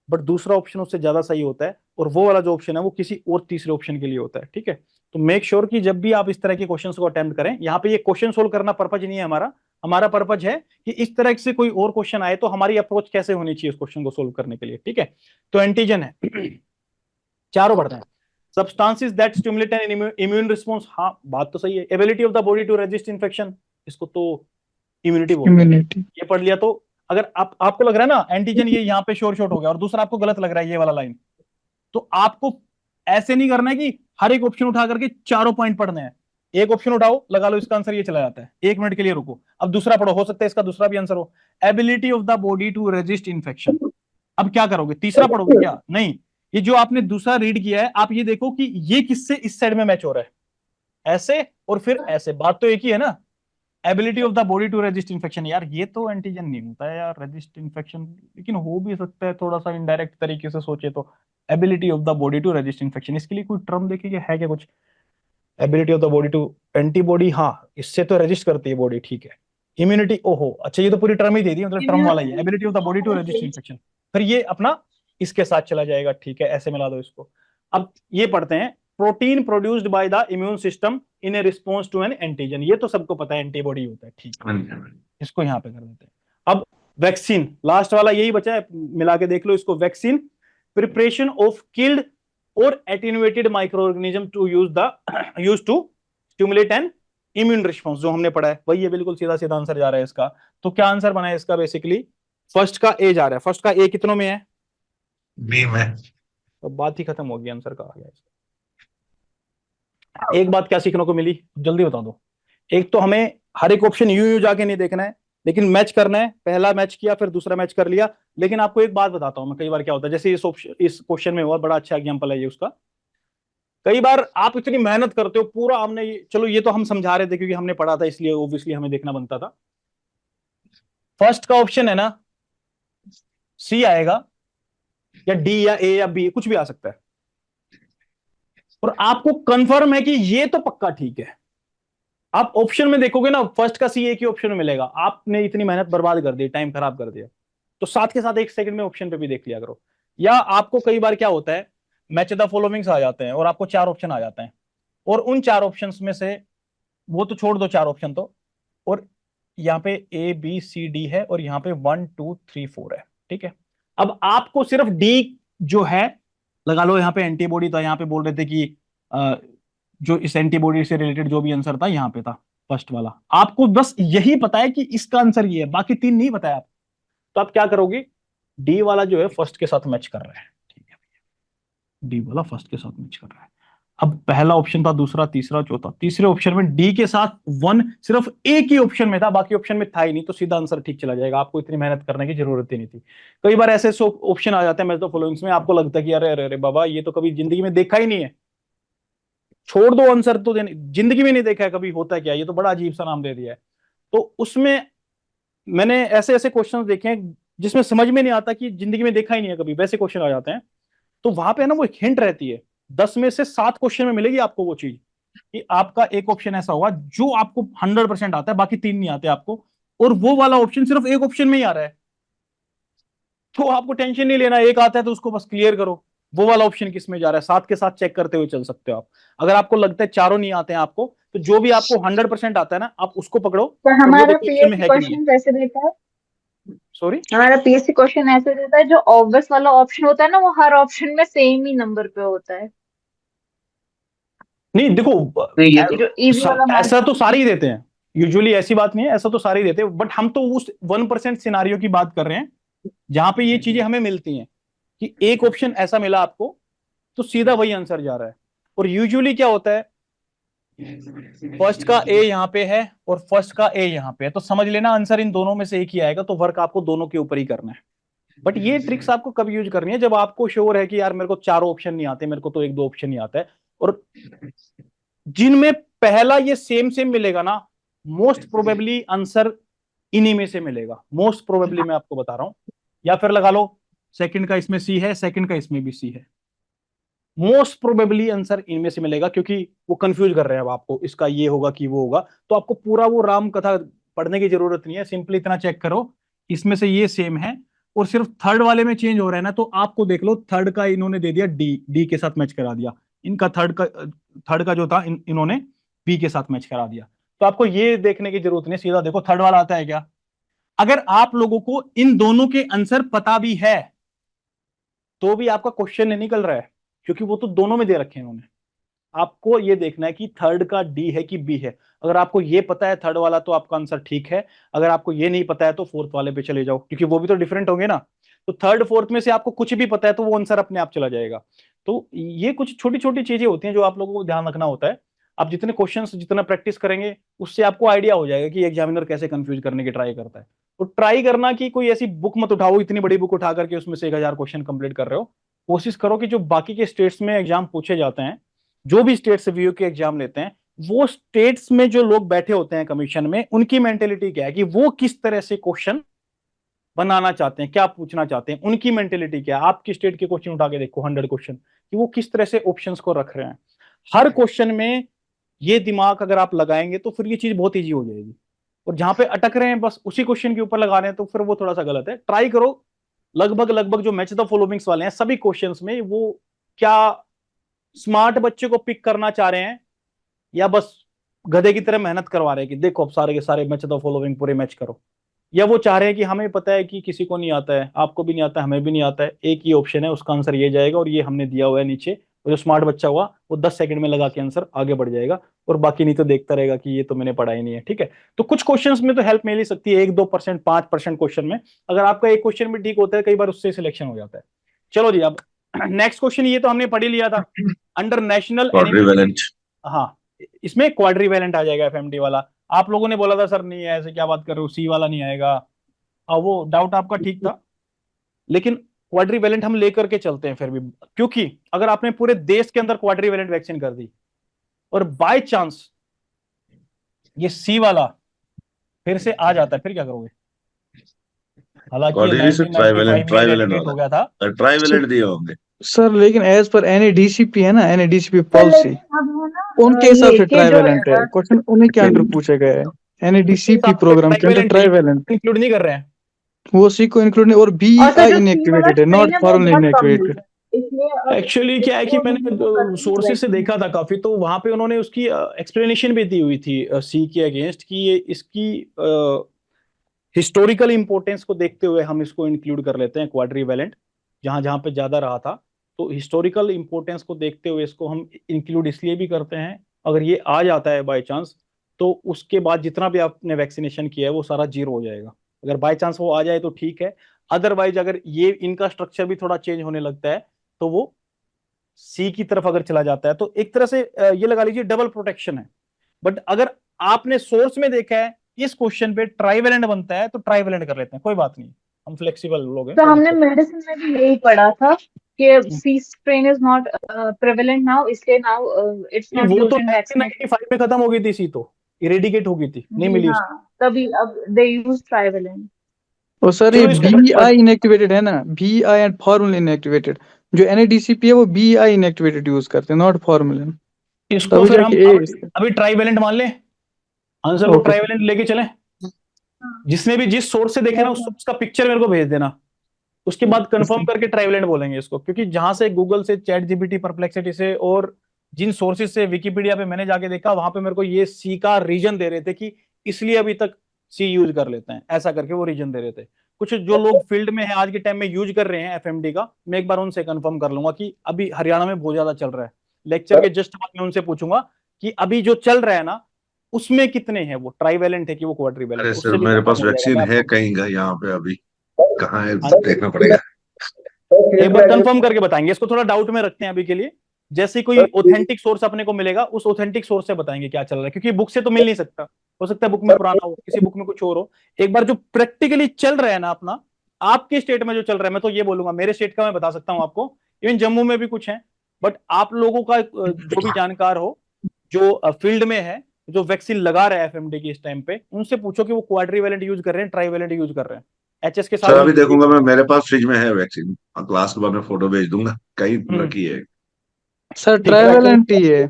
बट दूसरा ऑप्शन उससे ज्यादा सही होता है, और वो वाला जो ऑप्शन है वो किसी और तीसरे ऑप्शन के लिए होता है, ठीक है। तो मेक श्योर कि जब भी आप इस तरह के क्वेश्चंस को अटेम्प्ट करें, यहाँ पे ये क्वेश्चन सोल्व करना पर्पज नहीं है हमारा, हमारा पर्पज है कि इस तरह से कोई और क्वेश्चन आए तो हमारी अप्रोच कैसे होनी चाहिए उस क्वेश्चन को सोल्व करने के लिए, ठीक है। तो एंटीजन है, चारों पढ़ते हैं। Substances that stimulate an immune response, हाँ बात तो सही है। Ability of the body to resist infection, इसको तो इम्यूनिटी बोलते हैं, इम्यूनिटी। ये पढ़ लिया। तो अगर आपको लग रहा है ना एंटीजन ये यहाँ पे शॉर्ट हो गया और दूसरा आपको गलत लग रहा है ये वाला लाइन, तो आपको ऐसे नहीं करना है कि हर एक ऑप्शन उठा करके चारों पॉइंट पढ़ने हैं। एक ऑप्शन उठाओ, लगा लो इसका आंसर ये चला जाता है, 1 मिनट के लिए रुको, अब दूसरा पढ़ो, हो सकता है इसका दूसरा भी आंसर हो। Ability of the body to resist infection, अब क्या करोगे? तीसरा पढ़ोगे क्या? नहीं, ये जो आपने दूसरा रीड किया है, आप ये देखो कि ये किससे इस साइड में मैच हो रहा है, ऐसे और फिर ऐसे, बात तो एक ही है ना। Ability of the body to resist infection, यार ये तो एंटीजन नहीं होता है यार रेजिस्ट इन्फेक्शन, लेकिन हो भी सकता है थोड़ा सा इनडायरेक्ट तरीके से सोचे तो। Ability of the body to resist infection, इसके लिए कोई टर्म देखिए है क्या कुछ? Ability of the body to antibody, हाँ इससे तो रेजिस्ट करती है बॉडी, ठीक है। इम्यूनिटी, ओहो अच्छा ये तो पूरी टर्म ही दे दी, मतलब टर्म वाला ही है, ability of the body to resist infection. फिर ये अपना इसके साथ चला जाएगा, ठीक है, ऐसे मिला दो इसको। अब ये पढ़ते हैं, protein produced by the immune system in a response to an antigen, ये तो सबको पता है एंटीबॉडी होता है, ठीक है, इसको यहाँ पे कर देते हैं। अब वैक्सीन, लास्ट वाला यही बचा है, मिला के देख लो इसको। वैक्सीन, प्रिपरेशन ऑफ किल्ड और attenuated microorganism to use to stimulate an immune response, जो हमने पढ़ा है वही है, बिल्कुल सीधा सीधा आंसर जा रहा है इसका। तो क्या आंसर बना है इसका? बेसिकली फर्स्ट का ए जा रहा है, फर्स्ट का ए कितनों में है? बी में। तो बात ही खत्म होगी, आंसर का आ गया इसका। एक बात क्या सीखने को मिली, जल्दी बता दो। एक तो हमें हर एक ऑप्शन यूं जाके नहीं देखना है, लेकिन मैच करना है। पहला मैच किया, फिर दूसरा मैच कर लिया। लेकिन आपको एक बात बताता हूं मैं, कई बार क्या होता है, जैसे इस क्वेश्चन में हुआ, बड़ा अच्छा एग्जांपल है ये उसका। कई बार आप इतनी मेहनत करते हो पूरा, हमने चलो ये तो हम समझा रहे थे क्योंकि हमने पढ़ा था, इसलिए ऑब्वियसली हमें देखना बनता था। फर्स्ट का ऑप्शन है ना, सी आएगा या डी या ए या बी, कुछ भी आ सकता है, और आपको कंफर्म है कि ये तो पक्का ठीक है। आप ऑप्शन में देखोगे ना, फर्स्ट का सी एक ही ऑप्शन में मिलेगा। आपने इतनी मेहनत बर्बाद कर दी, टाइम खराब कर दिया, तो साथ के साथ एक सेकंड में ऑप्शन पे भी देख लिया करो। या आपको कई बार क्या होता है, मैच द फॉलोइंग्स आ जाते हैं और आपको 4 ऑप्शन आ जाते हैं, और उन 4 ऑप्शन में से, वो तो छोड़ दो 4 ऑप्शन तो, और यहाँ पे ए बी सी डी है और यहाँ पे 1 2 3 4 है, ठीक है। अब आपको सिर्फ डी जो है लगा लो, यहाँ पे एंटीबॉडी था, यहाँ पे बोल रहे थे कि जो इस एंटीबॉडी से रिलेटेड जो भी आंसर था यहाँ पे था फर्स्ट वाला, आपको बस यही पता है कि इसका आंसर ये है, बाकी 3 नहीं बताया आप। तो आप क्या करोगे, डी वाला जो है फर्स्ट के साथ मैच कर रहा है, ठीक है, डी वाला फर्स्ट के साथ मैच कर रहा है। अब पहला ऑप्शन था, दूसरा, तीसरा, चौथा, तीसरे ऑप्शन में डी के साथ 1 सिर्फ एक ही ऑप्शन में था, बाकी ऑप्शन में था ही नहीं, तो सीधा आंसर ठीक चला जाएगा, आपको इतनी मेहनत करने की जरूरत ही नहीं थी। कई बार ऐसे ऑप्शन आ जाते हैं मैच द फॉलोइंग्स में, आपको लगता है कि अरे अरे अरे बाबा ये तो कभी जिंदगी में देखा ही नहीं है, छोड़ दो आंसर तो देने, जिंदगी में नहीं देखा है कभी, होता है क्या, ये तो बड़ा अजीब सा नाम दे दिया है। तो उसमें मैंने ऐसे ऐसे क्वेश्चन देखे हैं जिसमें समझ में नहीं आता कि जिंदगी में देखा ही नहीं है कभी, वैसे क्वेश्चन आ जाते हैं। तो वहां पे ना वो एक हिंट रहती है, 10 में से 7 क्वेश्चन में मिलेगी आपको वो चीज, कि आपका एक ऑप्शन ऐसा होगा जो आपको 100% आता है, बाकी 3 नहीं आते आपको, और वो वाला ऑप्शन सिर्फ एक ऑप्शन में ही आ रहा है। तो आपको टेंशन नहीं लेना, एक आता है तो उसको बस क्लियर करो, वो वाला ऑप्शन किस में जा रहा है, साथ के साथ चेक करते हुए चल सकते हो आप। अगर आपको लगता है चारों नहीं आते हैं आपको, तो जो भी आपको 100% आता है ना, आप उसको पकड़ो। तो और वो हमारा देखो ऑप्शन में पीएससी है कि नहीं। क्वेश्चन कैसे देता है? सॉरी, हमारा पीएससी क्वेश्चन ऐसे देता है, जो ऑब्वियस वाला ऑप्शन होता है ना, वो हर ऑप्शन में सेम ही नंबर पे होता है। नहीं देखो, जो इजी वाला ऐसा तो सारे ही देते हैं, यूजुअली ऐसी बात नहीं है, ऐसा तो सारे ही देते हैं, बट हम तो उस 1% सिनारियो की बात कर रहे हैं जहां पे ये चीजें हमें मिलती हैं, कि एक ऑप्शन ऐसा मिला आपको तो सीधा वही आंसर जा रहा है। और यूजुअली क्या होता है, फर्स्ट का ए यहाँ पे है और फर्स्ट का ए यहाँ पे है, तो समझ लेना आंसर इन दोनों में से एक ही आएगा, तो वर्क आपको दोनों के ऊपर ही करना है। बट ये ट्रिक्स आपको कब यूज करनी है, जब आपको श्योर है कि यार मेरे को 4 ऑप्शन नहीं आते, मेरे को तो 1 2 ऑप्शन ही आता है, और जिनमें पहला ये सेम सेम मिलेगा ना, मोस्ट प्रोबेबली आंसर इन्हीं में से मिलेगा, मोस्ट प्रोबेबली मैं आपको बता रहा हूं। या फिर लगा लो सेकंड का इसमें सी है, सेकंड का इसमें भी सी है, मोस्ट प्रोबेबली आंसर इनमें से मिलेगा, क्योंकि वो कंफ्यूज कर रहे हैं अब आपको, इसका ये होगा कि वो होगा। तो आपको पूरा वो राम कथा पढ़ने की जरूरत नहीं है, सिंपली इतना चेक करो इसमें से ये सेम है, और सिर्फ थर्ड वाले में चेंज हो रहा है ना, तो आपको देख लो थर्ड का इन्होंने दे दिया डी के साथ मैच करा दिया, इनका थर्ड का जो था इन्होंने बी के साथ मैच करा दिया। तो आपको ये देखने की जरूरत नहीं, सीधा देखो थर्ड वाला आता है क्या। अगर आप लोगों को इन दोनों के आंसर पता भी है तो भी आपका क्वेश्चन नहीं निकल रहा है, क्योंकि वो तो दोनों में दे रखे हैं उन्होंने। आपको ये देखना है कि थर्ड का डी है कि बी है। अगर आपको ये पता है थर्ड वाला, तो आपका आंसर ठीक है। अगर आपको ये नहीं पता है तो फोर्थ वाले पे चले जाओ, क्योंकि वो भी तो डिफरेंट होंगे ना। तो थर्ड फोर्थ में से आपको कुछ भी पता है तो वो आंसर अपने आप चला जाएगा। तो ये कुछ छोटी छोटी चीजें होती हैं जो आप लोगों को ध्यान रखना होता है। आप जितने क्वेश्चंस जितना प्रैक्टिस करेंगे, उससे आपको आइडिया हो जाएगा कि एग्जामिनर कैसे कंफ्यूज करने की ट्राई करता है। तो ट्राई करना कि कोई ऐसी बुक मत उठाओ, इतनी बड़ी बुक उठा करके उसमें से 1000 क्वेश्चन कंप्लीट कर रहे हो। कोशिश करो कि जो बाकी के स्टेट्स में एग्जाम पूछे जाते हैं, जो भी स्टेट से वीओ के एग्जाम लेते हैं, वो स्टेट्स में जो लोग बैठे होते हैं कमीशन में, उनकी मेंटेलिटी क्या है, कि वो किस तरह से क्वेश्चन बनाना चाहते हैं, क्या पूछना चाहते हैं, उनकी मेंटेलिटी क्या है। आपकी स्टेट के क्वेश्चन उठा के देखो 100 क्वेश्चन, कि वो किस तरह से ऑप्शंस को रख रहे हैं। हर क्वेश्चन में ये दिमाग अगर आप लगाएंगे तो फिर ये चीज बहुत ईजी हो जाएगी। और जहां पे अटक रहे हैं बस उसी क्वेश्चन के ऊपर लगा रहे हैं, तो फिर वो थोड़ा सा गलत है। ट्राई करो लगभग जो मैच द फॉलोइंग्स वाले हैं सभी क्वेश्चंस में, वो क्या स्मार्ट बच्चे को पिक करना चाह रहे हैं या बस गधे की तरह मेहनत करवा रहे हैं कि देखो अब सारे के सारे मैच द फॉलोइंग पूरे मैच करो, या वो चाह रहे हैं कि हमें पता है कि किसी को नहीं आता है, आपको भी नहीं आता है, हमें भी नहीं आता है, एक ही ऑप्शन है, उसका आंसर ये जाएगा और ये हमने दिया हुआ है नीचे, और जो स्मार्ट बच्चा हुआ वो 10 सेकंड में लगा के आंसर आगे बढ़ जाएगा, और बाकी नहीं तो देखता रहेगा कि ये तो मैंने पढ़ा ही नहीं है। ठीक है, तो कुछ क्वेश्चंस में तो हेल्प मिल ही सकती है, 1-2%, 5% क्वेश्चन में। अगर आपका एक क्वेश्चन भी ठीक होता है, कई बार उससे सिलेक्शन हो जाता है। चलो जी, अब नेक्स्ट क्वेश्चन, ये तो हमने पढ़ ही लिया था, अंडर नेशनल क्वाड्रिवेलेंट। हाँ, इसमें क्वाड्रिवेलेंट आ जाएगा एफएमडी वाला। आप लोगों ने बोला था सर नहीं है, ऐसे क्या बात कर रहे हो, सी वाला नहीं आएगा। वो डाउट आपका ठीक था, लेकिन क्वाड्रिवेलेंट हम लेकर के चलते हैं फिर भी, क्योंकि अगर आपने पूरे देश के अंदर क्वाड्रिवेलेंट वैक्सीन कर दी और बाय चांस ये सी वाला फिर से आ जाता है, फिर क्या करोगे? हालांकि ये Quadrivalent से 1995 में ट्राइवेलेंट रेगुलेट हो गया था। ट्राइवेलेंट दिए होंगे सर लेकिन एज पर एनएडीसीपी है ना, एनएडीसीपी सर पॉलिसी, लेकिन अब है ना उनके हिसाब ये से कि जो ट्राइवेलेंट है, क्वेश्चन उन्हीं के अंडर पूछे गए हैं, एनएडीसीपी प्रोग्राम के अंडर ट्राइवेलेंट। इंक्लूड नहीं कर रहे हैं। वो सी को इंक्लूड नहीं, और और बीआई सर जो सी वाला इनएक्टिवेटेड है, स्ट्रेन नॉट है वो फॉर्मली बहुत कम इनएक्टिवेटेड। है, इसलिए अब एक्चुअली क्या है कि इसको मैंने करने की सोर्सेज से वैक्सीन देखा था काफी, तो वहां पे उन्होंने उसकी एक्सप्लेनेशन भी दी हुई थी सी के अगेंस्ट, कि ये इसकी हिस्टोरिकल इंपॉर्टेंस को देखते हुए हम इसको इंक्लूड कर लेते हैं क्वाड्रिवेलेंट, जहां जहां पे ज्यादा रहा था, तो हिस्टोरिकल इंपॉर्टेंस को देखते हुए इसको हम इंक्लूड इसलिए भी करते हैं। अगर ये आ जाता है बाय चांस, तो उसके बाद जितना भी आपने वैक्सीनेशन किया है वो सारा जीरो हो जाएगा। अगर बाय चांस वो आ जाए तो ठीक है, अदरवाइज अगर ये इनका स्ट्रक्चर भी थोड़ा चेंज होने लगता है तो वो सी की तरफ अगर चला जाता है, तो एक तरह से ये लगा लीजिए डबल प्रोटेक्शन है। बट अगर आपने सोर्स में देखा है इस क्वेश्चन पे ट्राइवेलेंट बनता है, तो ट्राइवेलेंट कर लेते हैं, कोई बात नहीं, हम फ्लेक्सिबल लोग हैं। तो हमने मेडिसिन में भी यही पढ़ा था कि C strain is not prevalent now, इसलिए नाउ इट्स नॉट वो यूज्ड तो इन वैक्सीनेशन। 1995 में खत्म हो गई थी, सी तो इरेडिकेट हो गई थी, नहीं मिली उसको। हाँ, तभी अब दे यूज ट्राइवेलेंट। और सर ये चलो इसको बीआई इनएक्टिवेटेड है ना, बीआई एंड फॉर्मली इनएक्टिवेटेड, जो एनएडीसीपी है वो बीआई इनएक्टिवेटेड यूज करते हैं, नॉट फॉर्मली। इसको तभी फिर हम जाके अभी ट्राइवेलेंट मान लें, आंसर को ओके ट्राइवेलेंट लेके चलें। जिसने भी जिस सोर्स से देखा ना, उस सोर्स का पिक्चर मेरे को भेज देना, उसके बाद कंफर्म करके ट्राइवेलेंट बोलेंगे इसको, क्योंकि जहां से गूगल से, चैट जीपीटी, परप्लेक्सिटी से, और जिन सोर्सेज से विकिपीडिया पे मैंने जाके देखा, वहां पे मेरे को ये सी का रीजन दे रहे थे कि इसलिए अभी तक सी यूज कर लेते हैं, ऐसा करके वो रीजन दे रहे थे। कुछ जो लोग फील्ड में है आज के टाइम में यूज कर रहे हैं एफएमडी का, मैं एक बार उनसे कंफर्म कर लूंगा कि अभी हरियाणा में बहुत ज्यादा चल रहा है। लेक्चर के जस्ट बाद में उनसे पूछूंगा कि अभी जो चल रहा है ना, उसमें कितने हैं वो ट्राइवेलेंट है कि वो क्वाड्रिवेलेंट। अरे सर उससे भी मेरे confirm पास हो जाएगा, वैक्सीन मैं है आपको कहीं का यहाँ पे, अभी कहाँ है हाँ, देखना पड़ेगा। एक बार कंफर्म करके बताएंगे, इसको थोड़ा डाउट में रखते हैं अभी के लिए। जैसे कोई ऑथेंटिक सोर्स अपने को मिलेगा, उस ऑथेंटिक सोर्स से बताएंगे क्या चल रहा है, क्योंकि बुक से तो मिल नहीं सकता, हो सकता है बुक में पुराना हो, किसी बुक में कुछ और हो। एक बार जो प्रैक्टिकली चल रहा है ना अपना, आपके स्टेट में जो चल रहा है, मैं तो ये बोलूंगा मेरे स्टेट का मैं बता सकता हूँ आपको, इवन जम्मू में भी कुछ है, बट आप लोगों का जो भी जानकार हो, जो फील्ड में है, जो वैक्सीन लगा रहा है एफएमडी की इस टाइम पे, उनसे पूछो कि वो क्वाड्रिवेलेंट यूज कर रहे हैं, ट्राइवेलेंट यूज कर रहे हैं। एचएस के सर साथ अभी देखूंगा मैं, मेरे पास फ्रिज में है वैक्सीन, क्लास के बाद में फोटो भेज दूंगा, कहीं रखी है। सर ठीक है। ट्राइवेलेंट ही है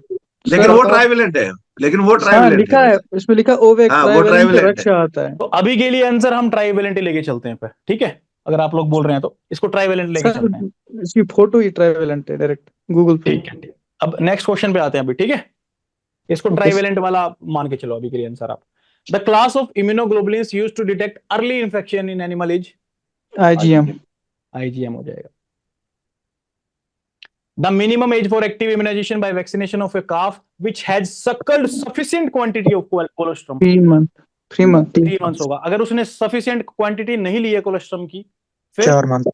लेकिन सर। वो ट्राइवेलेंट है, लेकिन वो हाँ ट्राइवेलेंट लिखा है है, वैसे। इसमें लिखा ओवेक हाँ वो ट्राइवेलेंट ट्राइवेलेंट है। रक्षा आता है। तो अभी के लिए आंसर हम ट्राइवेलेंट ही लेके चलते हैं, पर ठीक है, अगर आप लोग बोल रहे हैं तो इसको ट्राइवेलेंट लेके सर चलते हैं। इसकी फोटो ही ट्राइवेलेंट है, डायरेक्ट गूगल पे। ठीक है, ठीक। अब नेक्स्ट क्वेश्चन पे आते हैं अभी, ठीक है, इसको ओके ट्राइवेलेंट वाला मान के चलो अभी के लिए आंसर आप। The class of immunoglobulins used to detect early infection in animal is IgM. IgM हो जाएगा। The minimum age for active immunization by vaccination of a calf which has suckled sufficient quantity of colostrum 3 month 3 month 3 months होगा। अगर उसने sufficient quantity नहीं ली है colostrum की, फिर 4 month.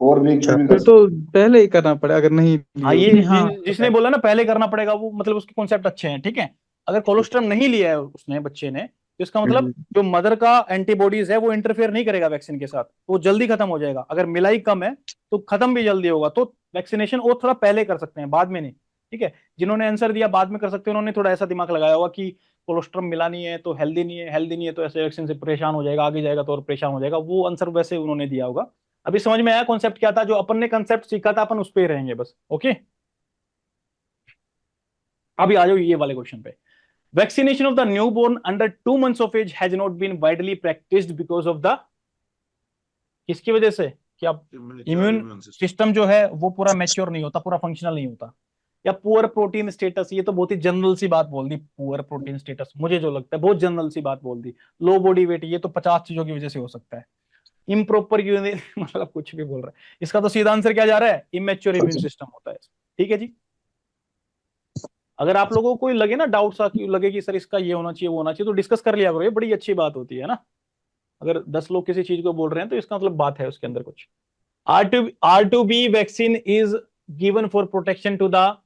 और भी फिर तो पहले ही करना पड़ेगा, अगर नहीं हाँ, ये हाँ जिसने बोला ना पहले करना पड़ेगा, वो मतलब उसके कॉन्सेप्ट अच्छे हैं, ठीक है। अगर कोलेस्ट्रम नहीं लिया है उसने, बच्चे ने, तो इसका मतलब जो मदर का एंटीबॉडीज है वो इंटरफेयर नहीं करेगा वैक्सीन के साथ, वो जल्दी खत्म हो जाएगा। अगर मिलाई कम है तो खत्म भी जल्दी होगा। तो वैक्सीनेशन वो थोड़ा पहले कर सकते हैं, बाद में नहीं। ठीक है, जिन्होंने आंसर दिया बाद में कर सकते हैं, उन्होंने थोड़ा ऐसा दिमाग लगाया होगा कि कोलोस्ट्रम मिला नहीं है तो हेल्दी नहीं है, हेल्दी नहीं है तो ऐसे वैक्सीन से परेशान हो जाएगा, आगे जाएगा तो और परेशान हो जाएगा। वो आंसर वैसे उन्होंने दिया होगा। अभी समझ में आया कॉन्सेप्ट क्या था? जो अपन ने कॉन्सेप्ट सीखा था अपन उस पर ही रहेंगे बस। ओके, अभी आ जाओ ये वाले क्वेश्चन पे। Vaccination of the newborn under 2 months of age has not been widely practised because of the, किसकी वजह से? कि अब इम्यून सिस्टम जो है वो पूरा मैच्योर नहीं होता, पूरा फंक्शनल नहीं होता, या पुअर प्रोटीन स्टेटस। ये तो बहुत ही जनरल सी बात बोल दी, पुअर प्रोटीन स्टेटस, मुझे जो लगता है बहुत जनरल सी बात बोल दी। लो बॉडी वेट, ये तो 50 चीजों की वजह से हो सकता है। इम्प्रॉपर यूरिन मतलब कुछ भी बोल रहा है। इसका तो सीधा आंसर क्या जा रहा है? इमेच्योर इम्यून सिस्टम होता है। ठीक है जी। अगर आप लोगों को कोई लगे ना डाउट सा, कि लगे कि सर इसका ये होना चाहिए वो होना चाहिए, तो डिस्कस कर लिया करो, ये बड़ी अच्छी बात होती है ना। अगर 10 लोग किसी चीज को बोल रहे हैं तो इसका मतलब बात है उसके अंदर कुछ। R2B vaccine is given for protection to the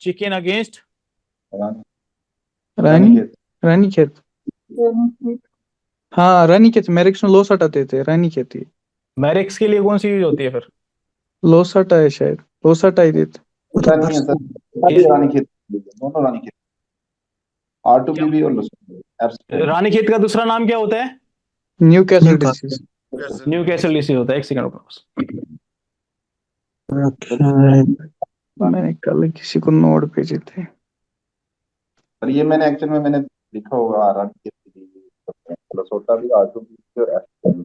chicken against Ranikhet. हाँ रानीखेत, मैरिक्स में लोसाटा देते हैं, रानीखेत ही। मैरिक्स के लिए कौन सी यूज होती है फिर? लोसाटा है शायद, लोसाटा ही देते। मतलब नहीं है सर, इस- रानीखेत, दोनों रानीखेत, R2B भी और लोसाटा। रानीखेत का दूसरा नाम क्या होता है? New castle Newcastle. Disease. New castle disease होता है। एक सेकंड रुको। Okay. मैंने कल किसी को नोट भेजे थे। पर ये मैंने एक्चुअल में मैंने लिखा होगा रानीखेत भी, लोसाटा भी, R2B भी और एस्ट्रन।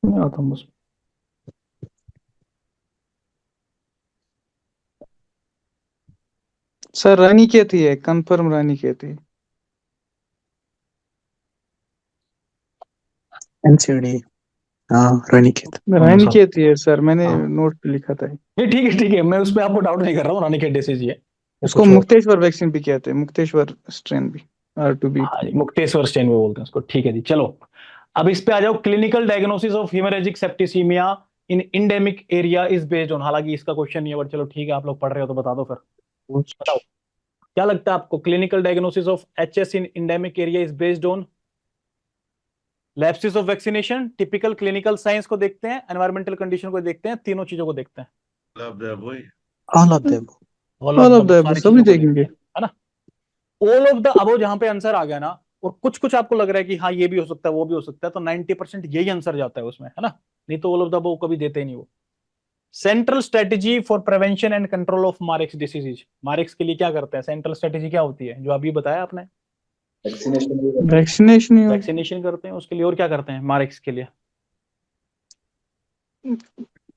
मैं आता हूँ बस। सर रानीखेत ही है, कंफर्म रानीखेत ही। NCD. हाँ रानीखेत. रानीखेत ही है सर, मैंने नोट पे लिखा था। नहीं ठीक है ठीक है, मैं उस पर आपको डाउट नहीं कर रहा हूँ। रानीखेत डिसीज ये उसको मुक्तेश्वर वैक्सीन भी कहते हैं, मुक्तेश्वर स्ट्रेन भी, R2B। हाँ जी, मुक्तेश्वर स्टेन भी बोलते हैं उसको। ठीक है जी, चलो अब इस पे आ जाओ। Clinical diagnosis of haemorrhagic septicaemia in endemic area is based on. हालांकि इसका क्वेश्चन नहीं है, बट चलो ठीक है, आप लोग पढ़ रहे हो तो बता दो फिर। बताओ क्या लगता है आपको? Clinical diagnosis of HS in endemic area is based on lapses of vaccination, typical clinical signs को देखते हैं, एनवायरमेंटल कंडीशन को देखते हैं, तीनों चीजों को देखते हैं। All of them. All of the above, सभी देखेंगे। है ना। ऑल ऑफ द अबव जहां पे आंसर आ गया ना, और कुछ कुछ आपको लग रहा है कि हाँ ये भी हो सकता है वो भी हो सकता है, तो 90% यही आंसर जाता है उसमें, है ना। नहीं तो ऑल ऑफ द अबव कभी देते ही नहीं वो। Central strategy for prevention and control of Marek's disease. Marek's के लिए क्या करते हैं? सेंट्रल स्ट्रेटेजी क्या होती है जो अभी बताया आपने? वैक्सीनेशन ही हो। वैक्सीनेशन करते हैं उसके लिए। और क्या करते हैं मारेक्स के लिए?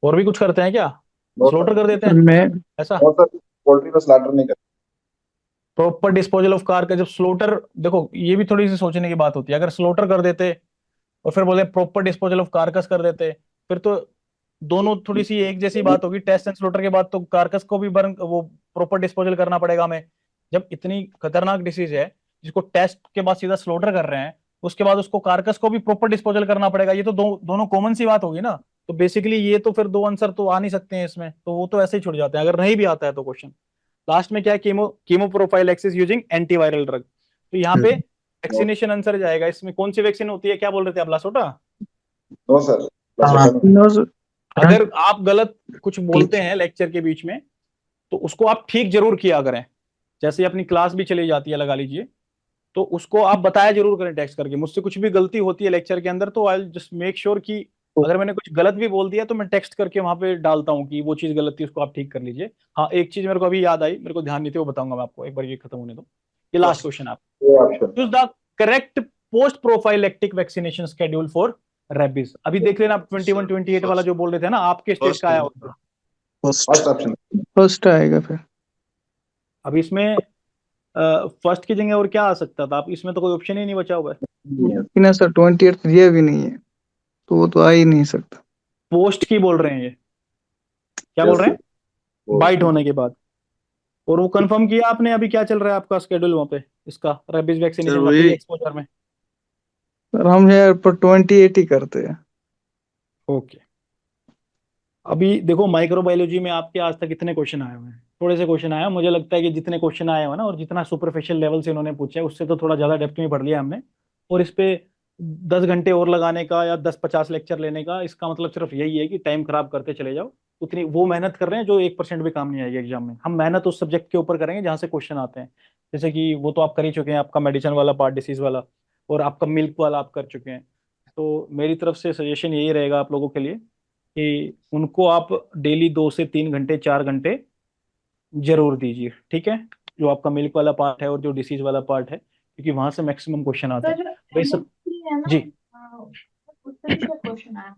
और भी कुछ करते हैं क्या? स्लॉटर कर देते हैं मैं ऐसा? पोल्ट्री को स्लॉटर नहीं करते। प्रॉपर डिस्पोजल ऑफ कार का जब स्लॉटर, देखो ये भी थोड़ी सी सोचने की बात होती है। अगर स्लॉटर कर देते और फिर बोले प्रॉपर डिस्पोजल ऑफ कार्कस कर देते, फिर तो दोनों थोड़ी सी एक जैसी बात होगी। टेस्ट एंड स्लॉटर के बाद तो कार्कस को भी बर्न, वो प्रॉपर डिस्पोजल करना पड़ेगा हमें। जब इतनी खतरनाक डिसीज है जिसको टेस्ट के बाद सीधा स्लॉटर कर रहे हैं, उसके बाद उसको कार्कस को भी प्रॉपर डिस्पोजल करना पड़ेगा, ये तो दोनों कॉमन सी बात होगी ना। तो बेसिकली ये तो फिर दो आंसर तो आ नहीं सकते हैं इसमें, तो वो तो ऐसे ही छुट जाते हैं अगर नहीं भी आता है तो क्वेश्चन। लास्ट में क्या है? Chemo prophylaxis using antiviral drug. तो यहाँ पे वैक्सीनेशन आंसर जाएगा। इसमें कौन सी वैक्सीन होती है? क्या बोल रहे थे आप? लासोटा? नो सर, हाँ. No, sir. अगर आप गलत कुछ बोलते हैं लेक्चर के बीच में तो उसको आप ठीक जरूर किया करें। जैसे अपनी क्लास भी चली जाती है लगा लीजिए, तो उसको आप बताया जरूर करें टेक्स्ट करके। मुझसे कुछ भी गलती होती है लेक्चर के अंदर तो आई जस्ट मेक श्योर कि अगर मैंने कुछ गलत भी बोल दिया तो मैं टेक्स्ट करके वहां पे डालता हूँ कि वो चीज गलत थी, उसको आप ठीक कर लीजिए। हाँ एक चीज मेरे को अभी याद आई, मेरे को ध्यान नहीं थी, वो बताऊंगा मैं आपको एक बार ये खत्म होने दो। ये लास्ट क्वेश्चन आप choose the correct post prophylactic vaccination schedule for rabies. अभी देख लेना आप 21-28 वाला जो बोल रहे थे ना, आपके स्टेट का आया होगा। First option. फर्स्ट आएगा फिर। अब इसमें फर्स्ट की जगह और क्या आ सकता था? आप इसमें तो कोई ऑप्शन ही नहीं बचा हुआ है। ना सर 28 दिया भी नहीं है, तो वो तो आ ही नहीं सकता। पोस्ट की बोल रहे हैं ये, क्या बोल रहे हैं? बाइट होने के बाद। और वो कंफर्म किया आपने? अभी क्या चल रहा है आपका शेड्यूल वहां पे इसका रेबीज वैक्सीनेशन का एक्सपोजर में? सर हम यहाँ पर 28 ही करते हैं। ओके। अभी देखो माइक्रोबायोलॉजी में आपके आज तक कितने क्वेश्चन आए हुए हैं? थोड़े से क्वेश्चन आए हैं। मुझे लगता है कि जितने क्वेश्चन आए हो ना और जितना सुपरफिशियल लेवल से इन्होंने पूछा है उससे तो थोड़ा ज्यादा डेप्थ में पढ़ लिया हमने। और इस पे 10 घंटे और लगाने का या 10-50 लेक्चर लेने का इसका मतलब सिर्फ यही है कि टाइम खराब करते चले जाओ। उतनी वो मेहनत कर रहे हैं जो 1% भी काम नहीं आएगी एग्जाम में। हम मेहनत उस सब्जेक्ट के ऊपर करेंगे जहाँ से क्वेश्चन आते हैं। जैसे कि वो तो आप कर ही चुके हैं, आपका मेडिसिन वाला पार्ट, डिसीज वाला, और आपका मिल्क वाला आप कर चुके हैं। तो मेरी तरफ से सजेशन यही रहेगा आप लोगों के लिए कि उनको आप डेली 2 से 3 घंटे 4 घंटे जरूर दीजिए, ठीक है, जो आपका मिल्क वाला पार्ट है और जो डिसीज वाला पार्ट है, क्योंकि वहां से मैक्सिमम क्वेश्चन आते सर हैं। जो भाई सब एमएससी है ना, जी, उससे भी क्वेश्चन आया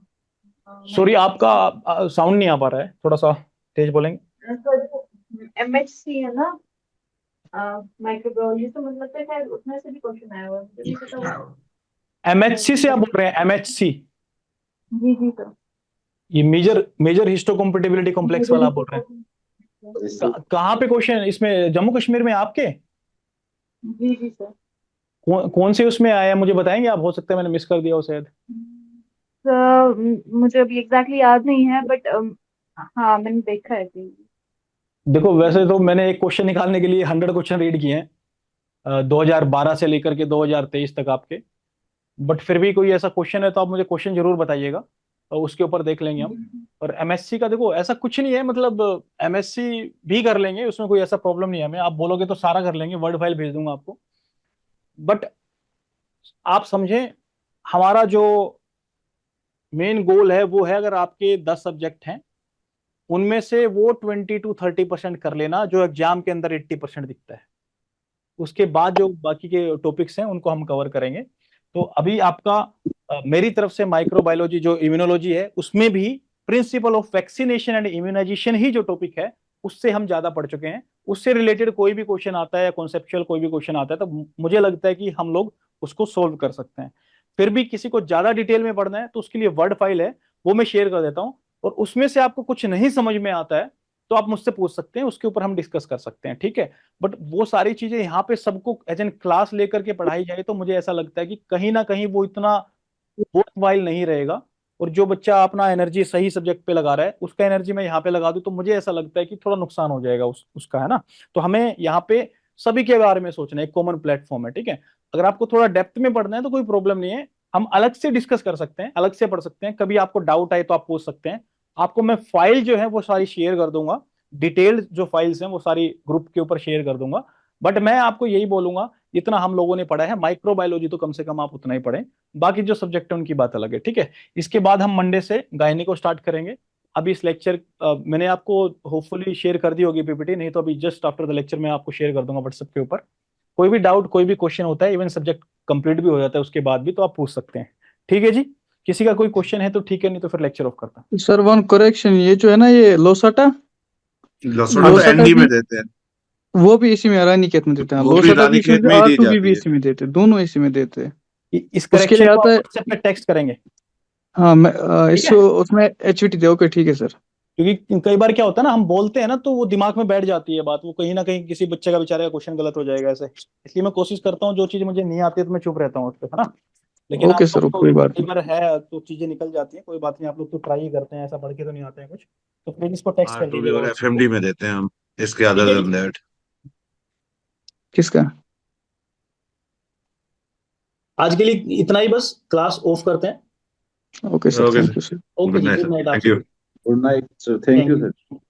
सॉरी आपका साउंड नहीं आ पा रहा है, थोड़ा सा तेज बोलेंगे। सर जो एमएचसी है ना, माइक्रोबायोलॉजी, तो मतलब तो शायद उसमें से भी क्वेश्चन आया हुआ है, मुझे नहीं पता वो। एमएचसी से आप बोल रहे हैं? एमएचसी जी जी सर। ये मेजर मेजर हिस्टोकम्पेटिबिलिटी कॉम्प्लेक्स वाला आप बोल रहे हैं? इससे कहाँ पे क्वेश्चन इसमें? जम्मू कश्मीर में आपके जी जी सर। कौन से उसमें आया है मुझे बताएंगे आप? हो सकता है मैंने मिस कर दिया हो शायद। मुझे अभी एग्जैक्टली याद नहीं है, बट हाँ मैंने देखा है कि। देखो वैसे तो मैंने एक क्वेश्चन निकालने के लिए 100 क्वेश्चन रीड किए हैं 2012 से लेकर के 2023 तक आपके। बट फिर भी कोई ऐसा क्वेश्चन है तो आप मुझे क्वेश्चन जरूर बताइएगा और उसके ऊपर देख लेंगे हम। और एमएससी का देखो ऐसा कुछ नहीं है, मतलब एमएससी भी कर लेंगे, उसमें कोई ऐसा प्रॉब्लम नहीं है हमें। आप बोलोगे तो सारा कर लेंगे, वर्ड फाइल भेज दूंगा आपको। बट आप समझें, हमारा जो मेन गोल है वो है, अगर आपके 10 सब्जेक्ट हैं उनमें से वो 20 to 30% कर लेना जो एग्जाम के अंदर 80% दिखता है। उसके बाद जो बाकी के टॉपिक्स हैं उनको हम कवर करेंगे। तो अभी आपका मेरी तरफ से माइक्रोबायोलॉजी जो इम्यूनोलॉजी है उसमें भी principle of vaccination and immunization ही जो टॉपिक है उससे हम ज्यादा पढ़ चुके हैं। उससे रिलेटेड कोई भी क्वेश्चन आता है या कॉन्सेप्चुअल कोई भी क्वेश्चन आता है तो मुझे लगता है कि हम लोग उसको सोल्व कर सकते हैं। फिर भी किसी को ज्यादा डिटेल में पढ़ना है तो उसके लिए वर्ड फाइल है, वो मैं शेयर कर देता हूँ। और उसमें से आपको कुछ नहीं समझ में आता है तो आप मुझसे पूछ सकते हैं, उसके ऊपर हम डिस्कस कर सकते हैं, ठीक है। बट वो सारी चीजें यहाँ पे सबको एज एन क्लास लेकर के पढ़ाई जाए तो मुझे ऐसा लगता है कि कहीं ना कहीं वो इतना वर्थ नहीं रहेगा। और जो बच्चा अपना एनर्जी सही सब्जेक्ट पे लगा रहा है उसका एनर्जी मैं यहाँ पे लगा दूं तो मुझे ऐसा लगता है कि थोड़ा नुकसान हो जाएगा उसका, है ना। तो हमें यहाँ पे सभी के बारे में सोचना है, एक कॉमन प्लेटफॉर्म है, ठीक है। अगर आपको थोड़ा डेप्थ में पढ़ना है तो कोई प्रॉब्लम नहीं है, हम अलग से डिस्कस कर सकते हैं, अलग से पढ़ सकते हैं। कभी आपको डाउट आए तो आप पूछ सकते हैं। आपको मैं फाइल जो है वो सारी शेयर कर दूंगा, डिटेल्ड जो फाइल्स हैं वो सारी ग्रुप के ऊपर शेयर कर दूंगा। बट मैं आपको यही बोलूंगा, जितना हम लोगों ने पढ़ा है माइक्रोबायोलॉजी तो कम से कम आप उतना ही पढ़ें, बाकी जो सब्जेक्ट है उनकी बात अलग है, ठीक है। इसके बाद हम मंडे से गायनी को स्टार्ट करेंगे। अभी इस लेक्चर मैंने आपको होपफुली शेयर कर दी होगी पीपीटी, नहीं तो अभी जस्ट आफ्टर द लेक्चर मैं आपको शेयर कर दूंगा व्हाट्सएप के ऊपर। कोई भी डाउट कोई भी क्वेश्चन होता है, इवन सब्जेक्ट कंप्लीट भी हो जाता है उसके बाद भी, तो आप पूछ सकते हैं, ठीक है जी। किसी का कोई क्वेश्चन है तो ठीक है, नहीं तो फिर लेक्चर ऑफ करता हूं। सर वन करेक्शन, ये जो है ना ये लोसाटा, लसोटा तो लोसाटा एनडी में भी देते हैं, वो भी इसी में रानीखेत में देते हैं। वो भी लोसाटा भी रानीखेत इसी में, में ही दी R2B भी जाती है। इसी में देते हैं, दोनों इसी में देते हैं। इस उसके करेक्शन लिए को आता आप है, व्हाट्सएप पे टेक्स्ट करेंगे, हाँ मैं ठीक है। इसको उसमें HVT दे, ओके ठीक है सर। क्योंकि कई बार क्या होता है ना, हम बोलते हैं ना तो वो दिमाग में बैठ जाती है बात, वो कहीं ना कहीं किसी बच्चे का बेचारे का क्वेश्चन गलत हो जाएगा ऐसे। इसलिए मैं कोशिश करता हूँ जो चीज मुझे नहीं आती है तो मैं चुप रहता हूँ उस पर, है ना। लेकिन आप ओके सर, लोग तो कोई बात कई नहीं। बार है तो चीजें निकल जाती हैं, कोई बात नहीं, आप लोग तो ट्राई ही करते हैं, ऐसा पढ़ के तो नहीं आते हैं कुछ। तो प्लीज इसको टेक्स्ट कर R2B दीजिएगा और व्हाट्सएप एफएमडी को, में देते हैं हम, इसके ठीक अदर है देन जी। दैट। किसका? आज के लिए इतना ही बस, क्लास ऑफ करते हैं। Okay sir, okay thank sir, you sir. Okay good ji, night good sir, night आप थैंक यू। सभी। Good night sir, thank thank you sir. You.